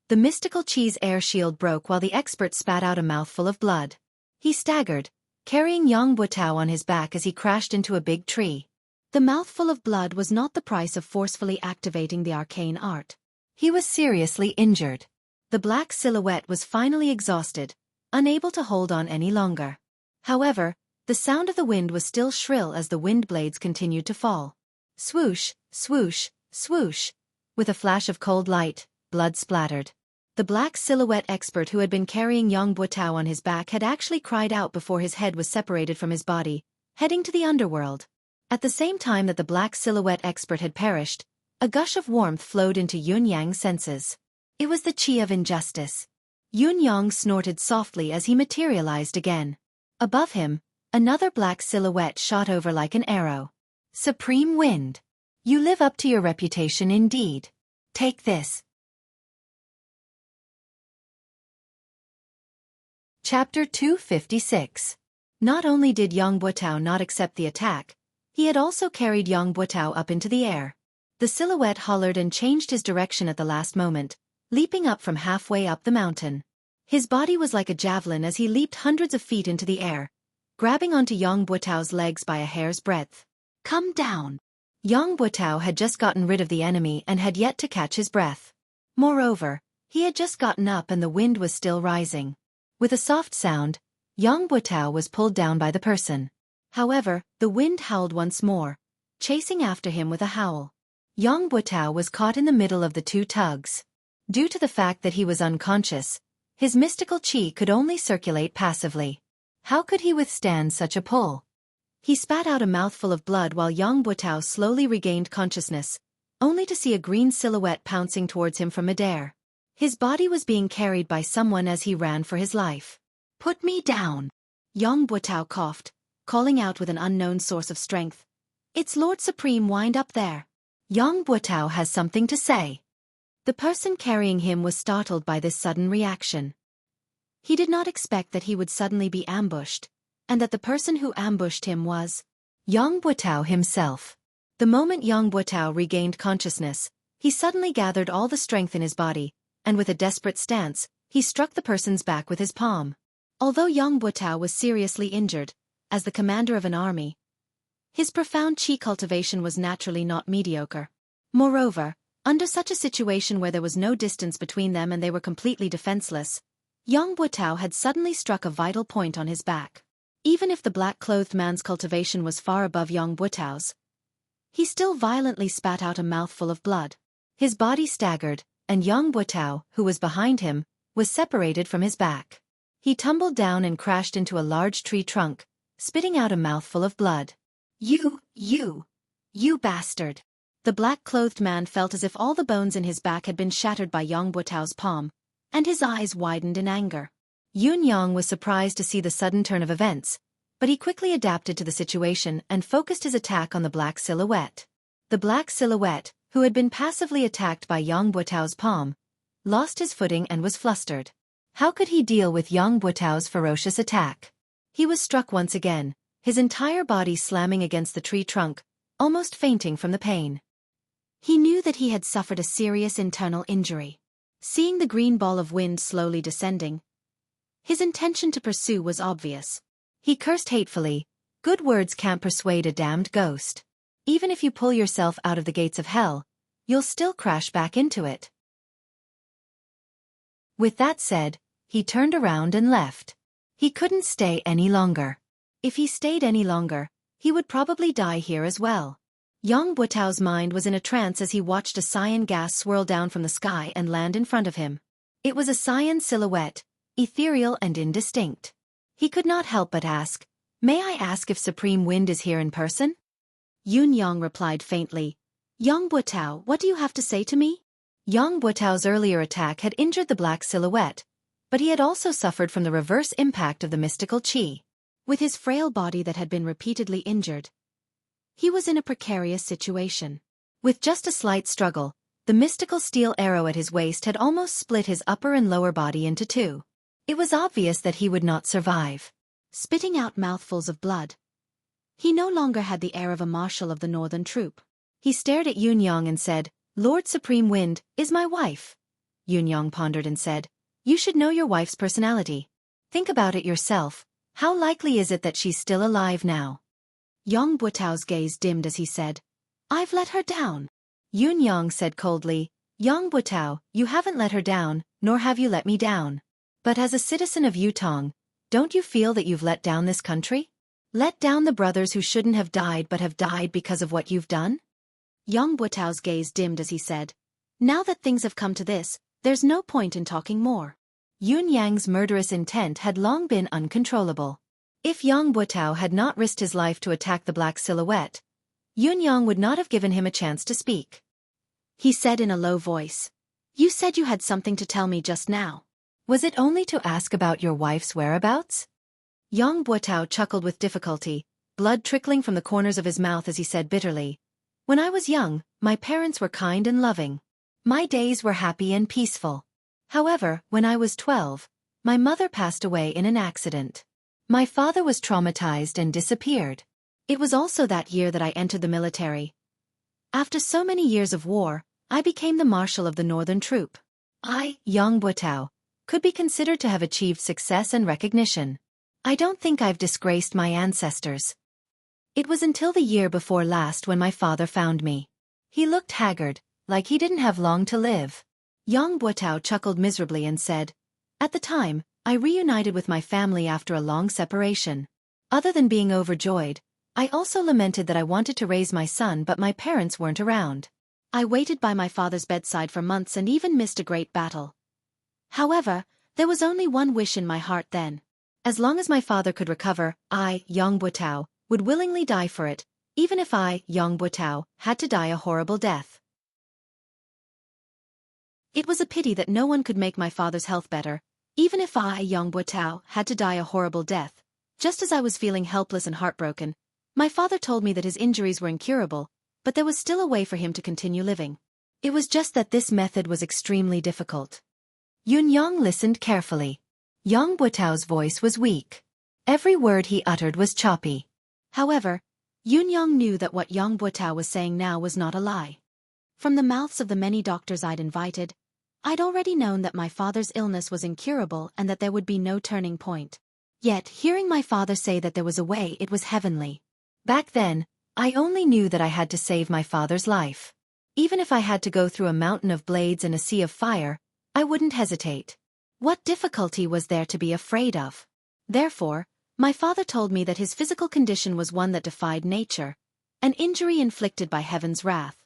the mystical Qi's air shield broke while the expert spat out a mouthful of blood. He staggered, carrying Yang Buotao on his back as he crashed into a big tree. The mouthful of blood was not the price of forcefully activating the arcane art. He was seriously injured. The black silhouette was finally exhausted, unable to hold on any longer. However, the sound of the wind was still shrill as the wind blades continued to fall. Swoosh, swoosh, swoosh. With a flash of cold light, blood splattered. The black silhouette expert who had been carrying Yang Buotao on his back had actually cried out before his head was separated from his body, heading to the underworld. At the same time that the black silhouette expert had perished, a gush of warmth flowed into Yun Yang's senses. It was the qi of injustice. Yun Yang snorted softly as he materialized again. Above him, another black silhouette shot over like an arrow. Supreme Wind. You live up to your reputation indeed. Take this. Chapter 256. Not only did Yang Buotao not accept the attack, he had also carried Yang Buotao up into the air. The silhouette hollered and changed his direction at the last moment, leaping up from halfway up the mountain. His body was like a javelin as he leaped hundreds of feet into the air, grabbing onto Yang Buotao's legs by a hair's breadth. Come down! Yang Buotao had just gotten rid of the enemy and had yet to catch his breath. Moreover, he had just gotten up and the wind was still rising. With a soft sound, Yang Buotao was pulled down by the person. However, the wind howled once more, chasing after him with a howl. Yang Butao was caught in the middle of the two tugs. Due to the fact that he was unconscious, his mystical qi could only circulate passively. How could he withstand such a pull? He spat out a mouthful of blood while Yang Butao slowly regained consciousness, only to see a green silhouette pouncing towards him from midair. His body was being carried by someone as he ran for his life. "Put me down!" Yang Butao coughed, calling out with an unknown source of strength. "It's Lord Supreme Wind up there. Yang Butao has something to say." The person carrying him was startled by this sudden reaction. He did not expect that he would suddenly be ambushed, and that the person who ambushed him was Yang Butao himself. The moment Yang Butao regained consciousness, he suddenly gathered all the strength in his body, and with a desperate stance, he struck the person's back with his palm. Although Yang Butao was seriously injured, as the commander of an army, his profound qi cultivation was naturally not mediocre. Moreover, under such a situation where there was no distance between them and they were completely defenseless, Yang Butao had suddenly struck a vital point on his back. Even if the black-clothed man's cultivation was far above Yang Butao's, he still violently spat out a mouthful of blood. His body staggered, and Yang Butao, who was behind him, was separated from his back. He tumbled down and crashed into a large tree trunk, spitting out a mouthful of blood. You bastard!" The black-clothed man felt as if all the bones in his back had been shattered by Yang Butao's palm, and his eyes widened in anger. Yun Yang was surprised to see the sudden turn of events, but he quickly adapted to the situation and focused his attack on the black silhouette. The black silhouette, who had been passively attacked by Yang Butao's palm, lost his footing and was flustered. How could he deal with Yang Butao's ferocious attack? He was struck once again, his entire body slamming against the tree trunk, almost fainting from the pain. He knew that he had suffered a serious internal injury. Seeing the green ball of wind slowly descending, his intention to pursue was obvious. He cursed hatefully, "Good words can't persuade a damned ghost. Even if you pull yourself out of the gates of hell, you'll still crash back into it." With that said, he turned around and left. He couldn't stay any longer. If he stayed any longer, he would probably die here as well. Yang Butao's mind was in a trance as he watched a cyan gas swirl down from the sky and land in front of him. It was a cyan silhouette, ethereal and indistinct. He could not help but ask, "May I ask if Supreme Wind is here in person?" Yun Yang replied faintly, "Yang Butao, what do you have to say to me?" Yang Butao's earlier attack had injured the black silhouette, but he had also suffered from the reverse impact of the mystical qi. With his frail body that had been repeatedly injured, he was in a precarious situation. With just a slight struggle, the mystical steel arrow at his waist had almost split his upper and lower body into two. It was obvious that he would not survive. Spitting out mouthfuls of blood, he no longer had the air of a marshal of the northern troop. He stared at Yun Yang and said, "Lord Supreme Wind is my wife." Yun Yang pondered and said, "You should know your wife's personality. Think about it yourself. How likely is it that she's still alive now?" Yang Butao's gaze dimmed as he said, "I've let her down." Yun Yang said coldly, "Yang Butao, you haven't let her down, nor have you let me down. But as a citizen of Yutong, don't you feel that you've let down this country? Let down the brothers who shouldn't have died but have died because of what you've done?" Yang Butao's gaze dimmed as he said, "Now that things have come to this, there's no point in talking more." Yun Yang's murderous intent had long been uncontrollable. If Yang Butao had not risked his life to attack the black silhouette, Yun Yang would not have given him a chance to speak. He said in a low voice, "You said you had something to tell me just now. Was it only to ask about your wife's whereabouts?" Yang Butao chuckled with difficulty, blood trickling from the corners of his mouth as he said bitterly, "When I was young, my parents were kind and loving. My days were happy and peaceful. However, when I was 12, my mother passed away in an accident. My father was traumatized and disappeared. It was also that year that I entered the military. After so many years of war, I became the marshal of the northern troop. I, Yang Butao, could be considered to have achieved success and recognition. I don't think I've disgraced my ancestors. It was until the year before last when my father found me. He looked haggard, like he didn't have long to live." Yang Butao chuckled miserably and said, "At the time, I reunited with my family after a long separation. Other than being overjoyed, I also lamented that I wanted to raise my son but my parents weren't around. I waited by my father's bedside for months and even missed a great battle. However, there was only one wish in my heart then. As long as my father could recover, I, Yang Buotao, would willingly die for it, even if I, Yang Buotao, had to die a horrible death. It was a pity that no one could make my father's health better, even if I, Yang Buotao, had to die a horrible death. Just as I was feeling helpless and heartbroken, my father told me that his injuries were incurable, but there was still a way for him to continue living. It was just that this method was extremely difficult. Yun Yang listened carefully. Yang Buotao's voice was weak. Every word he uttered was choppy. However, Yun Yang knew that what Yang Buotao was saying now was not a lie. From the mouths of the many doctors I'd invited, I'd already known that my father's illness was incurable and that there would be no turning point. Yet, hearing my father say that there was a way, it was heavenly. Back then, I only knew that I had to save my father's life. Even if I had to go through a mountain of blades and a sea of fire, I wouldn't hesitate. What difficulty was there to be afraid of? Therefore, my father told me that his physical condition was one that defied nature, an injury inflicted by heaven's wrath.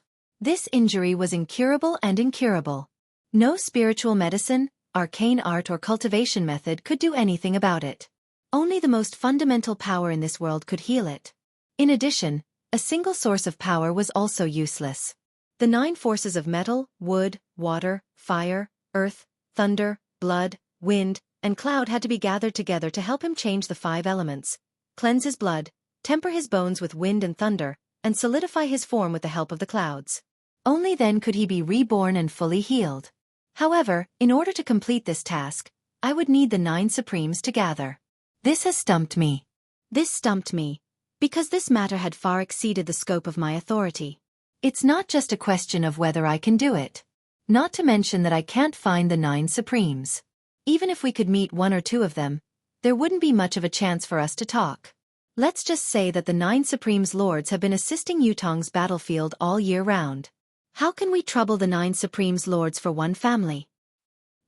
This injury was incurable and incurable. No spiritual medicine, arcane art or cultivation method could do anything about it. Only the most fundamental power in this world could heal it. In addition, a single source of power was also useless. The 9 forces of metal, wood, water, fire, earth, thunder, blood, wind, and cloud had to be gathered together to help him change the 5 elements, cleanse his blood, temper his bones with wind and thunder, and solidify his form with the help of the clouds. Only then could he be reborn and fully healed. However, in order to complete this task, I would need the 9 supremes to gather. This has stumped me. This stumped me, because this matter had far exceeded the scope of my authority. It's not just a question of whether I can do it. Not to mention that I can't find the 9 supremes. Even if we could meet 1 or 2 of them, there wouldn't be much of a chance for us to talk. Let's just say that the 9 supremes lords have been assisting Yutong's battlefield all year round. How can we trouble the 9 supremes lords for one family?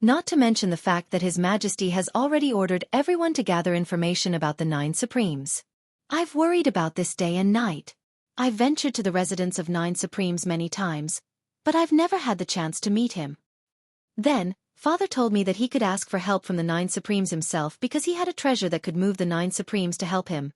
Not to mention the fact that His Majesty has already ordered everyone to gather information about the 9 supremes. I've worried about this day and night. I've ventured to the residence of 9 supremes many times, but I've never had the chance to meet him. Then, Father told me that he could ask for help from the 9 supremes himself because he had a treasure that could move the 9 supremes to help him.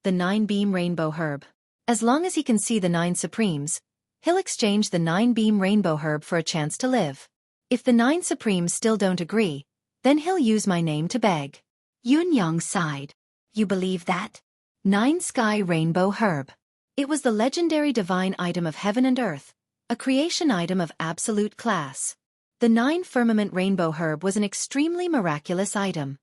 The 9-beam rainbow herb. As long as he can see the 9 supremes, he'll exchange the 9-beam rainbow herb for a chance to live. If the 9 supremes still don't agree, then he'll use my name to beg. Yun Yang sighed. You believe that? 9 sky rainbow herb. It was the legendary divine item of heaven and earth, a creation item of absolute class. The 9 firmament rainbow herb was an extremely miraculous item.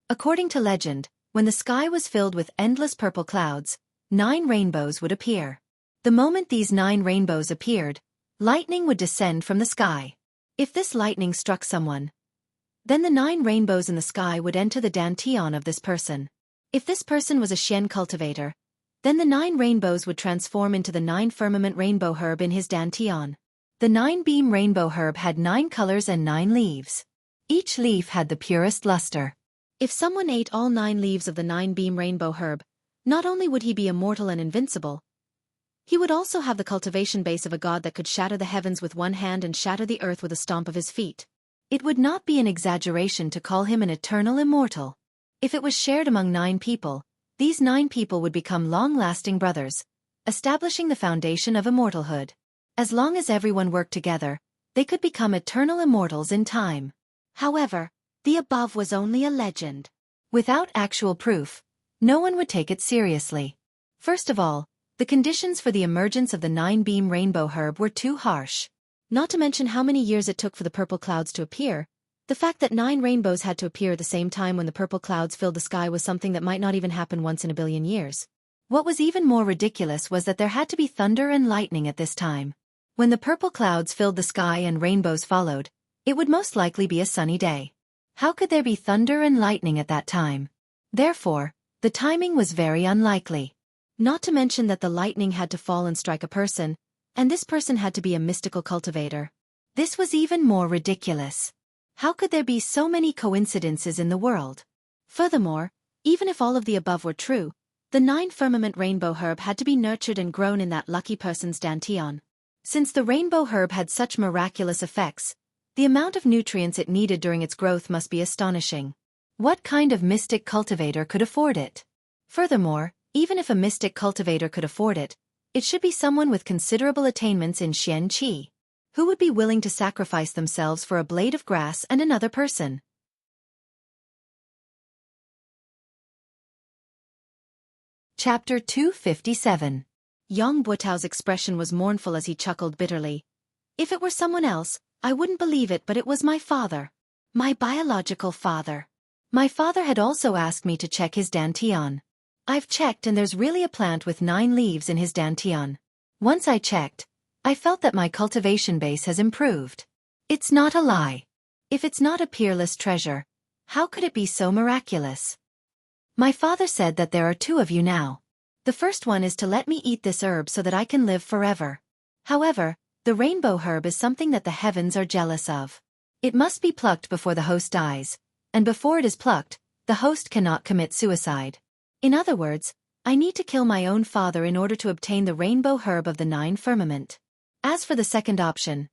According to legend, when the sky was filled with endless purple clouds, 9 rainbows would appear. The moment these 9 rainbows appeared, lightning would descend from the sky. If this lightning struck someone, then the 9 rainbows in the sky would enter the dantian of this person. If this person was a Xian cultivator, then the 9 rainbows would transform into the 9 firmament rainbow herb in his dantian. The 9-beam rainbow herb had 9 colors and 9 leaves. Each leaf had the purest luster. If someone ate all 9 leaves of the 9-beam rainbow herb, not only would he be immortal and invincible, he would also have the cultivation base of a god that could shatter the heavens with one hand and shatter the earth with a stomp of his feet. It would not be an exaggeration to call him an eternal immortal. If it was shared among 9 people, these 9 people would become long-lasting brothers, establishing the foundation of immortalhood. As long as everyone worked together, they could become eternal immortals in time. However, the above was only a legend. Without actual proof, no one would take it seriously. First of all, the conditions for the emergence of the 9-beam rainbow herb were too harsh. Not to mention how many years it took for the purple clouds to appear. The fact that 9 rainbows had to appear at the same time when the purple clouds filled the sky was something that might not even happen once in a billion years. What was even more ridiculous was that there had to be thunder and lightning at this time. When the purple clouds filled the sky and rainbows followed, it would most likely be a sunny day. How could there be thunder and lightning at that time? Therefore, the timing was very unlikely. Not to mention that the lightning had to fall and strike a person, and this person had to be a mystical cultivator. This was even more ridiculous. How could there be so many coincidences in the world? Furthermore, even if all of the above were true, the 9 firmament rainbow herb had to be nurtured and grown in that lucky person's dantian. Since the rainbow herb had such miraculous effects, the amount of nutrients it needed during its growth must be astonishing. What kind of mystic cultivator could afford it? Furthermore, even if a mystic cultivator could afford it, it should be someone with considerable attainments in Xueqi. Who would be willing to sacrifice themselves for a blade of grass and another person? Chapter 257. Yang Buotao's expression was mournful as he chuckled bitterly. If it were someone else, I wouldn't believe it, but it was my father. My biological father. My father had also asked me to check his dantian. I've checked and there's really a plant with 9 leaves in his dantian. Once I checked, I felt that my cultivation base has improved. It's not a lie. If it's not a peerless treasure, how could it be so miraculous? My father said that there are 2 of you now. The first one is to let me eat this herb so that I can live forever. However, the rainbow herb is something that the heavens are jealous of. It must be plucked before the host dies, and before it is plucked, the host cannot commit suicide. In other words, I need to kill my own father in order to obtain the rainbow herb of the 9 firmament. As for the second option,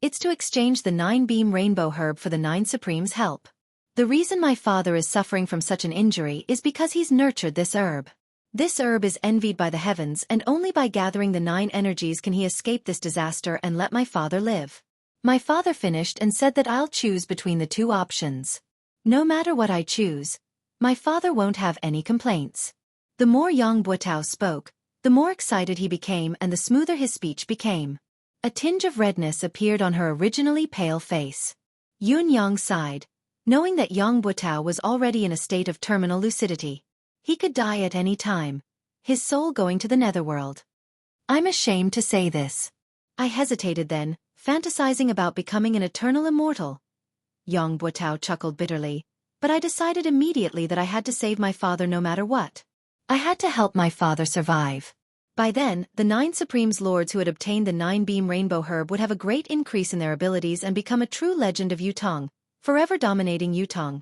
it's to exchange the 9-beam rainbow herb for the 9 supremes' help. The reason my father is suffering from such an injury is because he's nurtured this herb. This herb is envied by the heavens, and only by gathering the 9 energies can he escape this disaster and let my father live. My father finished and said that I'll choose between the 2 options. No matter what I choose, my father won't have any complaints. The more Yang Buotao spoke, the more excited he became and the smoother his speech became. A tinge of redness appeared on her originally pale face. Yun Yang sighed, knowing that Yang Buotao was already in a state of terminal lucidity. He could die at any time, his soul going to the netherworld. I'm ashamed to say this. I hesitated then, fantasizing about becoming an eternal immortal. Yang Buotao chuckled bitterly, but I decided immediately that I had to save my father no matter what. I had to help my father survive. By then, the 9 Supremes Lords who had obtained the 9-beam rainbow herb would have a great increase in their abilities and become a true legend of Yutong, forever dominating Yutong.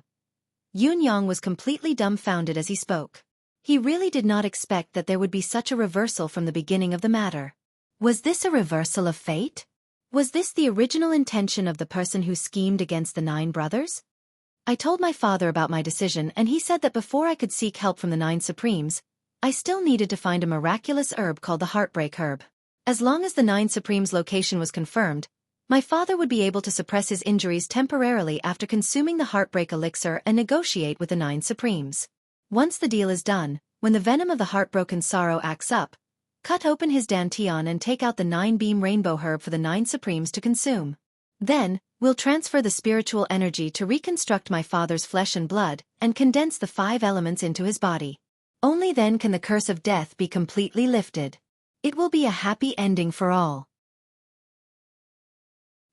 Yun Yang was completely dumbfounded as he spoke. He really did not expect that there would be such a reversal from the beginning of the matter. Was this a reversal of fate? Was this the original intention of the person who schemed against the 9 brothers? I told my father about my decision and he said that before I could seek help from the 9 Supremes, I still needed to find a miraculous herb called the Heartbreak Herb. As long as the 9 Supremes' location was confirmed, my father would be able to suppress his injuries temporarily after consuming the Heartbreak Elixir and negotiate with the 9 Supremes. Once the deal is done, when the venom of the heartbroken sorrow acts up, cut open his dantian and take out the 9-beam rainbow herb for the 9 Supremes to consume. Then, we'll transfer the spiritual energy to reconstruct my father's flesh and blood and condense the 5 elements into his body. Only then can the curse of death be completely lifted. It will be a happy ending for all.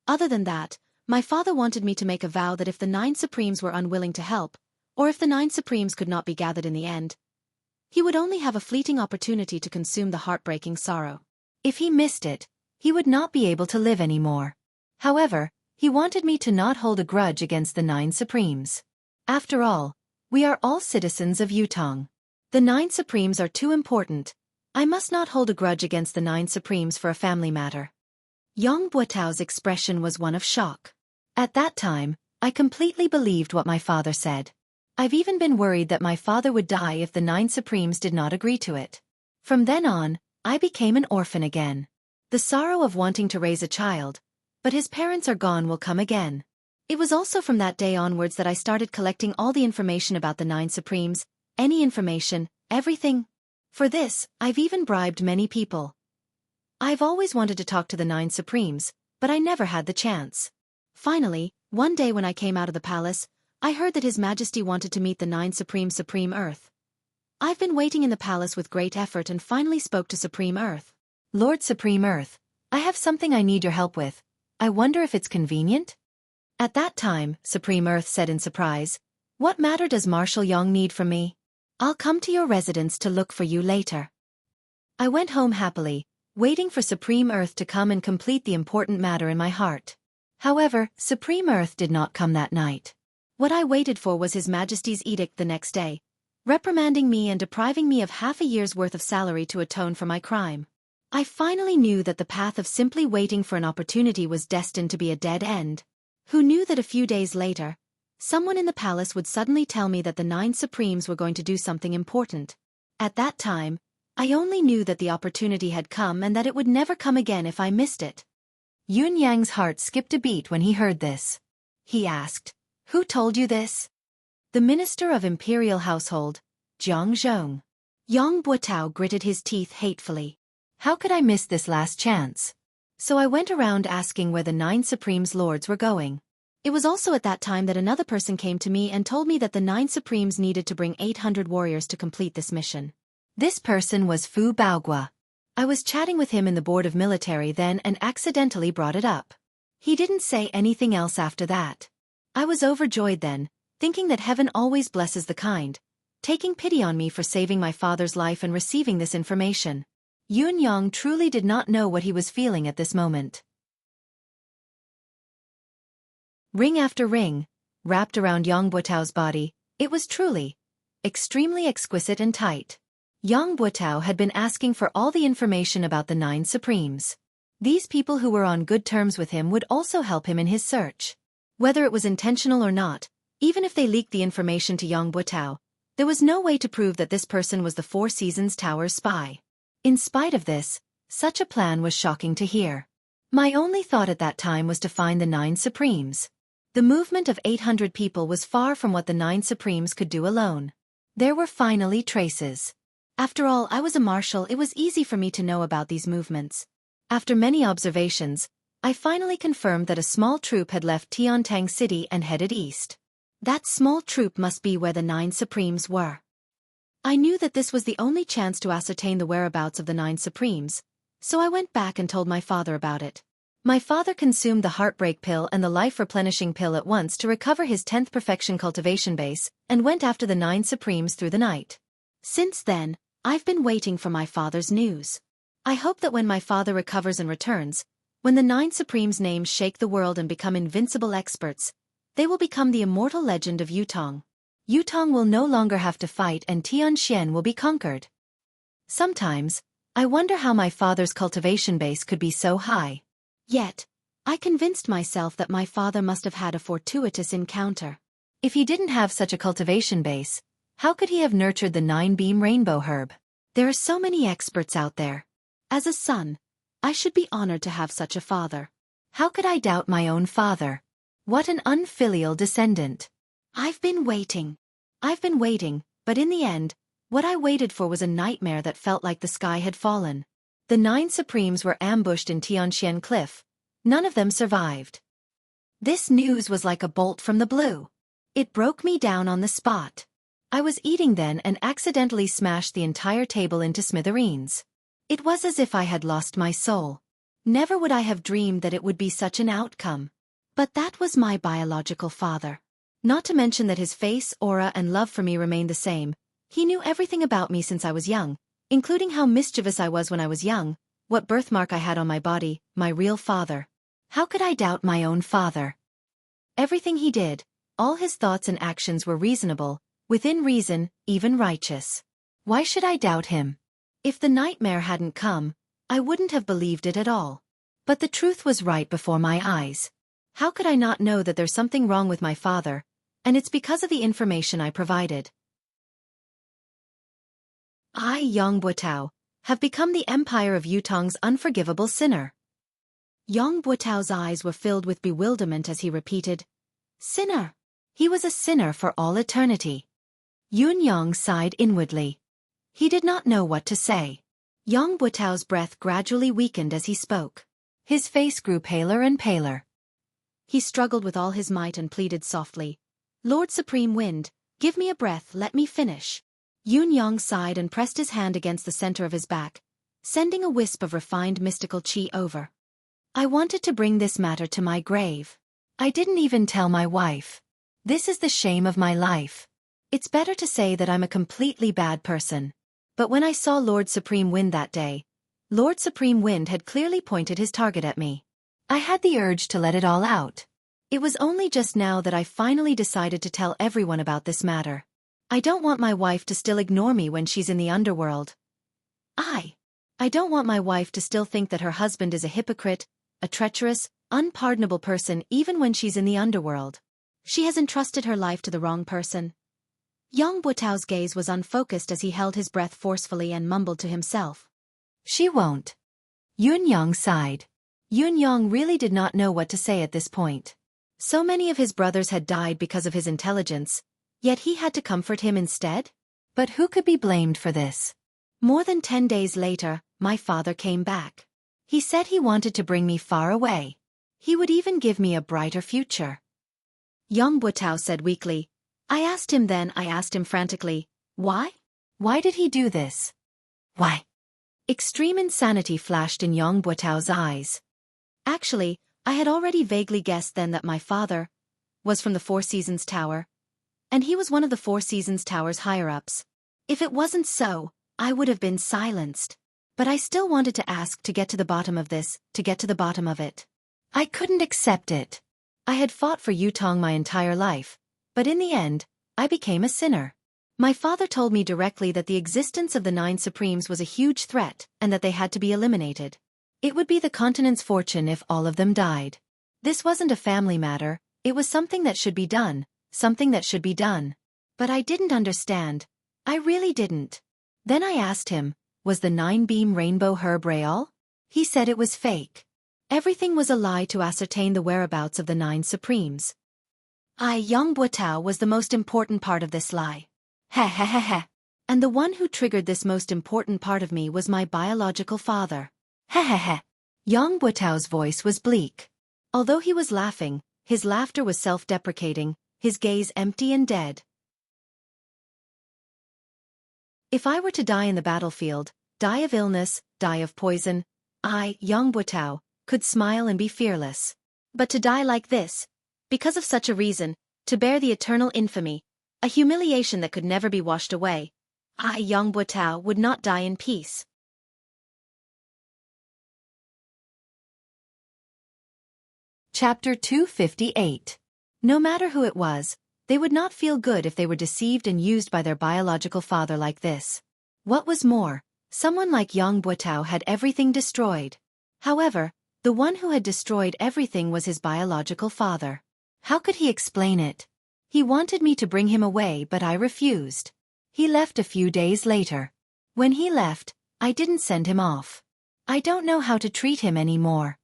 Other than that, my father wanted me to make a vow that if the 9 Supremes were unwilling to help, or if the 9 Supremes could not be gathered in the end, he would only have a fleeting opportunity to consume the heartbreaking sorrow. If he missed it, he would not be able to live anymore. However, he wanted me to not hold a grudge against the 9 Supremes. After all, we are all citizens of Yutong. The 9 Supremes are too important. I must not hold a grudge against the 9 Supremes for a family matter. Yang Buotao's expression was one of shock. At that time, I completely believed what my father said. I've even been worried that my father would die if the 9 Supremes did not agree to it. From then on, I became an orphan again. The sorrow of wanting to raise a child, but his parents are gone, will come again. It was also from that day onwards that I started collecting all the information about the 9 Supremes, any information, everything. For this, I've even bribed many people. I've always wanted to talk to the 9 Supremes, but I never had the chance. Finally, one day when I came out of the palace, I heard that His Majesty wanted to meet the 9 Supreme Earth. I've been waiting in the palace with great effort and finally spoke to Supreme Earth. Lord Supreme Earth, I have something I need your help with. I wonder if it's convenient? At that time, Supreme Earth said in surprise, "What matter does Marshal Yang need from me? I'll come to your residence to look for you later." I went home happily, waiting for Supreme Earth to come and complete the important matter in my heart. However, Supreme Earth did not come that night. What I waited for was His Majesty's edict the next day, reprimanding me and depriving me of half a year's worth of salary to atone for my crime. I finally knew that the path of simply waiting for an opportunity was destined to be a dead end. Who knew that a few days later, someone in the palace would suddenly tell me that the 9 Supremes were going to do something important? At that time, I only knew that the opportunity had come and that it would never come again if I missed it. Yun Yang's heart skipped a beat when he heard this. He asked, "Who told you this?" "The Minister of Imperial Household, Jiang Zhong." Yang Buotao gritted his teeth hatefully. How could I miss this last chance? So I went around asking where the 9 Supremes Lords were going. It was also at that time that another person came to me and told me that the 9 Supremes needed to bring 800 warriors to complete this mission. This person was Fu Baogua. I was chatting with him in the Board of Military then and accidentally brought it up. He didn't say anything else after that. I was overjoyed then, thinking that heaven always blesses the kind, taking pity on me for saving my father's life and receiving this information. Yun Yang truly did not know what he was feeling at this moment. Ring after ring, wrapped around Yang Buotao's body, it was truly extremely exquisite and tight. Yang Buotao had been asking for all the information about the 9 Supremes. These people who were on good terms with him would also help him in his search. Whether it was intentional or not, even if they leaked the information to Yang Buotao, there was no way to prove that this person was the Four Seasons Tower's spy. In spite of this, such a plan was shocking to hear. My only thought at that time was to find the 9 Supremes. The movement of 800 people was far from what the 9 Supremes could do alone. There were finally traces. After all, I was a marshal, it was easy for me to know about these movements. After many observations, I finally confirmed that a small troop had left Tiantang City and headed east. That small troop must be where the 9 Supremes were. I knew that this was the only chance to ascertain the whereabouts of the 9 Supremes, so I went back and told my father about it. My father consumed the heartbreak pill and the life-replenishing pill at once to recover his 10th perfection cultivation base, and went after the 9 Supremes through the night. Since then, I've been waiting for my father's news. I hope that when my father recovers and returns, when the 9 Supremes' names shake the world and become invincible experts, they will become the immortal legend of Yutong. Yutong will no longer have to fight and Tianxian will be conquered. Sometimes, I wonder how my father's cultivation base could be so high. Yet, I convinced myself that my father must have had a fortuitous encounter. If he didn't have such a cultivation base, how could he have nurtured the 9-beam rainbow herb? There are so many experts out there. As a son, I should be honored to have such a father. How could I doubt my own father? What an unfilial descendant. I've been waiting, but in the end, what I waited for was a nightmare that felt like the sky had fallen. The 9 Supremes were ambushed in Tianxian Cliff. None of them survived. This news was like a bolt from the blue. It broke me down on the spot. I was eating then and accidentally smashed the entire table into smithereens. It was as if I had lost my soul. Never would I have dreamed that it would be such an outcome. But that was my biological father. Not to mention that his face, aura, and love for me remained the same. He knew everything about me since I was young, including how mischievous I was when I was young, what birthmark I had on my body, my real father. How could I doubt my own father? Everything he did, all his thoughts and actions were reasonable, within reason, even righteous. Why should I doubt him? If the nightmare hadn't come, I wouldn't have believed it at all. But the truth was right before my eyes. How could I not know that there's something wrong with my father? And it's because of the information I provided. I, Yang Buotao, have become the empire of Yutong's unforgivable sinner. Yang Buotao's eyes were filled with bewilderment as he repeated, "Sinner." He was a sinner for all eternity. Yun Yang sighed inwardly. He did not know what to say. Yang Buotao's breath gradually weakened as he spoke. His face grew paler and paler. He struggled with all his might and pleaded softly, "Lord Supreme Wind, give me a breath, let me finish." Yun Yang sighed and pressed his hand against the center of his back, sending a wisp of refined mystical qi over. I wanted to bring this matter to my grave. I didn't even tell my wife. This is the shame of my life. It's better to say that I'm a completely bad person. But when I saw Lord Supreme Wind that day, Lord Supreme Wind had clearly pointed his target at me. I had the urge to let it all out. It was only just now that I finally decided to tell everyone about this matter. I don't want my wife to still ignore me when she's in the underworld. I don't want my wife to still think that her husband is a hypocrite, a treacherous, unpardonable person even when she's in the underworld. She has entrusted her life to the wrong person. Yang Buotao's gaze was unfocused as he held his breath forcefully and mumbled to himself. She won't. Yun Yang sighed. Yun Yang really did not know what to say at this point. So many of his brothers had died because of his intelligence, yet he had to comfort him instead? But who could be blamed for this? More than 10 days later, my father came back. He said he wanted to bring me far away. He would even give me a brighter future. Yang Buotao said weakly. I asked him frantically, why? Why did he do this? Why? Extreme insanity flashed in Yang Buotao's eyes. Actually, I had already vaguely guessed then that my father was from the Four Seasons Tower, and he was one of the Four Seasons Tower's higher-ups. If it wasn't so, I would have been silenced. But I still wanted to ask to get to the bottom of this, to get to the bottom of it. I couldn't accept it. I had fought for Yutong my entire life, but in the end, I became a sinner. My father told me directly that the existence of the 9 Supremes was a huge threat and that they had to be eliminated. It would be the continent's fortune if all of them died. This wasn't a family matter, it was something that should be done, something that should be done. But I didn't understand. I really didn't. Then I asked him, was the 9-beam rainbow herb real? He said it was fake. Everything was a lie to ascertain the whereabouts of the 9 Supremes. Yang Buotao was the most important part of this lie. Heh. And the one who triggered this most important part of me was my biological father. Heh. Yang Buotao's voice was bleak. Although he was laughing, his laughter was self-deprecating, his gaze empty and dead. If I were to die in the battlefield, die of illness, die of poison, I, Yang Buotao, could smile and be fearless. But to die like this, because of such a reason, to bear the eternal infamy, a humiliation that could never be washed away, I, Yang Buotao, would not die in peace. Chapter 258. No matter who it was, they would not feel good if they were deceived and used by their biological father like this. What was more, someone like Yang Buotao had everything destroyed. However, the one who had destroyed everything was his biological father. How could he explain it? He wanted me to bring him away, but I refused. He left a few days later. When he left, I didn't send him off. I don't know how to treat him anymore.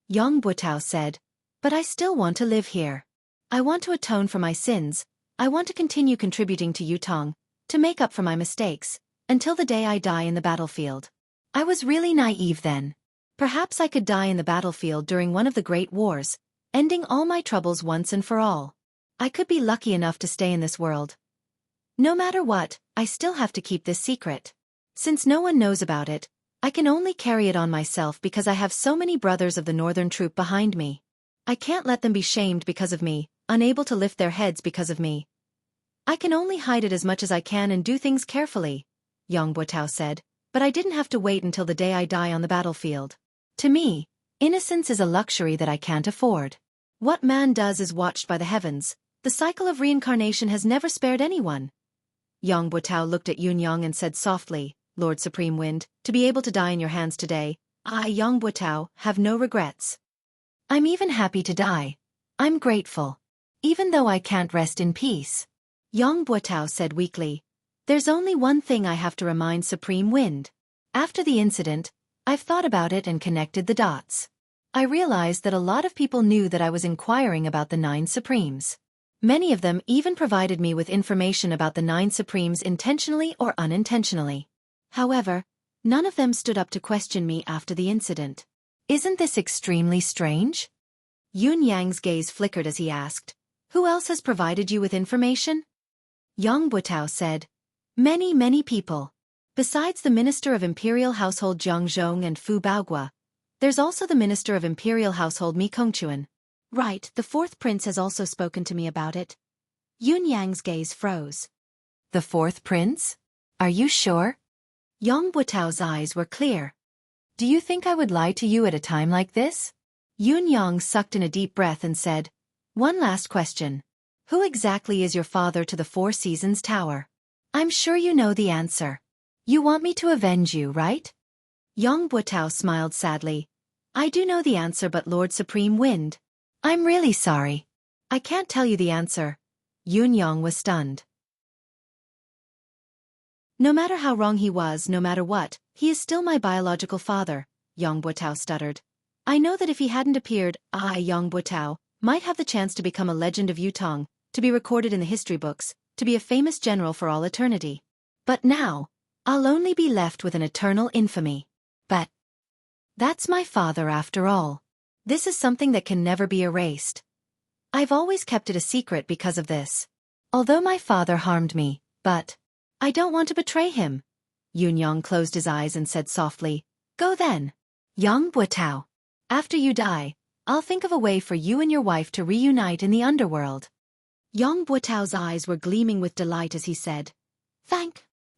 Yang Buotao said, but I still want to live here. I want to atone for my sins, I want to continue contributing to Yutong, to make up for my mistakes, until the day I die in the battlefield. I was really naive then. Perhaps I could die in the battlefield during one of the great wars, ending all my troubles once and for all. I could be lucky enough to stay in this world. No matter what, I still have to keep this secret. Since no one knows about it, I can only carry it on myself because I have so many brothers of the northern troop behind me. I can't let them be shamed because of me, unable to lift their heads because of me. I can only hide it as much as I can and do things carefully, Yang Buotao said, but I didn't have to wait until the day I die on the battlefield. To me, innocence is a luxury that I can't afford. What man does is watched by the heavens. The cycle of reincarnation has never spared anyone. Yang Buotao looked at Yun Yang and said softly, Lord Supreme Wind, to be able to die in your hands today, I, Yang Buotao, have no regrets. I'm even happy to die. I'm grateful. Even though I can't rest in peace. Yang Buotao said weakly, there's only one thing I have to remind Supreme Wind. After the incident, I've thought about it and connected the dots. I realized that a lot of people knew that I was inquiring about the 9 Supremes. Many of them even provided me with information about the 9 Supremes intentionally or unintentionally. However, none of them stood up to question me after the incident. Isn't this extremely strange? Yun Yang's gaze flickered as he asked, who else has provided you with information? Yang Buotao said, many people. Besides the Minister of Imperial Household Jiang Zhong and Fu Baogua, there's also the Minister of Imperial Household Mi Kongquan. Right, the 4th prince has also spoken to me about it. Yun Yang's gaze froze. The 4th prince? Are you sure? Yang Buotao's eyes were clear. Do you think I would lie to you at a time like this? Yun Yang sucked in a deep breath and said, One last question. Who exactly is your father to the Four Seasons Tower? I'm sure you know the answer. You want me to avenge you, right? Yong Buotao smiled sadly. I do know the answer, but Lord Supreme Wind. I'm really sorry. I can't tell you the answer. Yun Yong was stunned. No matter how wrong he was, no matter what, he is still my biological father, Yong Buotao stuttered. I know that if he hadn't appeared, I, Yong Buotao, might have the chance to become a legend of Yutong, to be recorded in the history books, to be a famous general for all eternity. But now, I'll only be left with an eternal infamy. But that's my father after all. This is something that can never be erased. I've always kept it a secret because of this. Although my father harmed me, but I don't want to betray him. Yun Yong closed his eyes and said softly, Go then. Yong Buotao. After you die, I'll think of a way for you and your wife to reunite in the underworld. Yong Buotao's eyes were gleaming with delight as he said,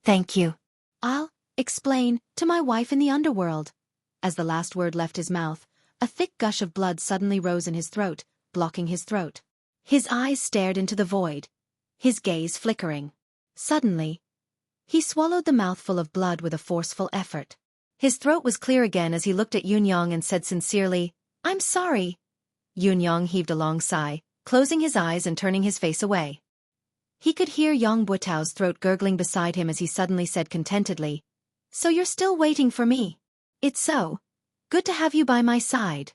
Thank you. I'll explain to my wife in the underworld. As the last word left his mouth, a thick gush of blood suddenly rose in his throat, blocking his throat. His eyes stared into the void, his gaze flickering. Suddenly, he swallowed the mouthful of blood with a forceful effort. His throat was clear again as he looked at Yun Yong and said sincerely, I'm sorry. Yun Yong heaved a long sigh, closing his eyes and turning his face away. He could hear Yong Buotao's throat gurgling beside him as he suddenly said contentedly, So you're still waiting for me? It's so good to have you by my side.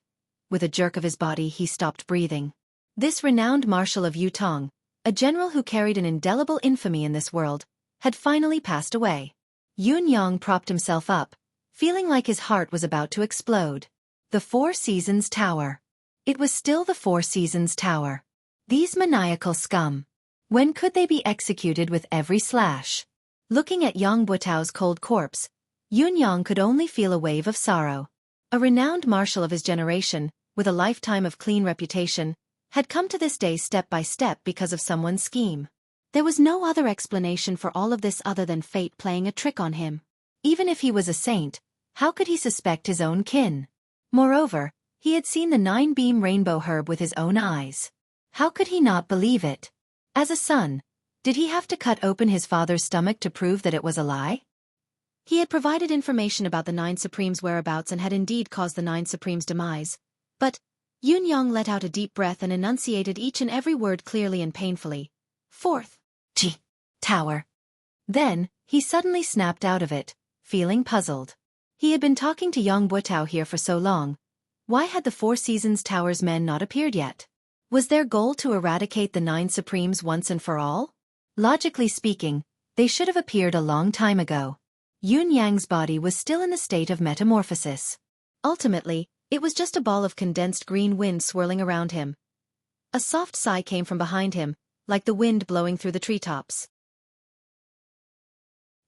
With a jerk of his body he stopped breathing. This renowned marshal of Yutong, a general who carried an indelible infamy in this world, had finally passed away. Yun Yong propped himself up, feeling like his heart was about to explode. The Four Seasons Tower. It was still the Four Seasons Tower. These maniacal scum. When could they be executed with every slash? Looking at Yong Buotao's cold corpse, Yun Yong could only feel a wave of sorrow. A renowned marshal of his generation, with a lifetime of clean reputation, had come to this day step by step because of someone's scheme. There was no other explanation for all of this other than fate playing a trick on him. Even if he was a saint, how could he suspect his own kin? Moreover, he had seen the 9-beam rainbow herb with his own eyes. How could he not believe it? As a son, did he have to cut open his father's stomach to prove that it was a lie? He had provided information about the 9 Supremes' whereabouts and had indeed caused the 9 Supremes' demise. But Yun Yong let out a deep breath and enunciated each and every word clearly and painfully. Fourth Tower. Then, he suddenly snapped out of it, feeling puzzled. He had been talking to Yong Buotao here for so long. Why had the Four Seasons Tower's men not appeared yet? Was their goal to eradicate the 9 Supremes once and for all? Logically speaking, they should have appeared a long time ago. Yun Yang's body was still in the state of metamorphosis. Ultimately, it was just a ball of condensed green wind swirling around him. A soft sigh came from behind him, like the wind blowing through the treetops.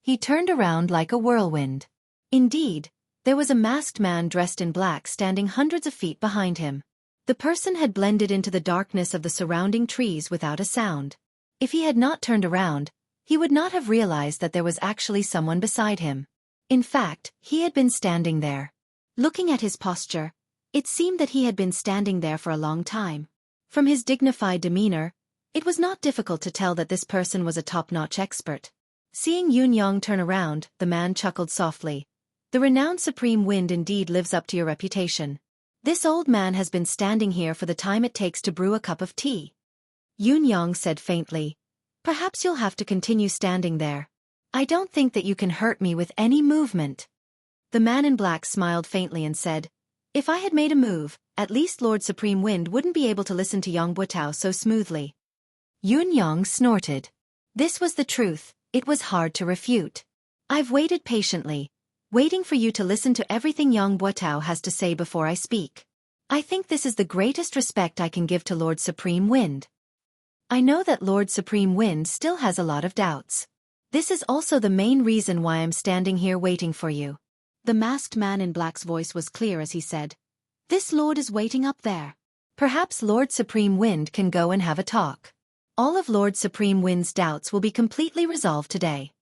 He turned around like a whirlwind. Indeed, there was a masked man dressed in black standing hundreds of feet behind him. The person had blended into the darkness of the surrounding trees without a sound. If he had not turned around, he would not have realized that there was actually someone beside him. In fact, he had been standing there. Looking at his posture, it seemed that he had been standing there for a long time. From his dignified demeanor, it was not difficult to tell that this person was a top-notch expert. Seeing Yun Yong turn around, the man chuckled softly. The renowned Supreme Wind indeed lives up to your reputation. This old man has been standing here for the time it takes to brew a cup of tea. Yun Yong said faintly, Perhaps you'll have to continue standing there. I don't think that you can hurt me with any movement. The man in black smiled faintly and said, If I had made a move, at least Lord Supreme Wind wouldn't be able to listen to Yong Buotao so smoothly. Yun Yong snorted. This was the truth, it was hard to refute. I've waited patiently, waiting for you to listen to everything Yong Buotao has to say before I speak. I think this is the greatest respect I can give to Lord Supreme Wind. I know that Lord Supreme Wind still has a lot of doubts. This is also the main reason why I'm standing here waiting for you. The masked man in black's voice was clear as he said, This lord is waiting up there. Perhaps Lord Supreme Wind can go and have a talk. All of Lord Supreme Wind's doubts will be completely resolved today.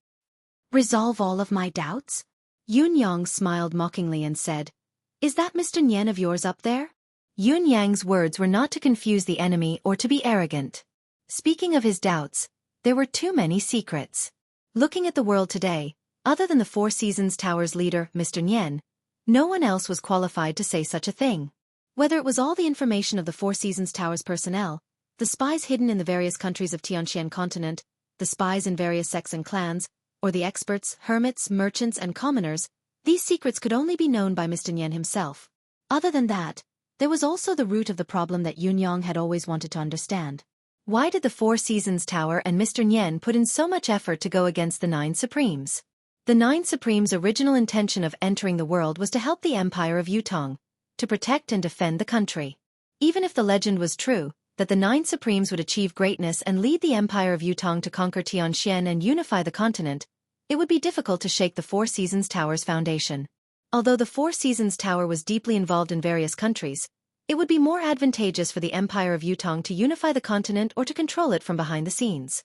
Resolve all of my doubts? Yun Yong smiled mockingly and said, Is that Mr. Nyen of yours up there? Yun Yang's words were not to confuse the enemy or to be arrogant. Speaking of his doubts, there were too many secrets. Looking at the world today, other than the Four Seasons Tower's leader, Mr. Nian, no one else was qualified to say such a thing. Whether it was all the information of the Four Seasons Tower's personnel, the spies hidden in the various countries of Tianxian continent, the spies in various sects and clans, or the experts, hermits, merchants, and commoners, these secrets could only be known by Mr. Nian himself. Other than that, there was also the root of the problem that Yun Yang had always wanted to understand. Why did the Four Seasons Tower and Mr. Nian put in so much effort to go against the Nine Supremes? The Nine Supremes' original intention of entering the world was to help the Empire of Yutong, to protect and defend the country. Even if the legend was true, that the Nine Supremes would achieve greatness and lead the Empire of Yutong to conquer Tianxian and unify the continent, it would be difficult to shake the Four Seasons Tower's foundation. Although the Four Seasons Tower was deeply involved in various countries, it would be more advantageous for the Empire of Yutong to unify the continent or to control it from behind the scenes.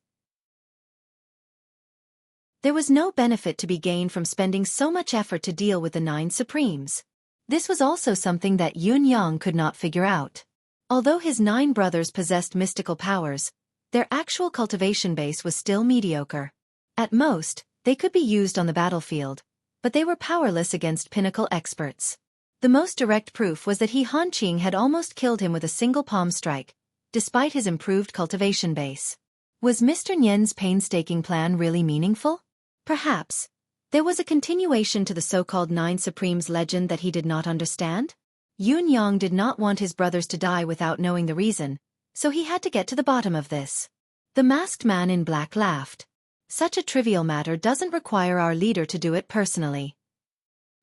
There was no benefit to be gained from spending so much effort to deal with the Nine Supremes. This was also something that Yun Yang could not figure out. Although his 9 brothers possessed mystical powers, their actual cultivation base was still mediocre. At most, they could be used on the battlefield, but they were powerless against pinnacle experts. The most direct proof was that He Hanqing had almost killed him with a single palm strike, despite his improved cultivation base. Was Mr. Nian's painstaking plan really meaningful? Perhaps. There was a continuation to the so-called Nine Supremes legend that he did not understand? Yun Yang did not want his brothers to die without knowing the reason, so he had to get to the bottom of this. The masked man in black laughed. Such a trivial matter doesn't require our leader to do it personally.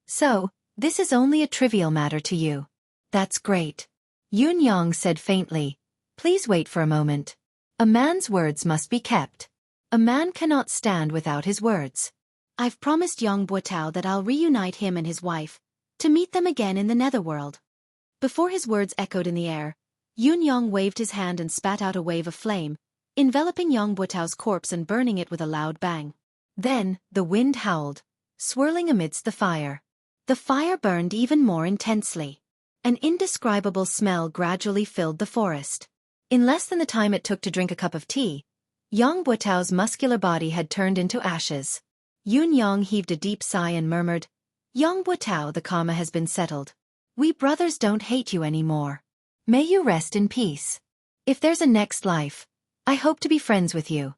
So, this is only a trivial matter to you. That's great. Yun Yang said faintly. Please wait for a moment. A man's words must be kept. A man cannot stand without his words. I've promised Yang Buotao that I'll reunite him and his wife, to meet them again in the netherworld. Before his words echoed in the air, Yun Yang waved his hand and spat out a wave of flame, enveloping Yang Buotao's corpse and burning it with a loud bang. Then, the wind howled, swirling amidst the fire. The fire burned even more intensely. An indescribable smell gradually filled the forest. In less than the time it took to drink a cup of tea, Yang Buotao's muscular body had turned into ashes. Yun Yang heaved a deep sigh and murmured, Yang Buotao, the karma has been settled. We brothers don't hate you anymore. May you rest in peace. If there's a next life, I hope to be friends with you.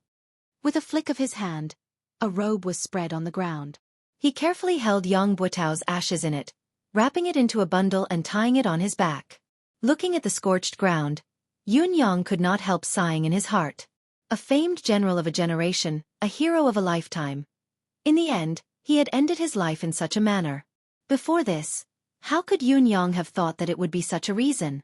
With a flick of his hand, a robe was spread on the ground. He carefully held Yang Buotao's ashes in it, wrapping it into a bundle and tying it on his back. Looking at the scorched ground, Yun Yang could not help sighing in his heart. A famed general of a generation, a hero of a lifetime. In the end, he had ended his life in such a manner. Before this, how could Yun Yang have thought that it would be such a reason?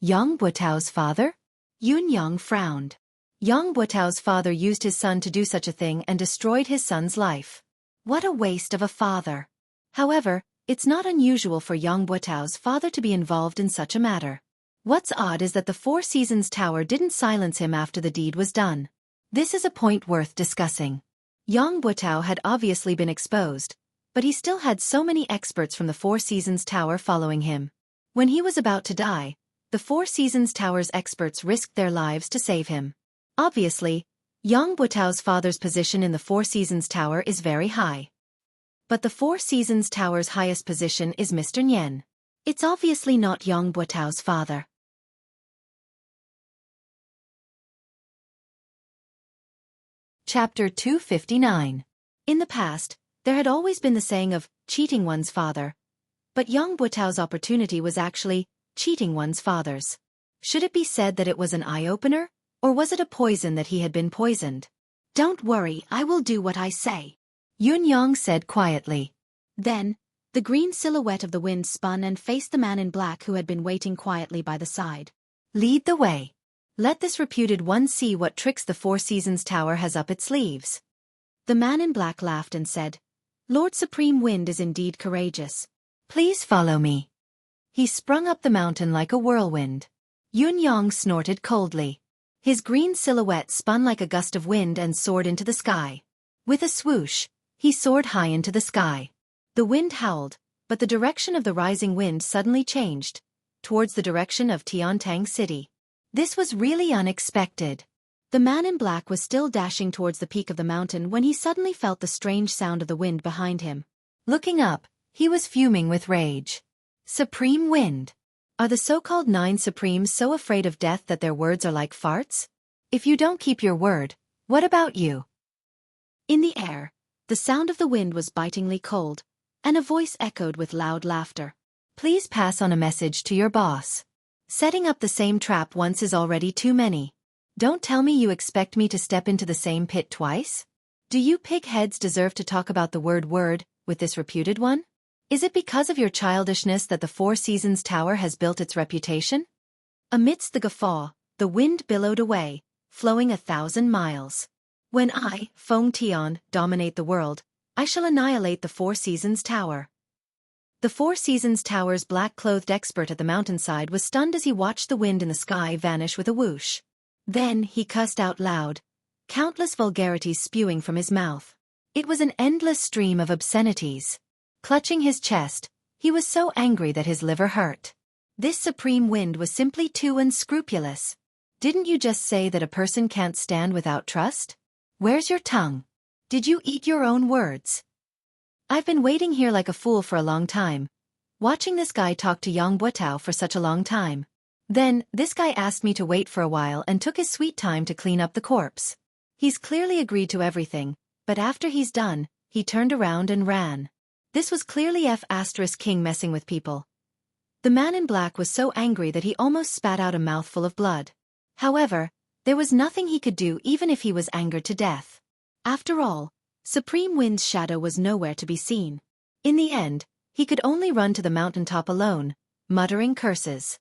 Yang Buotao's father? Yun Yang frowned. Yang Buotao's father used his son to do such a thing and destroyed his son's life. What a waste of a father. However, it's not unusual for Yang Buotao's father to be involved in such a matter. What's odd is that the Four Seasons Tower didn't silence him after the deed was done. This is a point worth discussing. Yang Buotao had obviously been exposed, but he still had so many experts from the Four Seasons Tower following him. When he was about to die, the Four Seasons Tower's experts risked their lives to save him. Obviously, Yang Buotao's father's position in the Four Seasons Tower is very high. But the Four Seasons Tower's highest position is Mr. Nian. It's obviously not Yang Buotao's father. Chapter 259. In the past, there had always been the saying of cheating one's father. But Yang Buotao's opportunity was actually cheating one's father's. Should it be said that it was an eye-opener, or was it a poison that he had been poisoned? Don't worry, I will do what I say, Yun Yang said quietly. Then, the green silhouette of the wind spun and faced the man in black who had been waiting quietly by the side. Lead the way. Let this reputed one see what tricks the Four Seasons Tower has up its sleeves. The man in black laughed and said, Lord Supreme Wind is indeed courageous. Please follow me. He sprung up the mountain like a whirlwind. Yun Yang snorted coldly. His green silhouette spun like a gust of wind and soared into the sky. With a swoosh, he soared high into the sky. The wind howled, but the direction of the rising wind suddenly changed. towards the direction of Tiantang City. This was really unexpected. The man in black was still dashing towards the peak of the mountain when he suddenly felt the strange sound of the wind behind him. Looking up, he was fuming with rage. Supreme Wind. Are the so-called 9 Supremes so afraid of death that their words are like farts? If you don't keep your word, what about you? In the air, the sound of the wind was bitingly cold, and a voice echoed with loud laughter. Please pass on a message to your boss. Setting up the same trap once is already too many. Don't tell me you expect me to step into the same pit twice? Do you pig-heads deserve to talk about the word with this reputed one? Is it because of your childishness that the Four Seasons Tower has built its reputation? Amidst the guffaw, the wind billowed away, flowing 1,000 miles. When I, Feng Tian, dominate the world, I shall annihilate the Four Seasons Tower. The Four Seasons Tower's black-clothed expert at the mountainside was stunned as he watched the wind in the sky vanish with a whoosh. Then he cussed out loud, countless vulgarities spewing from his mouth. It was an endless stream of obscenities. Clutching his chest, he was so angry that his liver hurt. This supreme wind was simply too unscrupulous. Didn't you just say that a person can't stand without trust? Where's your tongue? Did you eat your own words? I've been waiting here like a fool for a long time, watching this guy talk to Yang Buotao for such a long time. Then, this guy asked me to wait for a while and took his sweet time to clean up the corpse. He's clearly agreed to everything, but after he's done, he turned around and ran. This was clearly King messing with people. The man in black was so angry that he almost spat out a mouthful of blood. However, there was nothing he could do even if he was angered to death. After all, Supreme Wind's shadow was nowhere to be seen. In the end, he could only run to the mountaintop alone, muttering curses.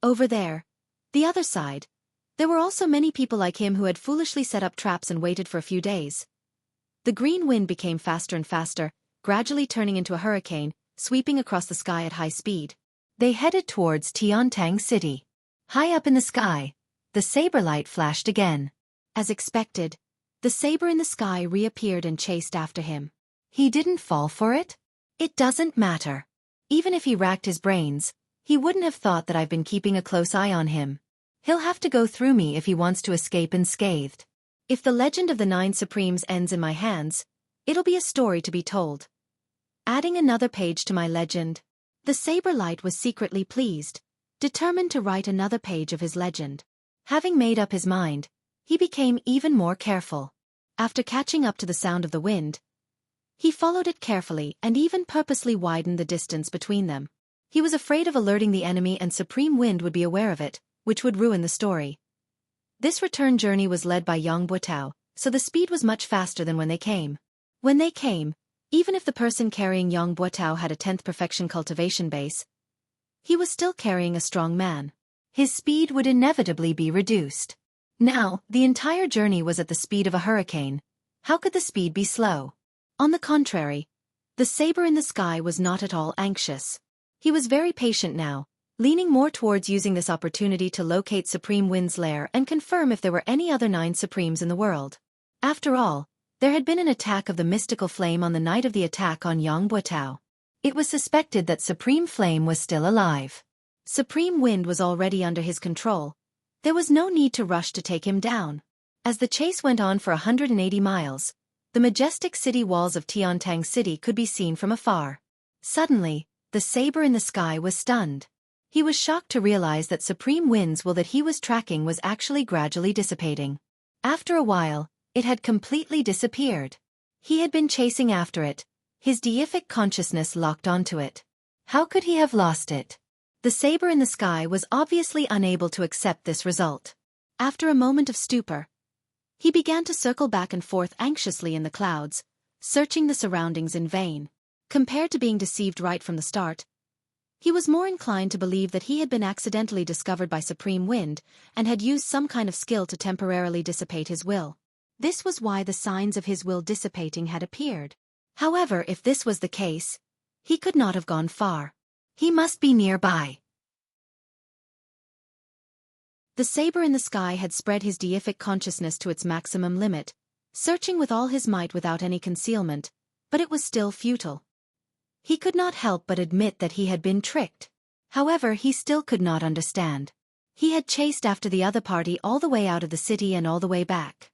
Over there, the other side, there were also many people like him who had foolishly set up traps and waited for a few days. The green wind became faster and faster, gradually turning into a hurricane, sweeping across the sky at high speed. They headed towards Tiantang City. High up in the sky, the saber light flashed again. As expected, the saber in the sky reappeared and chased after him. He didn't fall for it? It doesn't matter. Even if he racked his brains, he wouldn't have thought that I've been keeping a close eye on him. He'll have to go through me if he wants to escape unscathed. If the legend of the 9 Supremes ends in my hands, it'll be a story to be told. Adding another page to my legend. The saber light was secretly pleased, determined to write another page of his legend. Having made up his mind, he became even more careful. After catching up to the sound of the wind, he followed it carefully and even purposely widened the distance between them. He was afraid of alerting the enemy and Supreme Wind would be aware of it, which would ruin the story. This return journey was led by Yang Buotao, so the speed was much faster than when they came. When they came, even if the person carrying Yang Buotao had a 10th perfection cultivation base, he was still carrying a strong man. His speed would inevitably be reduced. Now, the entire journey was at the speed of a hurricane. How could the speed be slow? On the contrary, the saber in the sky was not at all anxious. He was very patient now, leaning more towards using this opportunity to locate Supreme Wind's lair and confirm if there were any other 9 Supremes in the world. After all, there had been an attack of the mystical flame on the night of the attack on Yang Buotao. It was suspected that Supreme Flame was still alive. Supreme Wind was already under his control. There was no need to rush to take him down. As the chase went on for 180 miles, the majestic city walls of Tiantang City could be seen from afar. Suddenly, the saber in the sky was stunned. He was shocked to realize that Supreme Wind's will that he was tracking was actually gradually dissipating. After a while, it had completely disappeared. He had been chasing after it, his deific consciousness locked onto it. How could he have lost it? The saber in the sky was obviously unable to accept this result. After a moment of stupor, he began to circle back and forth anxiously in the clouds, searching the surroundings in vain. Compared to being deceived right from the start, he was more inclined to believe that he had been accidentally discovered by Supreme Wind and had used some kind of skill to temporarily dissipate his will. This was why the signs of his will dissipating had appeared. However, if this was the case, he could not have gone far. He must be nearby. The saber in the sky had spread his deific consciousness to its maximum limit, searching with all his might without any concealment, but it was still futile. He could not help but admit that he had been tricked. However, he still could not understand. He had chased after the other party all the way out of the city and all the way back.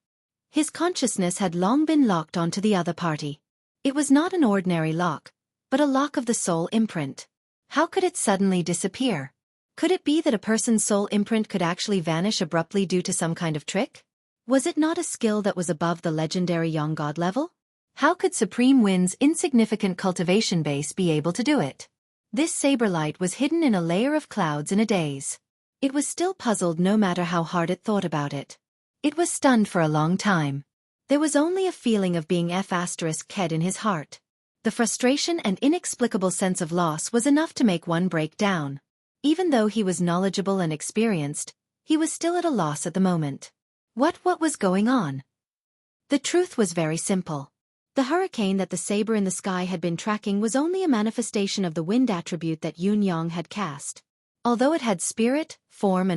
His consciousness had long been locked onto the other party. It was not an ordinary lock, but a lock of the soul imprint. How could it suddenly disappear? Could it be that a person's soul imprint could actually vanish abruptly due to some kind of trick? Was it not a skill that was above the legendary young god level? How could Supreme Wind's insignificant cultivation base be able to do it? This saber light was hidden in a layer of clouds in a daze. It was still puzzled no matter how hard it thought about it. It was stunned for a long time. There was only a feeling of being F***ed in his heart. The frustration and inexplicable sense of loss was enough to make one break down. Even though he was knowledgeable and experienced, he was still at a loss at the moment. What was going on? The truth was very simple. The hurricane that the saber in the sky had been tracking was only a manifestation of the wind attribute that Yun Yang had cast. Although it had spirit, form,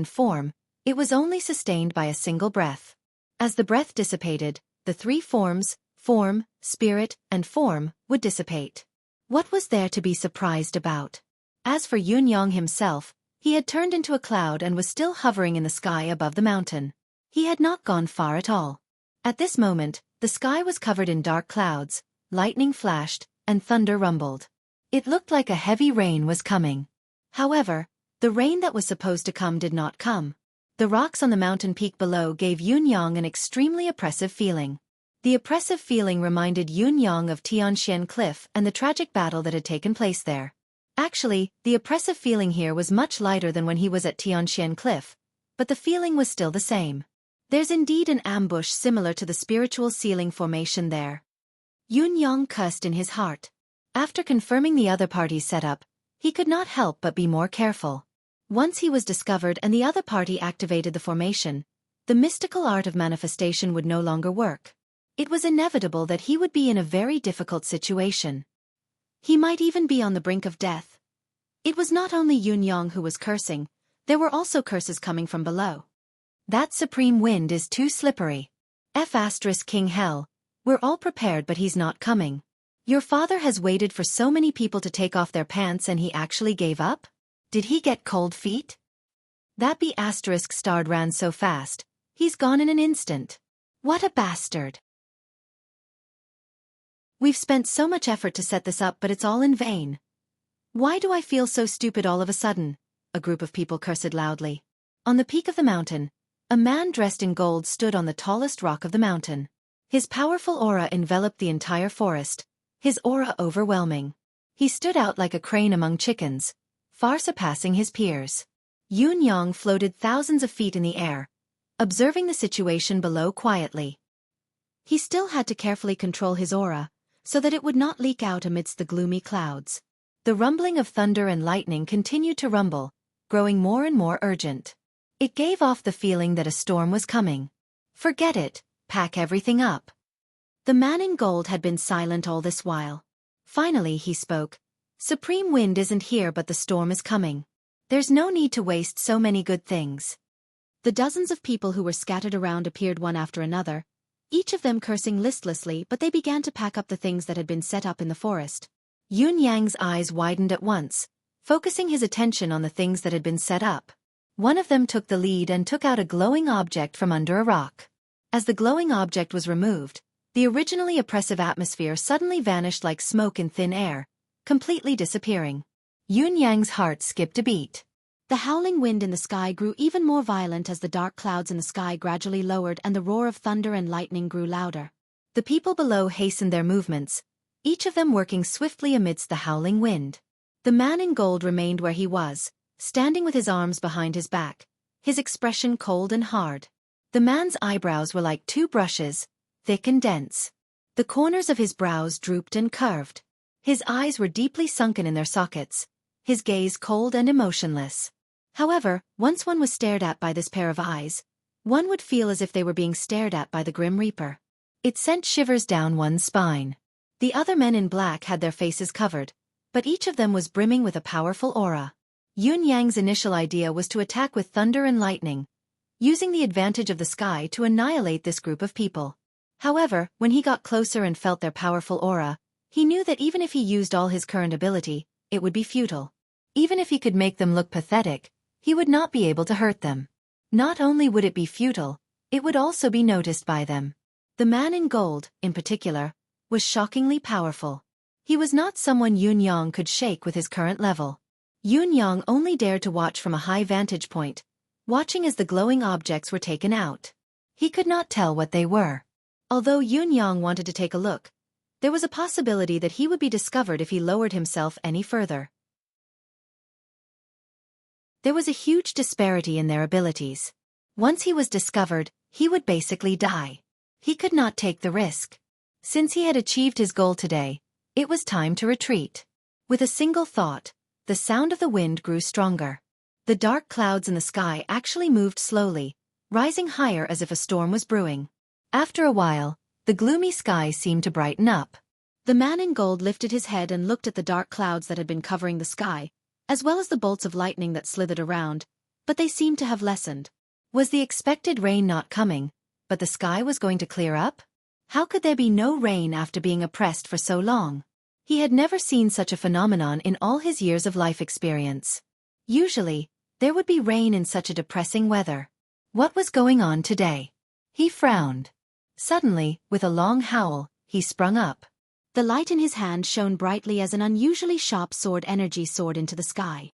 it was only sustained by a single breath. As the breath dissipated, the three forms, form, spirit, and form, would dissipate. What was there to be surprised about? As for Yun Yang himself, he had turned into a cloud and was still hovering in the sky above the mountain. He had not gone far at all. At this moment, the sky was covered in dark clouds, lightning flashed, and thunder rumbled. It looked like a heavy rain was coming. However, the rain that was supposed to come did not come. The rocks on the mountain peak below gave Yun Yang an extremely oppressive feeling. The oppressive feeling reminded Yun Yang of Tianxian Cliff and the tragic battle that had taken place there. Actually, the oppressive feeling here was much lighter than when he was at Tianxian Cliff, but the feeling was still the same. There's indeed an ambush similar to the spiritual ceiling formation there. Yun Yang cursed in his heart. After confirming the other party's setup, he could not help but be more careful. Once he was discovered and the other party activated the formation, the mystical art of manifestation would no longer work. It was inevitable that he would be in a very difficult situation. He might even be on the brink of death. It was not only Yun Yang who was cursing, there were also curses coming from below. That supreme wind is too slippery. King Hell, we're all prepared but he's not coming. Your father has waited for so many people to take off their pants and he actually gave up? Did he get cold feet? That B***starred ran so fast, he's gone in an instant. What a bastard. We've spent so much effort to set this up but it's all in vain. Why do I feel so stupid all of a sudden? A group of people cursed loudly. On the peak of the mountain, a man dressed in gold stood on the tallest rock of the mountain. His powerful aura enveloped the entire forest, his aura overwhelming. He stood out like a crane among chickens, far surpassing his peers. Yun Yang floated thousands of feet in the air, observing the situation below quietly. He still had to carefully control his aura, so that it would not leak out amidst the gloomy clouds. The rumbling of thunder and lightning continued to rumble, growing more and more urgent. It gave off the feeling that a storm was coming. Forget it, pack everything up. The man in gold had been silent all this while. Finally he spoke. Supreme Wind isn't here but the storm is coming. There's no need to waste so many good things. The dozens of people who were scattered around appeared one after another, each of them cursing listlessly, but they began to pack up the things that had been set up in the forest. Yun Yang's eyes widened at once, focusing his attention on the things that had been set up. One of them took the lead and took out a glowing object from under a rock. As the glowing object was removed, the originally oppressive atmosphere suddenly vanished like smoke in thin air, completely disappearing. Yun Yang's heart skipped a beat. The howling wind in the sky grew even more violent as the dark clouds in the sky gradually lowered and the roar of thunder and lightning grew louder. The people below hastened their movements, each of them working swiftly amidst the howling wind. The man in gold remained where he was, standing with his arms behind his back, his expression cold and hard. The man's eyebrows were like two brushes, thick and dense. The corners of his brows drooped and curved. His eyes were deeply sunken in their sockets, his gaze cold and emotionless. However, once one was stared at by this pair of eyes, one would feel as if they were being stared at by the Grim Reaper. It sent shivers down one's spine. The other men in black had their faces covered, but each of them was brimming with a powerful aura. Yun Yang's initial idea was to attack with thunder and lightning, using the advantage of the sky to annihilate this group of people. However, when he got closer and felt their powerful aura, He knew that even if he used all his current ability, it would be futile. Even if he could make them look pathetic, he would not be able to hurt them. Not only would it be futile, it would also be noticed by them. The man in gold, in particular, was shockingly powerful. He was not someone Yun Yang could shake with his current level. Yun Yang only dared to watch from a high vantage point, watching as the glowing objects were taken out. He could not tell what they were. Although Yun Yang wanted to take a look, there was a possibility that he would be discovered if he lowered himself any further. There was a huge disparity in their abilities. Once he was discovered, he would basically die. He could not take the risk. Since he had achieved his goal today, it was time to retreat. With a single thought, the sound of the wind grew stronger. The dark clouds in the sky actually moved slowly, rising higher as if a storm was brewing. After a while, the gloomy sky seemed to brighten up. The man in gold lifted his head and looked at the dark clouds that had been covering the sky, as well as the bolts of lightning that slithered around, but they seemed to have lessened. Was the expected rain not coming, but the sky was going to clear up? How could there be no rain after being oppressed for so long? He had never seen such a phenomenon in all his years of life experience. Usually, there would be rain in such a depressing weather. What was going on today? He frowned. Suddenly, with a long howl, he sprung up. The light in his hand shone brightly as an unusually sharp sword energy soared into the sky.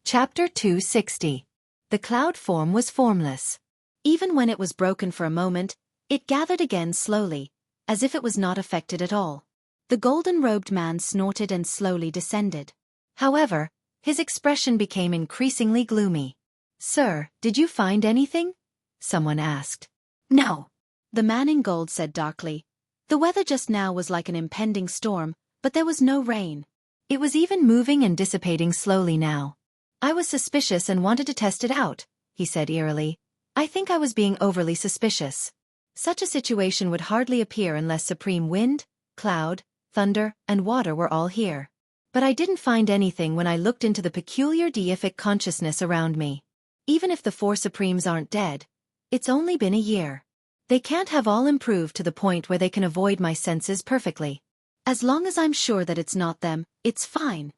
Chapter 260. The cloud form was formless. Even when it was broken for a moment, it gathered again slowly, as if it was not affected at all. The golden-robed man snorted and slowly descended. However, his expression became increasingly gloomy. "Sir, did you find anything?" someone asked. "No," the man in gold said darkly. The weather just now was like an impending storm, but there was no rain. It was even moving and dissipating slowly now. "I was suspicious and wanted to test it out," he said eerily. "I think I was being overly suspicious. Such a situation would hardly appear unless supreme wind, cloud, thunder, and water were all here. But I didn't find anything when I looked into the peculiar deific consciousness around me. Even if the four supremes aren't dead, it's only been a year. They can't have all improved to the point where they can avoid my senses perfectly. As long as I'm sure that it's not them, it's fine."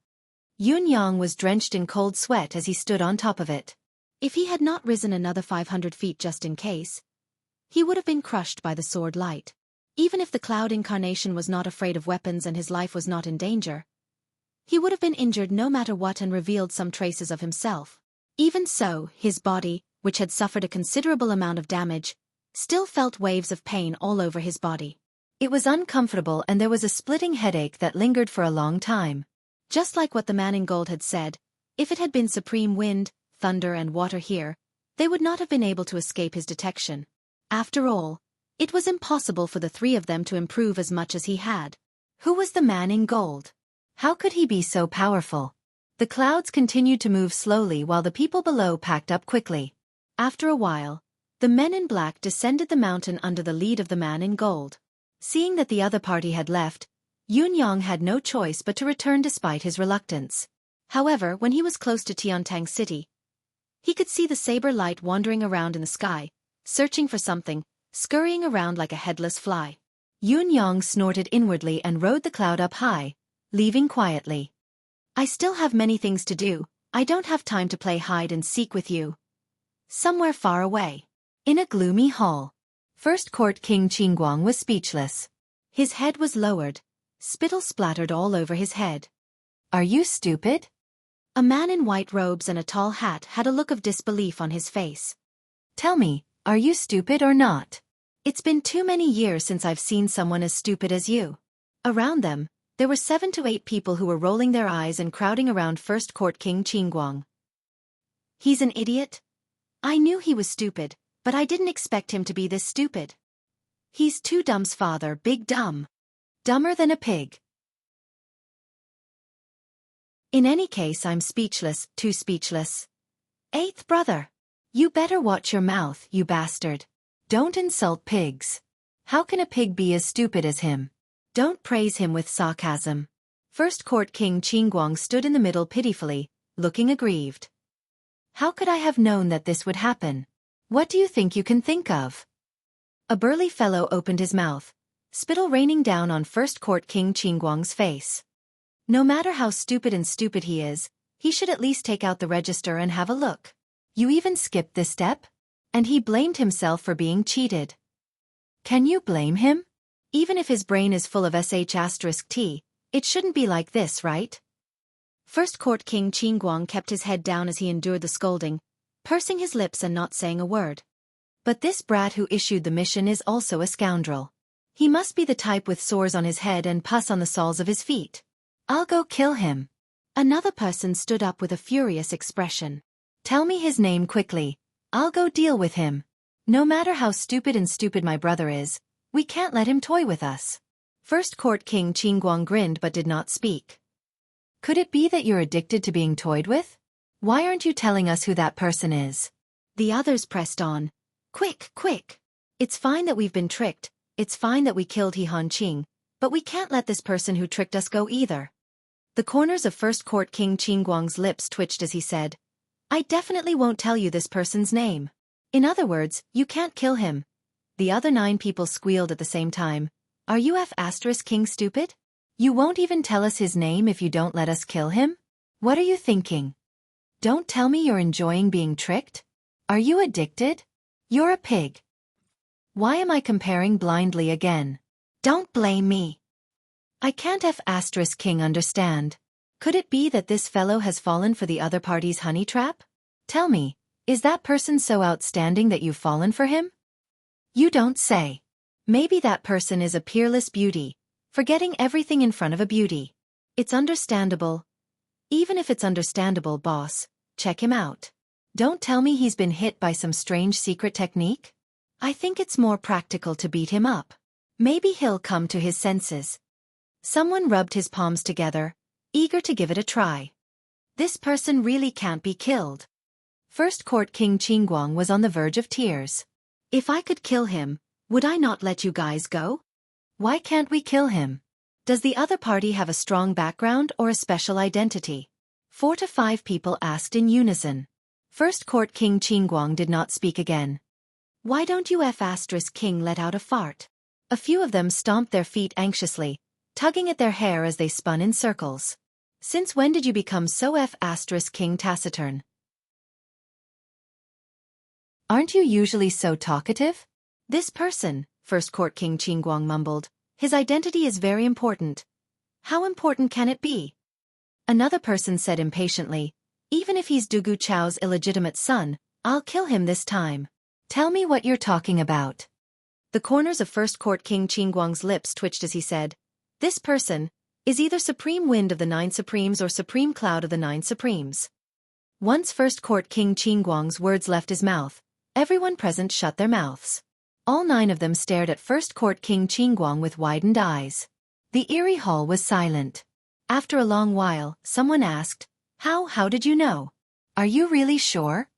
Yun Yang was drenched in cold sweat as he stood on top of it. If he had not risen another 500 feet just in case, he would have been crushed by the sword light. Even if the cloud incarnation was not afraid of weapons and his life was not in danger, he would have been injured no matter what and revealed some traces of himself. Even so, his body, which had suffered a considerable amount of damage, still felt waves of pain all over his body. It was uncomfortable and there was a splitting headache that lingered for a long time. Just like what the man in gold had said, if it had been supreme wind, thunder and water here, they would not have been able to escape his detection. After all, it was impossible for the three of them to improve as much as he had. Who was the man in gold? How could he be so powerful? The clouds continued to move slowly while the people below packed up quickly. After a while, the men in black descended the mountain under the lead of the man in gold. Seeing that the other party had left, Yun Yang had no choice but to return despite his reluctance. However, when he was close to Tiantang City, he could see the saber light wandering around in the sky, searching for something, scurrying around like a headless fly. Yun Yang snorted inwardly and rode the cloud up high, leaving quietly. "I still have many things to do. I don't have time to play hide and seek with you." Somewhere far away, in a gloomy hall, First Court King Qingguang was speechless. His head was lowered. Spittle splattered all over his head. "Are you stupid?" A man in white robes and a tall hat had a look of disbelief on his face. "Tell me, are you stupid or not? It's been too many years since I've seen someone as stupid as you." Around them, there were 7 to 8 people who were rolling their eyes and crowding around First Court King Qingguang. "He's an idiot? I knew he was stupid, but I didn't expect him to be this stupid. He's too dumb's father, big dumb. Dumber than a pig." In any case, I'm speechless, too speechless. "Eighth brother, you better watch your mouth, you bastard. Don't insult pigs. How can a pig be as stupid as him? Don't praise him with sarcasm." First Court King Qingguang stood in the middle pitifully, looking aggrieved. "How could I have known that this would happen? What do you think you can think of?" A burly fellow opened his mouth, spittle raining down on First Court King Qingguang's face. No matter how stupid he is, he should at least take out the register and have a look. You even skipped this step? And he blamed himself for being cheated. Can you blame him? Even if his brain is full of sh*t, it shouldn't be like this, right? First Court King Qingguang kept his head down as he endured the scolding, pursing his lips and not saying a word. But this brat who issued the mission is also a scoundrel. He must be the type with sores on his head and pus on the soles of his feet. I'll go kill him. Another person stood up with a furious expression. Tell me his name quickly. I'll go deal with him. No matter how stupid my brother is, we can't let him toy with us. First Court King Qingguang grinned but did not speak. Could it be that you're addicted to being toyed with? Why aren't you telling us who that person is? The others pressed on. Quick, quick. It's fine that we've been tricked, it's fine that we killed He Hanqing, but we can't let this person who tricked us go either. The corners of First Court King Qingguang's lips twitched as he said, I definitely won't tell you this person's name. In other words, you can't kill him. The other 9 people squealed at the same time. Are you King stupid? You won't even tell us his name if you don't let us kill him? What are you thinking? Don't tell me you're enjoying being tricked? Are you addicted? You're a pig. Why am I comparing blindly again? Don't blame me. I can't King understand. Could it be that this fellow has fallen for the other party's honey trap? Tell me, is that person so outstanding that you've fallen for him? You don't say. Maybe that person is a peerless beauty, forgetting everything in front of a beauty. It's understandable. Even if it's understandable, boss, check him out. Don't tell me he's been hit by some strange secret technique? I think it's more practical to beat him up. Maybe he'll come to his senses. Someone rubbed his palms together, eager to give it a try. This person really can't be killed. First Court King Qingguang was on the verge of tears. If I could kill him, would I not let you guys go? Why can't we kill him? Does the other party have a strong background or a special identity? 4 to 5 people asked in unison. First Court King Qingguang did not speak again. Why don't you King let out a fart? A few of them stomped their feet anxiously, tugging at their hair as they spun in circles. Since when did you become so King taciturn? Aren't you usually so talkative? This person, First Court King Qingguang mumbled, his identity is very important. How important can it be? Another person said impatiently, even if he's Dugu Chao's illegitimate son, I'll kill him this time. Tell me what you're talking about. The corners of First Court King Qingguang's lips twitched as he said, this person is either Supreme Wind of the 9 Supremes or Supreme Cloud of the 9 Supremes. Once First Court King Qingguang's words left his mouth, everyone present shut their mouths. All 9 of them stared at First Court King Qingguang with widened eyes. The eerie hall was silent. After a long while, someone asked, How did you know? Are you really sure?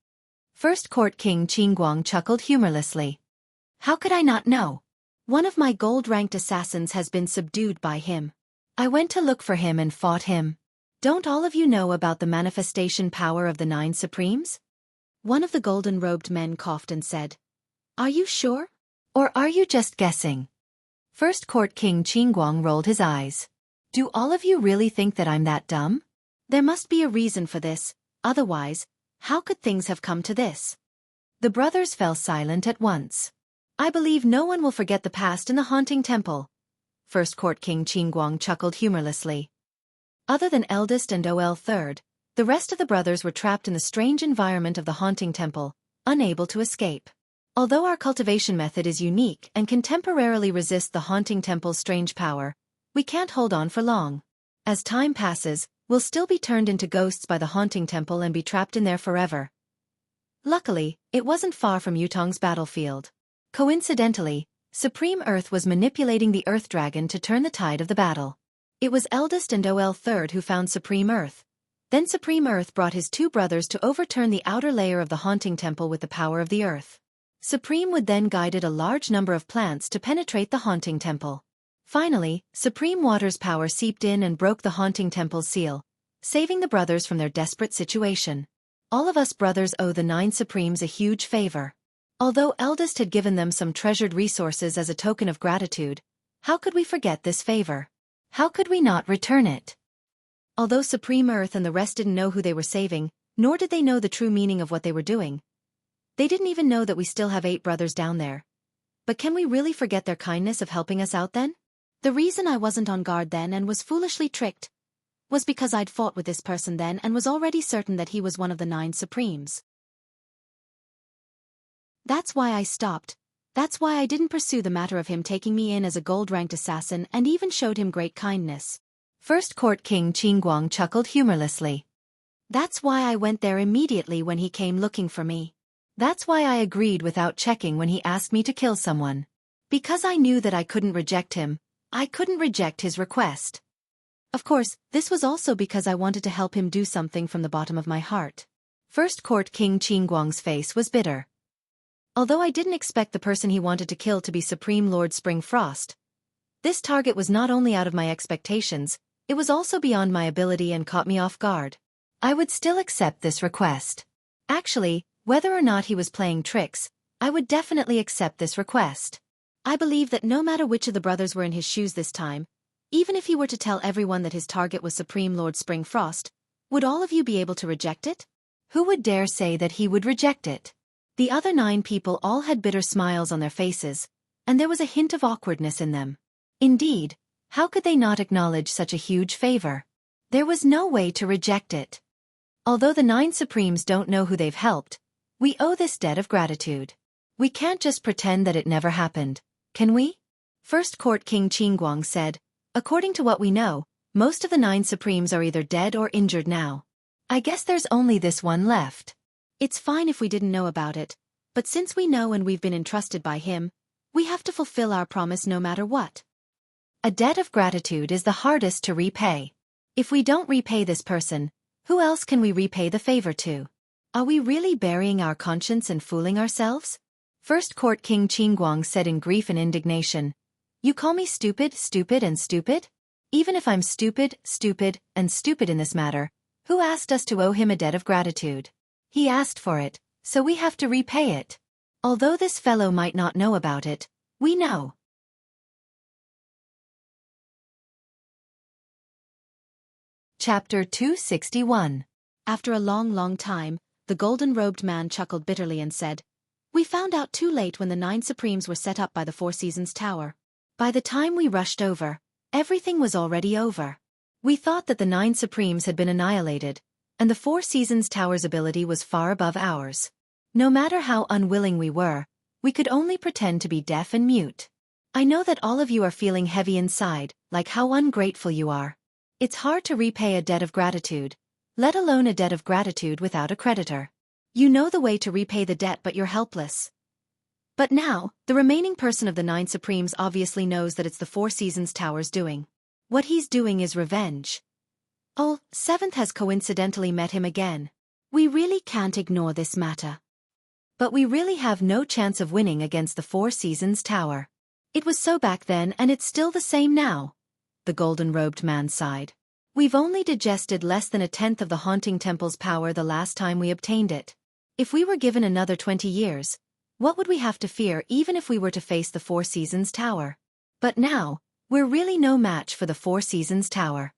First Court King Qingguang chuckled humorlessly. How could I not know? One of my gold-ranked assassins has been subdued by him. I went to look for him and fought him. Don't all of you know about the manifestation power of the 9 Supremes? One of the golden-robed men coughed and said, Are you sure? Or are you just guessing? First Court King Qingguang rolled his eyes. Do all of you really think that I'm that dumb? There must be a reason for this, otherwise, how could things have come to this? The brothers fell silent at once. I believe no one will forget the past in the haunting temple. First Court King Qingguang chuckled humorlessly. Other than eldest and third, the rest of the brothers were trapped in the strange environment of the haunting temple, unable to escape. Although our cultivation method is unique and can temporarily resist the haunting temple's strange power, we can't hold on for long. As time passes, we'll still be turned into ghosts by the haunting temple and be trapped in there forever. Luckily, it wasn't far from Yutong's battlefield. Coincidentally, Supreme Earth was manipulating the Earth Dragon to turn the tide of the battle. It was eldest and third who found Supreme Earth. Then Supreme Earth brought his 2 brothers to overturn the outer layer of the haunting temple with the power of the Earth. Supreme would then guided a large number of plants to penetrate the haunting temple. Finally, Supreme Water's power seeped in and broke the haunting temple's seal, saving the brothers from their desperate situation. All of us brothers owe the 9 Supremes a huge favor. Although eldest had given them some treasured resources as a token of gratitude, how could we forget this favor? How could we not return it? Although Supreme Earth and the rest didn't know who they were saving, nor did they know the true meaning of what they were doing. They didn't even know that we still have 8 brothers down there. But can we really forget their kindness of helping us out then? The reason I wasn't on guard then and was foolishly tricked was because I'd fought with this person then and was already certain that he was one of the 9 Supremes. That's why I stopped. That's why I didn't pursue the matter of him taking me in as a gold-ranked assassin and even showed him great kindness. First Court King Qingguang chuckled humorlessly. That's why I went there immediately when he came looking for me. That's why I agreed without checking when he asked me to kill someone. Because I knew that I couldn't reject him. I couldn't reject his request. Of course, this was also because I wanted to help him do something from the bottom of my heart. First Court King Qingguang's face was bitter. Although I didn't expect the person he wanted to kill to be Supreme Lord Spring Frost, this target was not only out of my expectations, it was also beyond my ability and caught me off guard. I would still accept this request. Actually, whether or not he was playing tricks, I would definitely accept this request. I believe that no matter which of the brothers were in his shoes this time, even if he were to tell everyone that his target was Supreme Lord Spring Frost, would all of you be able to reject it? Who would dare say that he would reject it? The other 9 people all had bitter smiles on their faces, and there was a hint of awkwardness in them. Indeed, how could they not acknowledge such a huge favor? There was no way to reject it. Although the 9 Supremes don't know who they've helped, we owe this debt of gratitude. We can't just pretend that it never happened, can we? First Court King Qingguang said, according to what we know, most of the 9 Supremes are either dead or injured now. I guess there's only this one left. It's fine if we didn't know about it, but since we know and we've been entrusted by him, we have to fulfill our promise no matter what. A debt of gratitude is the hardest to repay. If we don't repay this person, who else can we repay the favor to? Are we really burying our conscience and fooling ourselves? First Court King Qingguang said in grief and indignation. You call me stupid, stupid and stupid? Even if I'm stupid, stupid, and stupid in this matter, who asked us to owe him a debt of gratitude? He asked for it, so we have to repay it. Although this fellow might not know about it, we know. Chapter 261. After a long time, the golden-robed man chuckled bitterly and said, We found out too late when the 9 Supremes were set up by the 4 Seasons Tower. By the time we rushed over, everything was already over. We thought that the 9 Supremes had been annihilated, and the 4 Seasons Tower's ability was far above ours. No matter how unwilling we were, we could only pretend to be deaf and mute. I know that all of you are feeling heavy inside, like how ungrateful you are. It's hard to repay a debt of gratitude, let alone a debt of gratitude without a creditor. You know the way to repay the debt but you're helpless. But now, the remaining person of the 9 Supremes obviously knows that it's the 4 Seasons Tower's doing. What he's doing is revenge. Oh, 7th has coincidentally met him again. We really can't ignore this matter. But we really have no chance of winning against the 4 Seasons Tower. It was so back then and it's still the same now. The golden-robed man sighed. We've only digested less than 1/10 of the Haunting Temple's power the last time we obtained it. If we were given another 20 years, what would we have to fear even if we were to face the 4 Seasons Tower? But now, we're really no match for the 4 Seasons Tower.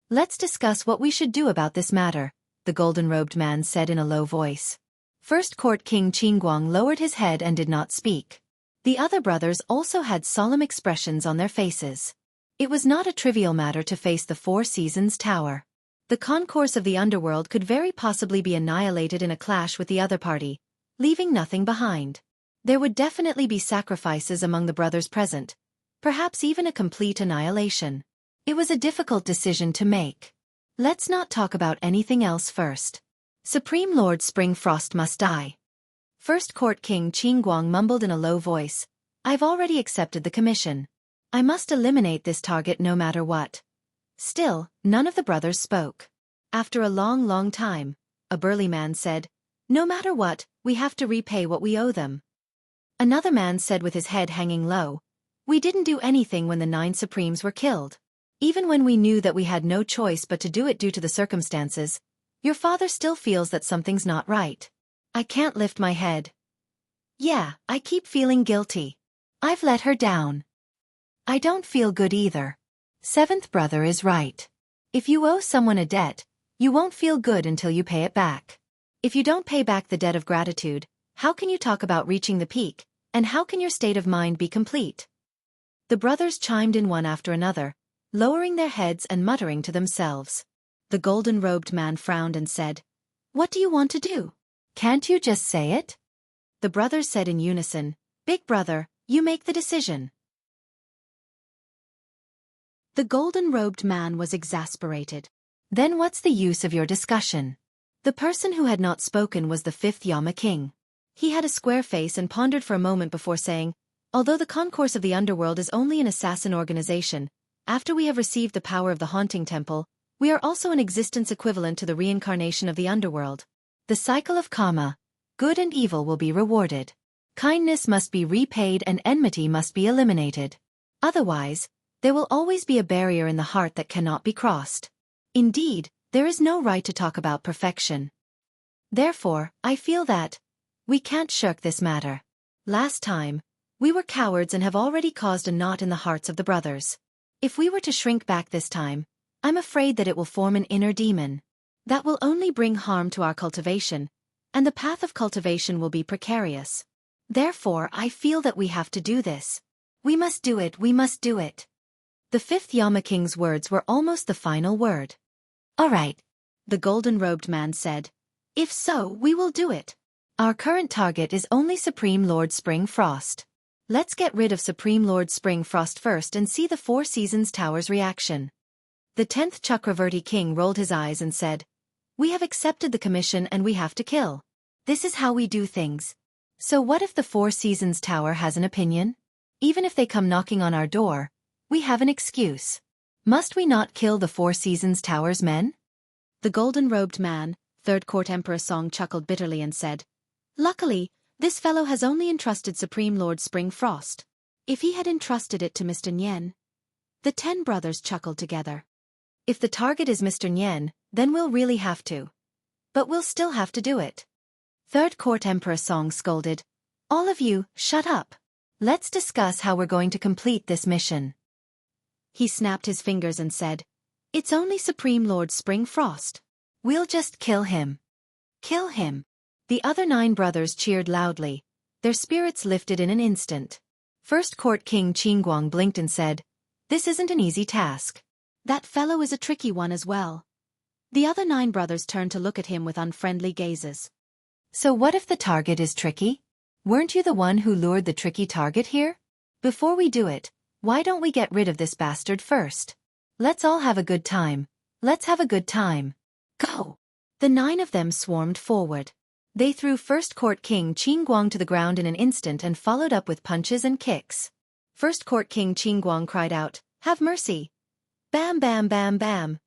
Let's discuss what we should do about this matter, the golden-robed man said in a low voice. First Court King Qingguang lowered his head and did not speak. The other brothers also had solemn expressions on their faces. It was not a trivial matter to face the 4 Seasons Tower. The concourse of the underworld could very possibly be annihilated in a clash with the other party, leaving nothing behind. There would definitely be sacrifices among the brothers present, perhaps even a complete annihilation. It was a difficult decision to make. Let's not talk about anything else first. Supreme Lord Spring Frost must die. First Court King Qingguang mumbled in a low voice, I've already accepted the commission. I must eliminate this target no matter what. Still, none of the brothers spoke. After a long time, a burly man said, No matter what, we have to repay what we owe them. Another man said with his head hanging low, We didn't do anything when the 9 Supremes were killed. Even when we knew that we had no choice but to do it due to the circumstances, your father still feels that something's not right. I can't lift my head. Yeah, I keep feeling guilty. I've let her down. I don't feel good either. Seventh brother is right. If you owe someone a debt, you won't feel good until you pay it back. If you don't pay back the debt of gratitude, how can you talk about reaching the peak, and how can your state of mind be complete? The brothers chimed in one after another, lowering their heads and muttering to themselves. The golden-robed man frowned and said, "What do you want to do? Can't you just say it?" The brothers said in unison, "Big brother, you make the decision." The golden-robed man was exasperated. "Then what's the use of your discussion?" The person who had not spoken was the fifth Yama king. He had a square face and pondered for a moment before saying, "Although the concourse of the underworld is only an assassin organization, after we have received the power of the haunting temple, we are also an existence equivalent to the reincarnation of the underworld. The cycle of karma, good and evil will be rewarded. Kindness must be repaid and enmity must be eliminated. Otherwise, there will always be a barrier in the heart that cannot be crossed. Indeed, there is no right to talk about perfection. Therefore, I feel that we can't shirk this matter. Last time, we were cowards and have already caused a knot in the hearts of the brothers. If we were to shrink back this time, I'm afraid that it will form an inner demon. That will only bring harm to our cultivation, and the path of cultivation will be precarious. Therefore, I feel that we have to do this. We must do it, we must do it." The fifth Yama king's words were almost the final word. "All right," the golden-robed man said. "If so, we will do it. Our current target is only Supreme Lord Spring Frost. Let's get rid of Supreme Lord Spring Frost first and see the Four Seasons Tower's reaction." The 10th Chakravarti king rolled his eyes and said, "We have accepted the commission and we have to kill. This is how we do things. So what if the Four Seasons Tower has an opinion? Even if they come knocking on our door, we have an excuse. Must we not kill the Four Seasons Tower's men?" The golden-robed man, Third Court Emperor Song, chuckled bitterly and said, "Luckily, this fellow has only entrusted Supreme Lord Spring Frost. If he had entrusted it to Mr. Nyen..." The 10 brothers chuckled together. "If the target is Mr. Nyen, then we'll really have to. But we'll still have to do it." Third Court Emperor Song scolded, "All of you, shut up. Let's discuss how we're going to complete this mission." He snapped his fingers and said, "It's only Supreme Lord Spring Frost. We'll just kill him." "Kill him." The other 9 brothers cheered loudly. Their spirits lifted in an instant. First Court King Qingguang blinked and said, "This isn't an easy task. That fellow is a tricky one as well." The other 9 brothers turned to look at him with unfriendly gazes. "So what if the target is tricky? Weren't you the one who lured the tricky target here? Before we do it, why don't we get rid of this bastard first? Let's all have a good time. Let's have a good time. Go!" The 9 of them swarmed forward. They threw First Court King Qingguang to the ground in an instant and followed up with punches and kicks. First Court King Qingguang cried out, "Have mercy!" Bam bam bam bam.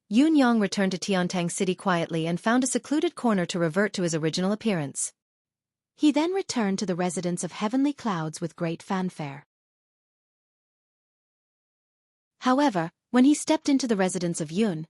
Yun Yang returned to Tiantang City quietly and found a secluded corner to revert to his original appearance. He then returned to the residence of Heavenly Clouds with great fanfare. However, when he stepped into the residence of Yun,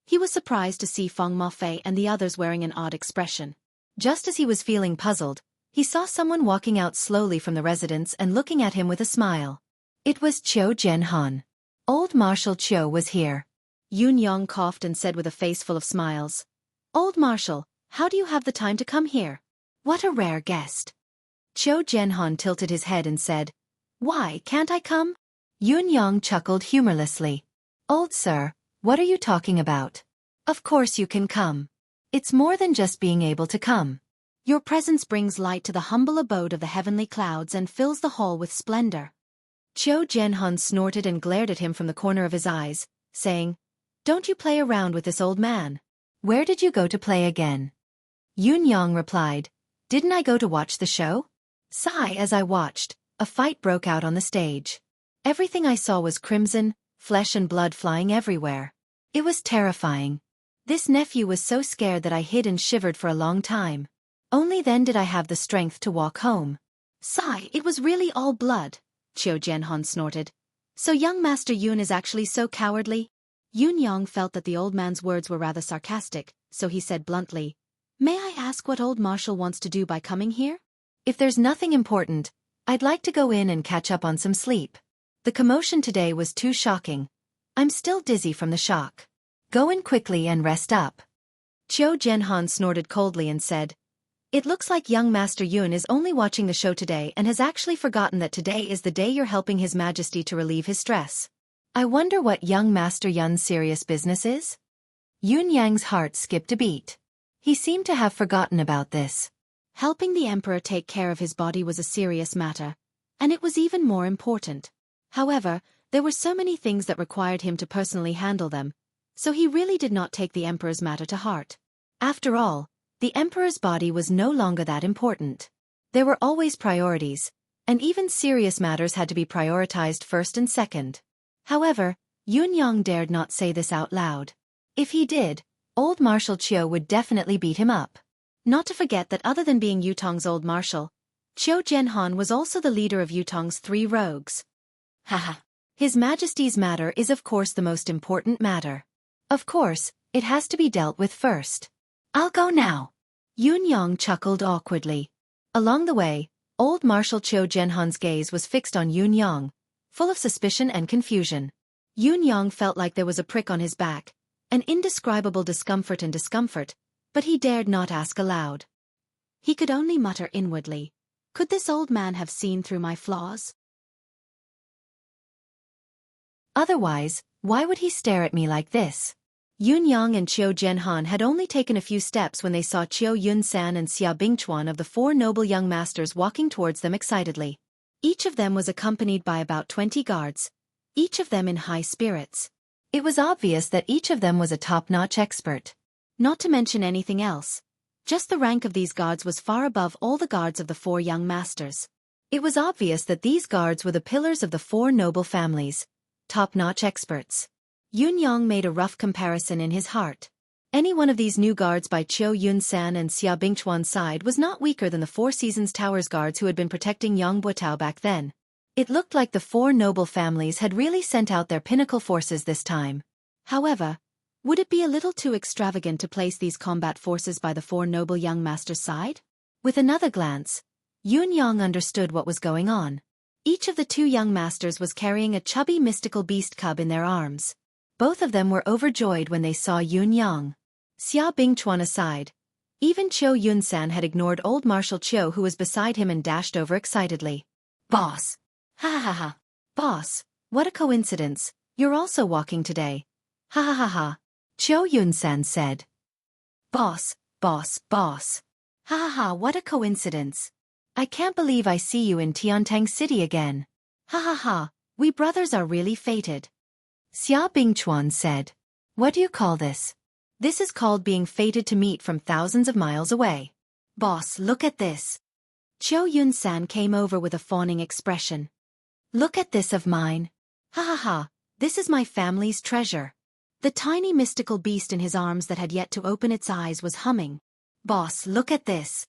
he was surprised to see Feng Mafei and the others wearing an odd expression. Just as he was feeling puzzled, he saw someone walking out slowly from the residence and looking at him with a smile. It was Qiu Jianhan. Old Marshal Qiu was here. Yun Yang coughed and said with a face full of smiles, "Old Marshal, how do you have the time to come here? What a rare guest." Qiu Jianhan tilted his head and said, "Why, can't I come?" Yun Yang chuckled humorlessly. "Old sir, what are you talking about? Of course you can come. It's more than just being able to come. Your presence brings light to the humble abode of the Heavenly Clouds and fills the hall with splendor." Qiu Jianhan snorted and glared at him from the corner of his eyes, saying, "Don't you play around with this old man. Where did you go to play again?" Yun Yang replied, "Didn't I go to watch the show?" Sigh. As I watched, a fight broke out on the stage. Everything I saw was crimson, flesh and blood flying everywhere. It was terrifying. This nephew was so scared that I hid and shivered for a long time. Only then did I have the strength to walk home. Sigh. It was really all blood. Qiu Jianhan snorted. "So young Master Yun is actually so cowardly?" Yun Yang felt that the old man's words were rather sarcastic, so he said bluntly, "May I ask what old Marshal wants to do by coming here?" If there's nothing important, I'd like to go in and catch up on some sleep. The commotion today was too shocking. I'm still dizzy from the shock. Go in quickly and rest up. Qiu Jianhan snorted coldly and said, "It looks like young Master Yun is only watching the show today and has actually forgotten that today is the day you're helping His Majesty to relieve his stress." I wonder what young Master Yun's serious business is? Yun Yang's heart skipped a beat. He seemed to have forgotten about this. Helping the emperor take care of his body was a serious matter, and it was even more important. However, there were so many things that required him to personally handle them, so he really did not take the emperor's matter to heart. After all, the emperor's body was no longer that important. There were always priorities, and even serious matters had to be prioritized first and second. However, Yun Yang dared not say this out loud. If he did, old Marshal Qiu would definitely beat him up. Not to forget that other than being Yutong's old marshal, Qiu Jianhan was also the leader of Yutong's 3 rogues. Haha. His Majesty's matter is of course the most important matter. Of course, it has to be dealt with first. I'll go now. Yun Yang chuckled awkwardly. Along the way, old Marshal Qiu Jianhan's gaze was fixed on Yun Yang, full of suspicion and confusion. Yun Yang felt like there was a prick on his back, an indescribable discomfort, but he dared not ask aloud. He could only mutter inwardly, "Could this old man have seen through my flaws?" Otherwise, why would he stare at me like this? Yun Yang and Qiu Jianhan had only taken a few steps when they saw Qiu Yunsan and Xia Bingchuan of the 4 noble young masters walking towards them excitedly. Each of them was accompanied by about 20 guards, each of them in high spirits. It was obvious that each of them was a top-notch expert. Not to mention anything else. Just the rank of these guards was far above all the guards of the 4 young masters. It was obvious that these guards were the pillars of the 4 noble families, top-notch experts. Yun Yang made a rough comparison in his heart. Any one of these new guards by Qiu Yunsan and Xia Bingchuan's side was not weaker than the 4 Seasons Towers guards who had been protecting Yang Buotao back then. It looked like the 4 noble families had really sent out their pinnacle forces this time. However, would it be a little too extravagant to place these combat forces by the 4 noble young masters' side? With another glance, Yun Yang understood what was going on. Each of the 2 young masters was carrying a chubby mystical beast cub in their arms. Both of them were overjoyed when they saw Yun Yang. Xia Bingchuan aside, even Qiu Yunsan had ignored old Marshal Qiu who was beside him and dashed over excitedly. "Boss! Ha ha ha! Boss, what a coincidence, you're also walking today. Ha ha ha ha!" Qiu Yunsan said. Boss! Ha ha ha, what a coincidence. I can't believe I see you in Tiantang City again. Ha ha ha, we brothers are really fated. Xia Bingchuan said. What do you call this? This is called being fated to meet from thousands of miles away. Boss, look at this. Qiu Yunsan came over with a fawning expression. Look at this of mine. Ha ha ha, this is my family's treasure. The tiny mystical beast in his arms that had yet to open its eyes was humming. Boss, look at this.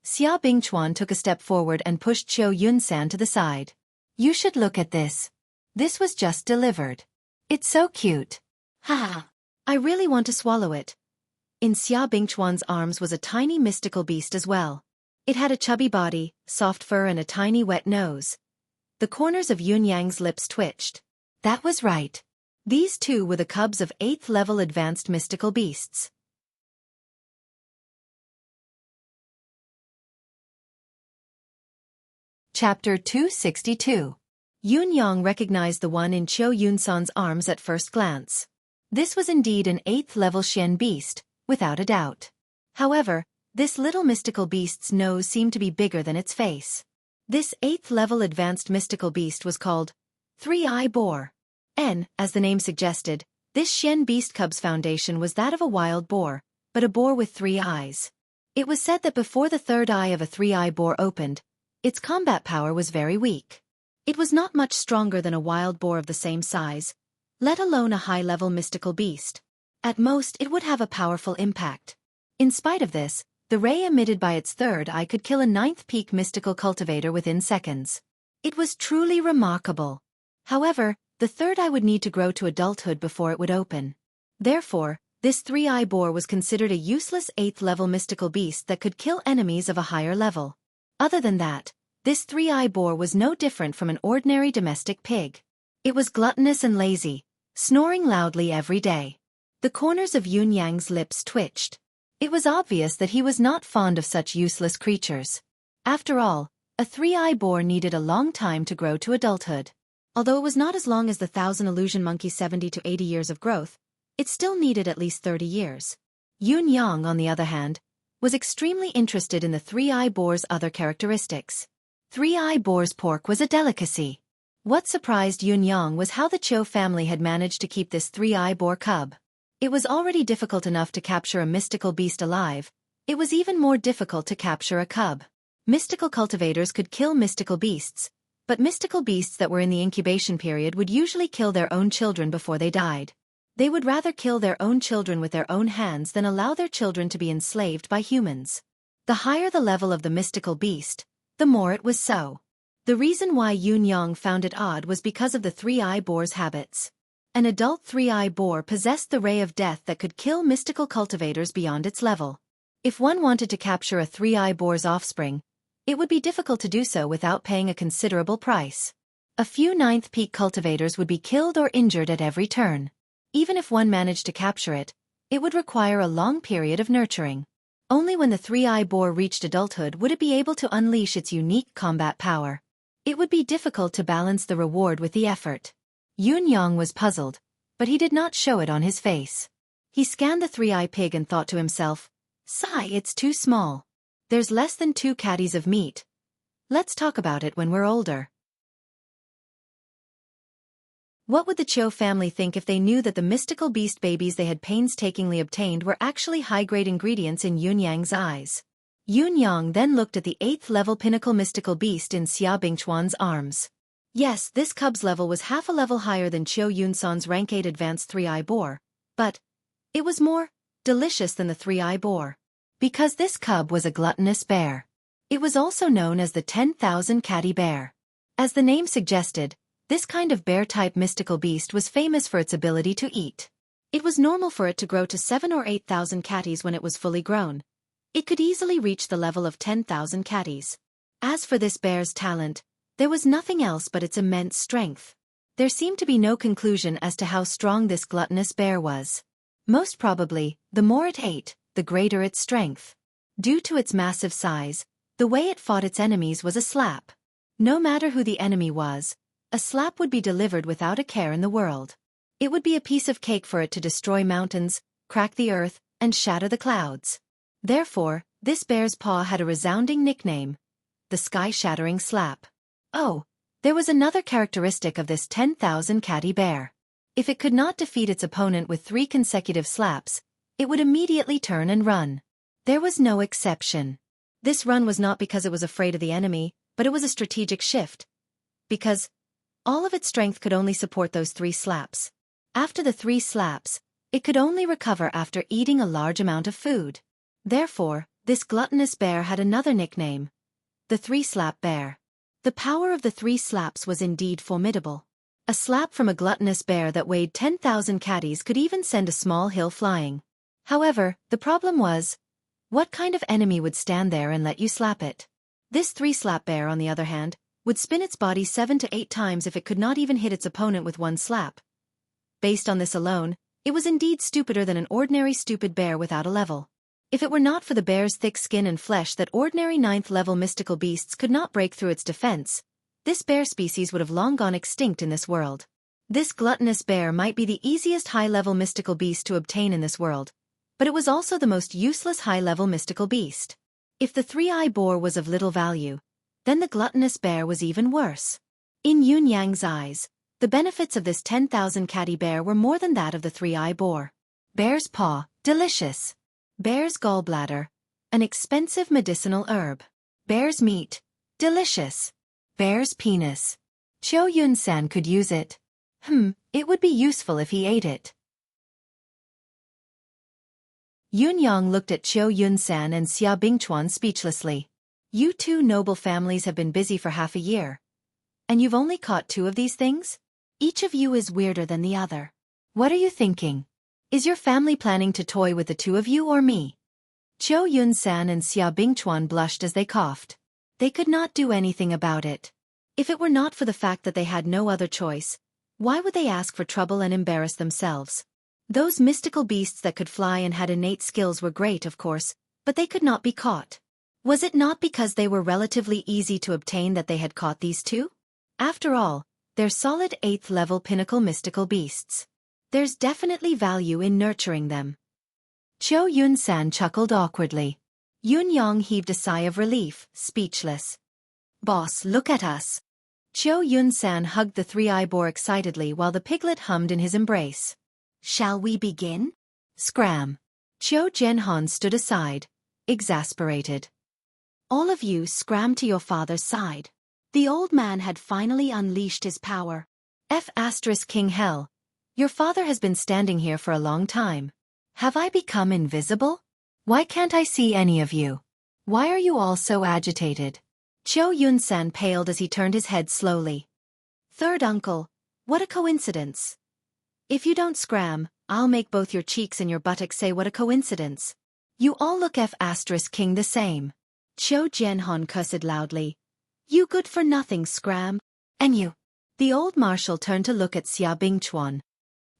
Xia Bingchuan took a step forward and pushed Qiu Yunsan to the side. You should look at this. This was just delivered. It's so cute. Ha ha. I really want to swallow it. In Xia Bingchuan's arms was a tiny mystical beast as well. It had a chubby body, soft fur and a tiny wet nose. The corners of Yun Yang's lips twitched. That was right. These 2 were the cubs of 8th level advanced mystical beasts. Chapter 262. Yun Yang recognized the one in Qiu Yunsan's arms at first glance. This was indeed an 8th level Xian beast, without a doubt. However, this little mystical beast's nose seemed to be bigger than its face. This 8th level advanced mystical beast was called Three-Eye Boar. As the name suggested, this Xian beast cub's foundation was that of a wild boar, but a boar with 3 eyes. It was said that before the 3rd eye of a 3-eye boar opened, its combat power was very weak. It was not much stronger than a wild boar of the same size, let alone a high-level mystical beast. At most it would have a powerful impact. In spite of this, the ray emitted by its 3rd eye could kill a 9th peak mystical cultivator within seconds. It was truly remarkable. However, the 3rd eye would need to grow to adulthood before it would open. Therefore, this 3-eye boar was considered a useless 8th level mystical beast that could kill enemies of a higher level. Other than that, this three-eye boar was no different from an ordinary domestic pig. It was gluttonous and lazy, snoring loudly every day. The corners of Yun Yang's lips twitched. It was obvious that he was not fond of such useless creatures. After all, a three-eye boar needed a long time to grow to adulthood. Although it was not as long as the 1,000 illusion monkey's 70 to 80 years of growth, it still needed at least 30 years. Yun Yang, on the other hand, was extremely interested in the three-eye boar's other characteristics. Three-eye boar's pork was a delicacy. What surprised Yun Yang was how the Cho family had managed to keep this three-eye boar cub. It was already difficult enough to capture a mystical beast alive. It was even more difficult to capture a cub. Mystical cultivators could kill mystical beasts, but mystical beasts that were in the incubation period would usually kill their own children before they died. They would rather kill their own children with their own hands than allow their children to be enslaved by humans. The higher the level of the mystical beast, the more it was so. The reason why Yun Yang found it odd was because of the three-eye boar's habits. An adult three-eye boar possessed the ray of death that could kill mystical cultivators beyond its level. If one wanted to capture a three-eye boar's offspring, it would be difficult to do so without paying a considerable price. A few ninth peak cultivators would be killed or injured at every turn. Even if one managed to capture it, it would require a long period of nurturing. Only when the three-eye boar reached adulthood would it be able to unleash its unique combat power. It would be difficult to balance the reward with the effort. Yun Yang was puzzled, but he did not show it on his face. He scanned the three-eye pig and thought to himself, "Sigh, it's too small. There's less than 2 catties of meat. Let's talk about it when we're older." What would the Cho family think if they knew that the mystical beast babies they had painstakingly obtained were actually high-grade ingredients in Yun Yang's eyes? Yun Yang then looked at the 8th-level pinnacle mystical beast in Xia Bingchuan's arms. Yes, this cub's level was half a level higher than Cho Yun-san's rank 8 advanced three-eye boar, but it was more delicious than the three-eye boar. Because this cub was a gluttonous bear. It was also known as the 10,000 catty bear. As the name suggested, this kind of bear-type mystical beast was famous for its ability to eat. It was normal for it to grow to 7 or 8,000 catties when it was fully grown. It could easily reach the level of 10,000 catties. As for this bear's talent, there was nothing else but its immense strength. There seemed to be no conclusion as to how strong this gluttonous bear was. Most probably, the more it ate, the greater its strength. Due to its massive size, the way it fought its enemies was a slap. No matter who the enemy was, a slap would be delivered without a care in the world. It would be a piece of cake for it to destroy mountains, crack the earth, and shatter the clouds. Therefore, this bear's paw had a resounding nickname: the sky-shattering slap. Oh, there was another characteristic of this 10,000 catty bear. If it could not defeat its opponent with 3 consecutive slaps, it would immediately turn and run. There was no exception. This run was not because it was afraid of the enemy, but it was a strategic shift. Because all of its strength could only support those 3 slaps. After the 3 slaps, it could only recover after eating a large amount of food. Therefore, this gluttonous bear had another nickname: the 3-slap bear. The power of the 3 slaps was indeed formidable. A slap from a gluttonous bear that weighed 10,000 catties could even send a small hill flying. However, the problem was, what kind of enemy would stand there and let you slap it? This 3-slap bear, on the other hand, would spin its body 7 to 8 times if it could not even hit its opponent with 1 slap. Based on this alone, it was indeed stupider than an ordinary stupid bear without a level. If it were not for the bear's thick skin and flesh that ordinary 9th-level mystical beasts could not break through its defense, this bear species would have long gone extinct in this world. This gluttonous bear might be the easiest high-level mystical beast to obtain in this world, but it was also the most useless high-level mystical beast. If the 3-eye boar was of little value, then the gluttonous bear was even worse. In Yun Yang's eyes, the benefits of this 10,000 catty bear were more than that of the 3-eye boar. Bear's paw, delicious. Bear's gallbladder, an expensive medicinal herb. Bear's meat, delicious. Bear's penis. Cho Yun-san could use it. It would be useful if he ate it. Yun Yang looked at Cho Yun-san and Xia Bingchuan speechlessly. You 2 noble families have been busy for half a year. And you've only caught 2 of these things? Each of you is weirder than the other. What are you thinking? Is your family planning to toy with the 2 of you or me? Cho Yun-san and Xia Bingchuan blushed as they coughed. They could not do anything about it. If it were not for the fact that they had no other choice, why would they ask for trouble and embarrass themselves? Those mystical beasts that could fly and had innate skills were great, of course, but they could not be caught. Was it not because they were relatively easy to obtain that they had caught these two? After all, they're solid 8th level pinnacle mystical beasts. There's definitely value in nurturing them. Cho Yun-san chuckled awkwardly. Yun-yang heaved a sigh of relief, speechless. Boss, look at us. Cho Yun-san hugged the three-eye boar excitedly while the piglet hummed in his embrace. Shall we begin? Scram. Cho Genhan stood aside, exasperated. All of you scram to your father's side. The old man had finally unleashed his power. King Hell. Your father has been standing here for a long time. Have I become invisible? Why can't I see any of you? Why are you all so agitated? Cho Yun-san paled as he turned his head slowly. Third uncle, what a coincidence. If you don't scram, I'll make both your cheeks and your buttocks say what a coincidence. You all look King the same. Cho Genhan cursed loudly. You good-for-nothing scram. And you. The old marshal turned to look at Xia Bingchuan.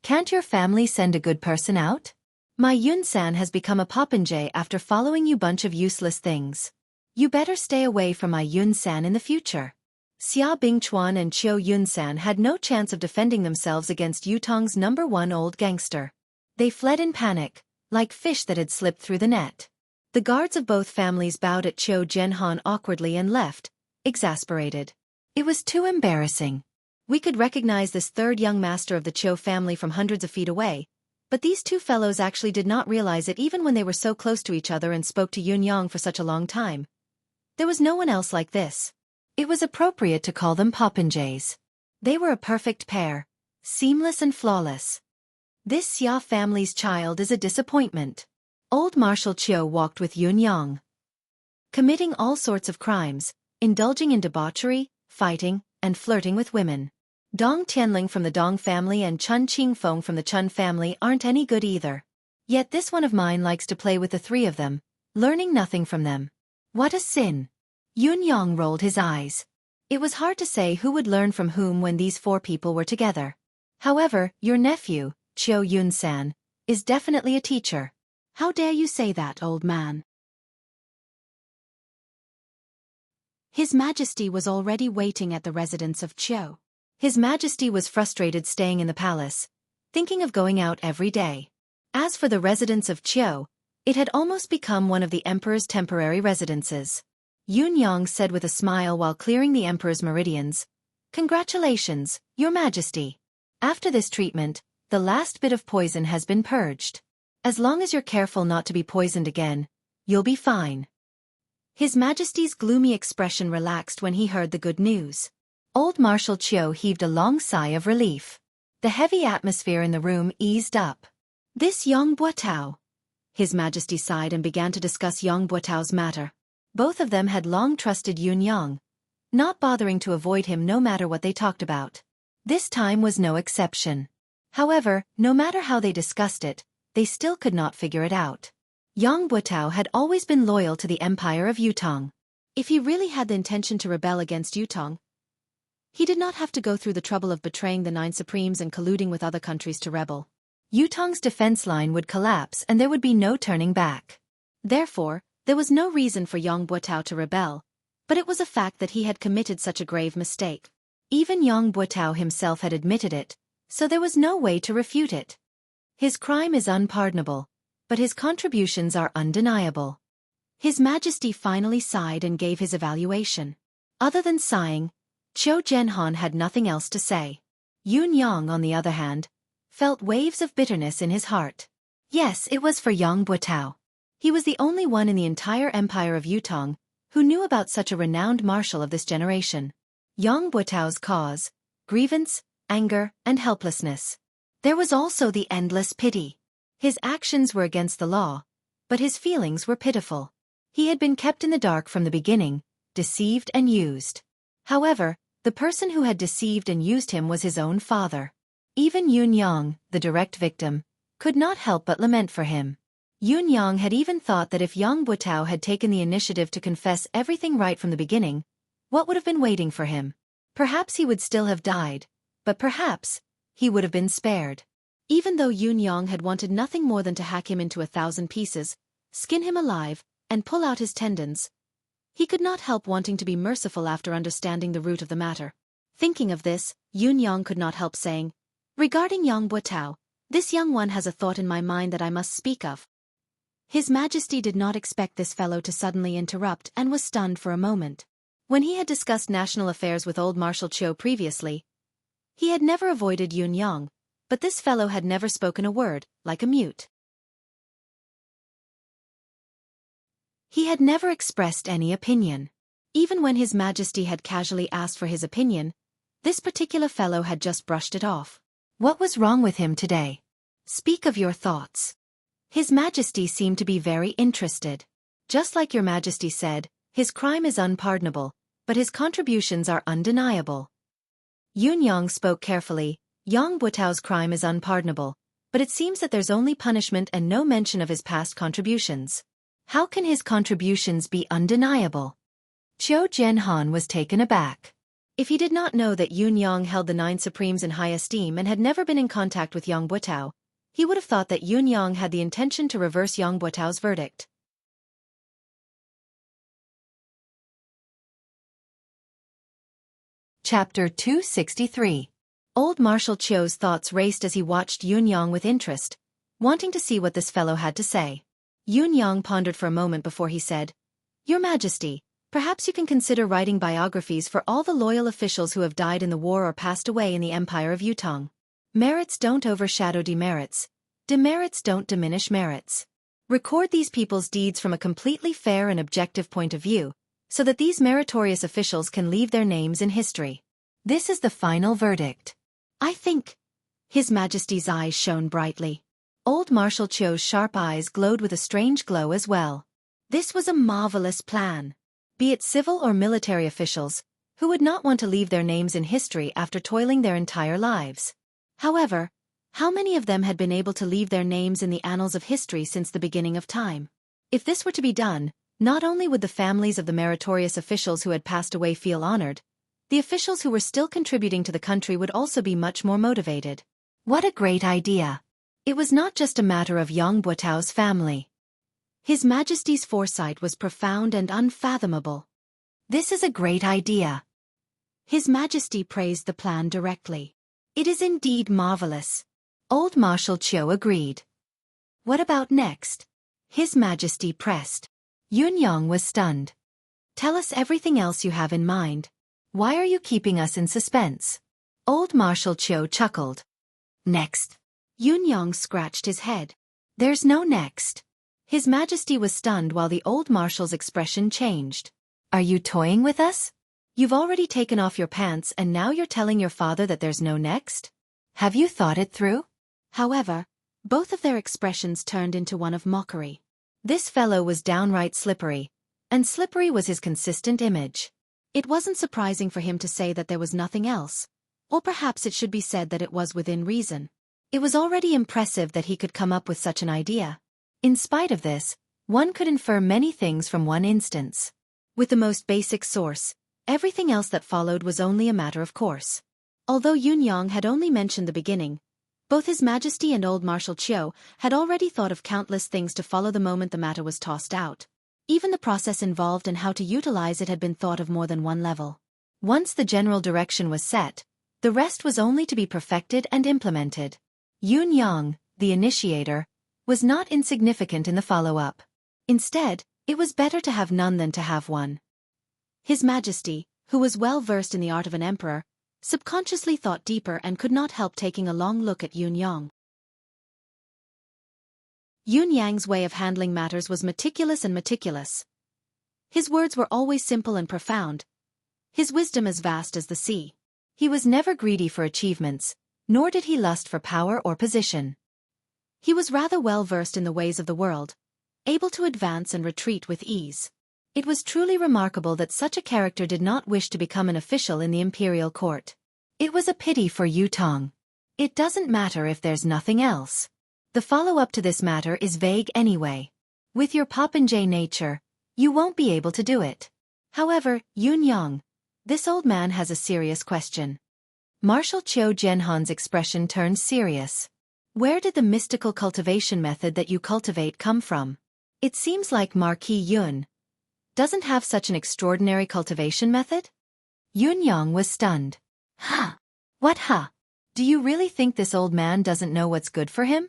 Can't your family send a good person out? My Yun-san has become a popinjay after following you bunch of useless things. You better stay away from my Yun-san in the future. Xia Bingchuan and Cho Yun-san had no chance of defending themselves against Yutong's #1 old gangster. They fled in panic, like fish that had slipped through the net. The guards of both families bowed at Cho Genhan awkwardly and left, exasperated. It was too embarrassing. We could recognize this third young master of the Cho family from hundreds of feet away, but these two fellows actually did not realize it even when they were so close to each other and spoke to Yun-yang for such a long time. There was no one else like this. It was appropriate to call them popinjays. They were a perfect pair, seamless and flawless. This Xia family's child is a disappointment. Old Marshal Chiu walked with Yun-yang, committing all sorts of crimes, indulging in debauchery, fighting, and flirting with women. Dong Tianling from the Dong family and Chun Qingfeng from the Chun family aren't any good either. Yet this one of mine likes to play with the three of them, learning nothing from them. What a sin! Yun-yang rolled his eyes. It was hard to say who would learn from whom when these four people were together. However, your nephew, Cho Yun-san, is definitely a teacher. How dare you say that, old man? His Majesty was already waiting at the residence of Cho. His Majesty was frustrated staying in the palace, thinking of going out every day. As for the residence of Cho, it had almost become one of the emperor's temporary residences. Yun-yang said with a smile while clearing the emperor's meridians, "Congratulations, your Majesty. After this treatment, the last bit of poison has been purged. As long as you're careful not to be poisoned again, you'll be fine." His Majesty's gloomy expression relaxed when he heard the good news. Old Marshal Chiu heaved a long sigh of relief. The heavy atmosphere in the room eased up. This Yang Buotao. His Majesty sighed and began to discuss Yang Buotao's matter. Both of them had long trusted Yun-yang, not bothering to avoid him no matter what they talked about. This time was no exception. However, no matter how they discussed it, they still could not figure it out. Yang Buotao had always been loyal to the empire of Yutong. If he really had the intention to rebel against Yutong, he did not have to go through the trouble of betraying the 9 Supremes and colluding with other countries to rebel. Yutong's defense line would collapse and there would be no turning back. Therefore, there was no reason for Yang Buotao to rebel, but it was a fact that he had committed such a grave mistake. Even Yang Buotao himself had admitted it, so there was no way to refute it. His crime is unpardonable, but his contributions are undeniable. His Majesty finally sighed and gave his evaluation. Other than sighing, Cho Genhan had nothing else to say. Yun-yang, on the other hand, felt waves of bitterness in his heart. Yes, it was for Yang Buotao. He was the only one in the entire empire of Yutong who knew about such a renowned marshal of this generation. Yang Buotao's cause, grievance, anger, and helplessness. There was also the endless pity. His actions were against the law, but his feelings were pitiful. He had been kept in the dark from the beginning, deceived and used. However, the person who had deceived and used him was his own father. Even Yun-yang, the direct victim, could not help but lament for him. Yun Yang had even thought that if Yang Butao had taken the initiative to confess everything right from the beginning, what would have been waiting for him? Perhaps he would still have died, but perhaps he would have been spared. Even though Yun Yang had wanted nothing more than to hack him into 1,000 pieces, skin him alive, and pull out his tendons, he could not help wanting to be merciful after understanding the root of the matter. Thinking of this, Yun Yang could not help saying, "Regarding Yang Butao, this young one has a thought in my mind that I must speak of." His Majesty did not expect this fellow to suddenly interrupt and was stunned for a moment. When he had discussed national affairs with old Marshal Qiu previously, he had never avoided Yun Yang, but this fellow had never spoken a word, like a mute. He had never expressed any opinion. Even when His Majesty had casually asked for his opinion, this particular fellow had just brushed it off. What was wrong with him today? Speak of your thoughts. His Majesty seemed to be very interested. Just like Your Majesty said, his crime is unpardonable, but his contributions are undeniable. Yun Yang spoke carefully. Yang Butao's crime is unpardonable, but it seems that there's only punishment and no mention of his past contributions. How can his contributions be undeniable? Qiu Jianhan was taken aback. If he did not know that Yun Yang held the 9 Supremes in high esteem and had never been in contact with Yang Butao, he would have thought that Yun Yang had the intention to reverse Yang Butao's verdict. Chapter 263. Old Marshal Qiu's thoughts raced as he watched Yun Yang with interest, wanting to see what this fellow had to say. Yun Yang pondered for a moment before he said, "Your Majesty, perhaps you can consider writing biographies for all the loyal officials who have died in the war or passed away in the Empire of Yutong. Merits don't overshadow demerits. Demerits don't diminish merits. Record these people's deeds from a completely fair and objective point of view, so that these meritorious officials can leave their names in history. This is the final verdict." "I think." His Majesty's eyes shone brightly. Old Marshal Qiu's sharp eyes glowed with a strange glow as well. This was a marvelous plan. Be it civil or military officials, who would not want to leave their names in history after toiling their entire lives? However, how many of them had been able to leave their names in the annals of history since the beginning of time? If this were to be done, not only would the families of the meritorious officials who had passed away feel honored, the officials who were still contributing to the country would also be much more motivated. What a great idea! It was not just a matter of Yang Butao's family. His Majesty's foresight was profound and unfathomable. This is a great idea. His Majesty praised the plan directly. It is indeed marvelous. Old Marshal Qiu agreed. What about next? His Majesty pressed. Yun Yang was stunned. Tell us everything else you have in mind. Why are you keeping us in suspense? Old Marshal Qiu chuckled. Next. Yun Yang scratched his head. There's no next. His Majesty was stunned while the old Marshal's expression changed. Are you toying with us? You've already taken off your pants and now you're telling your father that there's no next? Have you thought it through? However, both of their expressions turned into one of mockery. This fellow was downright slippery, and slippery was his consistent image. It wasn't surprising for him to say that there was nothing else, or perhaps it should be said that it was within reason. It was already impressive that he could come up with such an idea. In spite of this, one could infer many things from one instance. With the most basic source, everything else that followed was only a matter of course. Although Yun Yang had only mentioned the beginning, both His Majesty and old Marshal Qiu had already thought of countless things to follow the moment the matter was tossed out. Even the process involved and how to utilize it had been thought of more than one level. Once the general direction was set, the rest was only to be perfected and implemented. Yun Yang, the initiator, was not insignificant in the follow-up. Instead, it was better to have none than to have one. His Majesty, who was well versed in the art of an emperor, subconsciously thought deeper and could not help taking a long look at Yun Yang. Yun Yang's way of handling matters was meticulous and meticulous. His words were always simple and profound, his wisdom as vast as the sea. He was never greedy for achievements, nor did he lust for power or position. He was rather well versed in the ways of the world, able to advance and retreat with ease. It was truly remarkable that such a character did not wish to become an official in the imperial court. It was a pity for Yutong. It doesn't matter if there's nothing else. The follow-up to this matter is vague anyway. With your popinjay nature, you won't be able to do it. However, Yunyang, this old man has a serious question. Marshal Qiu Jianhan's expression turned serious. Where did the mystical cultivation method that you cultivate come from? It seems like Marquis Yun doesn't have such an extraordinary cultivation method? Yunyang was stunned. Huh? What huh? Do you really think this old man doesn't know what's good for him?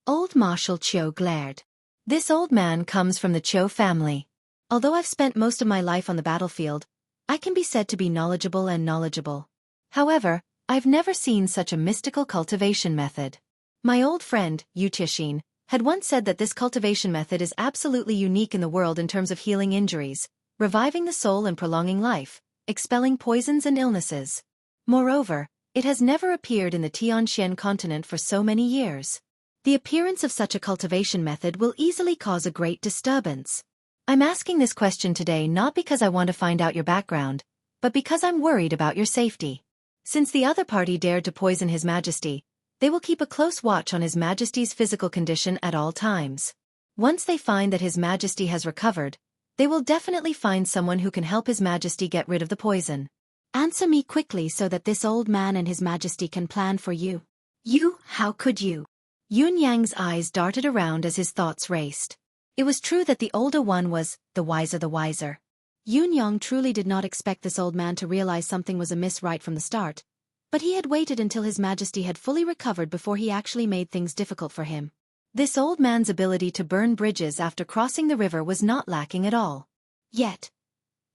Old Marshal Qiu glared. This old man comes from the Qiu family. Although I've spent most of my life on the battlefield, I can be said to be knowledgeable. However, I've never seen such a mystical cultivation method. My old friend, Yu Tixin, had once said that this cultivation method is absolutely unique in the world in terms of healing injuries, reviving the soul and prolonging life, expelling poisons and illnesses. Moreover, it has never appeared in the Tianxian continent for so many years. The appearance of such a cultivation method will easily cause a great disturbance. I'm asking this question today not because I want to find out your background, but because I'm worried about your safety. Since the other party dared to poison His Majesty, they will keep a close watch on His Majesty's physical condition at all times. Once they find that His Majesty has recovered, they will definitely find someone who can help His Majesty get rid of the poison. Answer me quickly so that this old man and His Majesty can plan for you. You, how could you? Yunyang's eyes darted around as his thoughts raced. It was true that the older one was the wiser. Yunyang truly did not expect this old man to realize something was amiss right from the start, but he had waited until His Majesty had fully recovered before he actually made things difficult for him. This old man's ability to burn bridges after crossing the river was not lacking at all. Yet,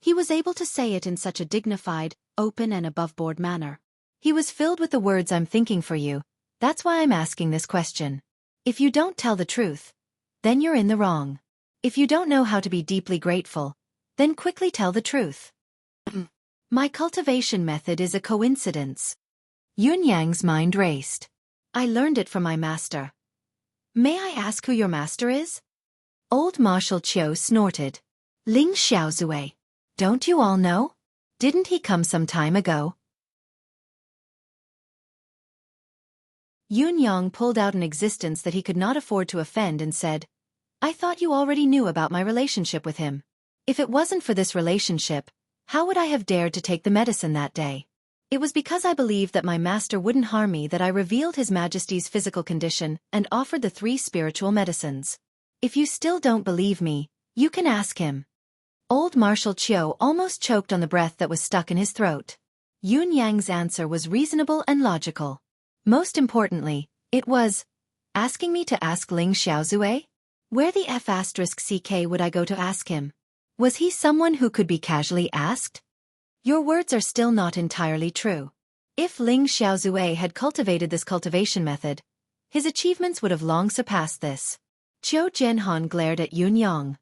he was able to say it in such a dignified, open and above-board manner. He was filled with the words "I'm thinking for you. That's why I'm asking this question. If you don't tell the truth, then you're in the wrong. If you don't know how to be deeply grateful, then quickly tell the truth." My cultivation method is a coincidence. Yunyang's mind raced. I learned it from my master. May I ask who your master is? Old Marshal Qiu snorted. Ling Xiaozue. Don't you all know? Didn't he come some time ago? Yunyang pulled out an existence that he could not afford to offend and said, I thought you already knew about my relationship with him. If it wasn't for this relationship, how would I have dared to take the medicine that day? It was because I believed that my master wouldn't harm me that I revealed His Majesty's physical condition and offered the 3 spiritual medicines. If you still don't believe me, you can ask him. Old Marshal Qiu almost choked on the breath that was stuck in his throat. Yunyang's answer was reasonable and logical. Most importantly, it was, asking me to ask Ling Xiaozue? Where the F*ck would I go to ask him? Was he someone who could be casually asked? Your words are still not entirely true. If Ling Xiaozue had cultivated this cultivation method, his achievements would have long surpassed this. Qiu Jianhan glared at Yunyang.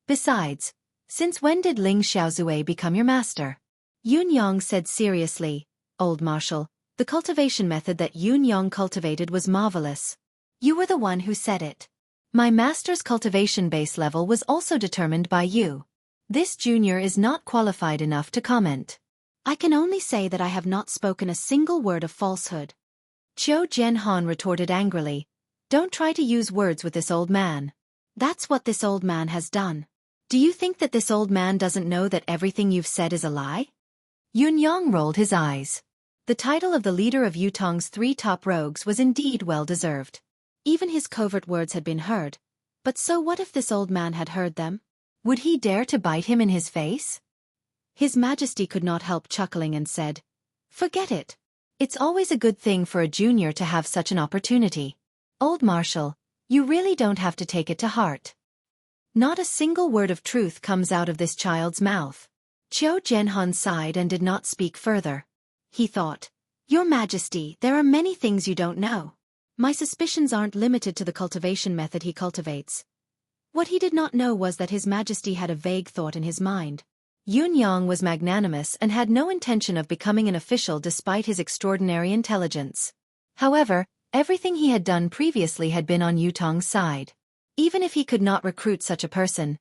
Besides, since when did Ling Xiaozue become your master? Yunyang said seriously, Old Marshal, the cultivation method that Yunyang cultivated was marvelous. You were the one who said it. My master's cultivation base level was also determined by you. This junior is not qualified enough to comment. I can only say that I have not spoken a single word of falsehood. Qiu Jianhan retorted angrily. Don't try to use words with this old man. That's what this old man has done. Do you think that this old man doesn't know that everything you've said is a lie? Yunyang rolled his eyes. The title of the leader of Yutong's 3 top rogues was indeed well-deserved. Even his covert words had been heard, but so what if this old man had heard them? Would he dare to bite him in his face? His Majesty could not help chuckling and said, Forget it. It's always a good thing for a junior to have such an opportunity. Old Marshal, you really don't have to take it to heart. Not a single word of truth comes out of this child's mouth. Qiu Jianhan sighed and did not speak further. He thought, Your Majesty, there are many things you don't know. My suspicions aren't limited to the cultivation method he cultivates. What he did not know was that His Majesty had a vague thought in his mind. Yunyang was magnanimous and had no intention of becoming an official despite his extraordinary intelligence. However, everything he had done previously had been on Yutong's side. Even if he could not recruit such a person,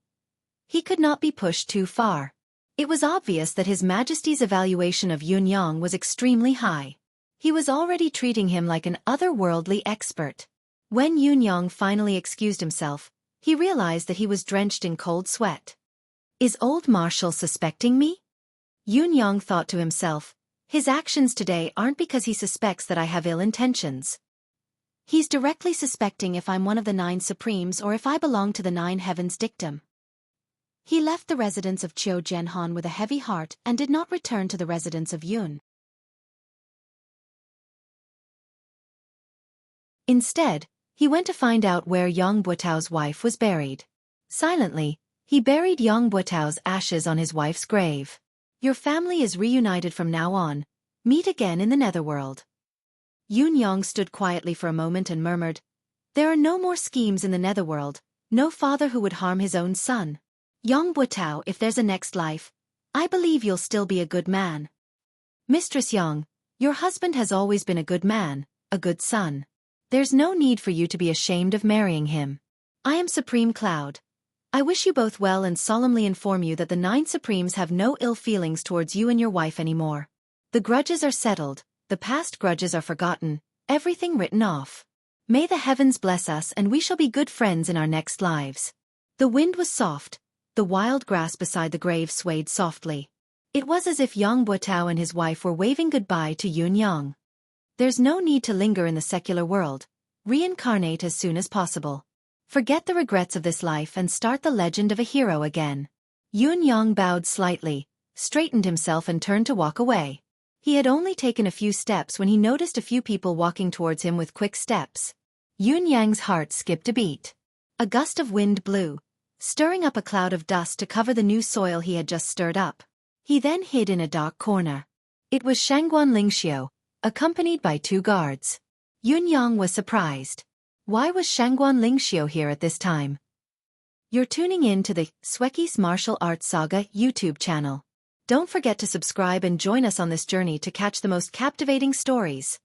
he could not be pushed too far. It was obvious that His Majesty's evaluation of Yunyang was extremely high. He was already treating him like an otherworldly expert. When Yunyang finally excused himself, he realized that he was drenched in cold sweat. Is old Marshall suspecting me? Yunyang thought to himself, his actions today aren't because he suspects that I have ill intentions. He's directly suspecting if I'm one of the 9 Supremes or if I belong to the 9 Heavens dictum. He left the residence of Qiu Jianhan with a heavy heart and did not return to the residence of Yun. Instead, he went to find out where Yang Buotao's wife was buried. Silently, he buried Yang Buotao's ashes on his wife's grave. Your family is reunited from now on. Meet again in the netherworld. Yunyang stood quietly for a moment and murmured, there are no more schemes in the netherworld, no father who would harm his own son. Yang Buotao, if there's a next life, I believe you'll still be a good man. Mistress Yang, your husband has always been a good man, a good son. There's no need for you to be ashamed of marrying him. I am Supreme Cloud. I wish you both well and solemnly inform you that the 9 Supremes have no ill feelings towards you and your wife anymore. The grudges are settled, the past grudges are forgotten, everything written off. May the heavens bless us and we shall be good friends in our next lives. The wind was soft, the wild grass beside the grave swayed softly. It was as if Yang Buotao and his wife were waving goodbye to Yunyang. There's no need to linger in the secular world. Reincarnate as soon as possible. Forget the regrets of this life and start the legend of a hero again. Yunyang bowed slightly, straightened himself and turned to walk away. He had only taken a few steps when he noticed a few people walking towards him with quick steps. Yunyang's heart skipped a beat. A gust of wind blew, stirring up a cloud of dust to cover the new soil he had just stirred up. He then hid in a dark corner. It was Shangguan Lingxiu, accompanied by 2 guards. Yunyang was surprised. Why was Shangguan Lingxiu here at this time? You're tuning in to the Xueqi's Martial Arts Saga YouTube channel. Don't forget to subscribe and join us on this journey to catch the most captivating stories.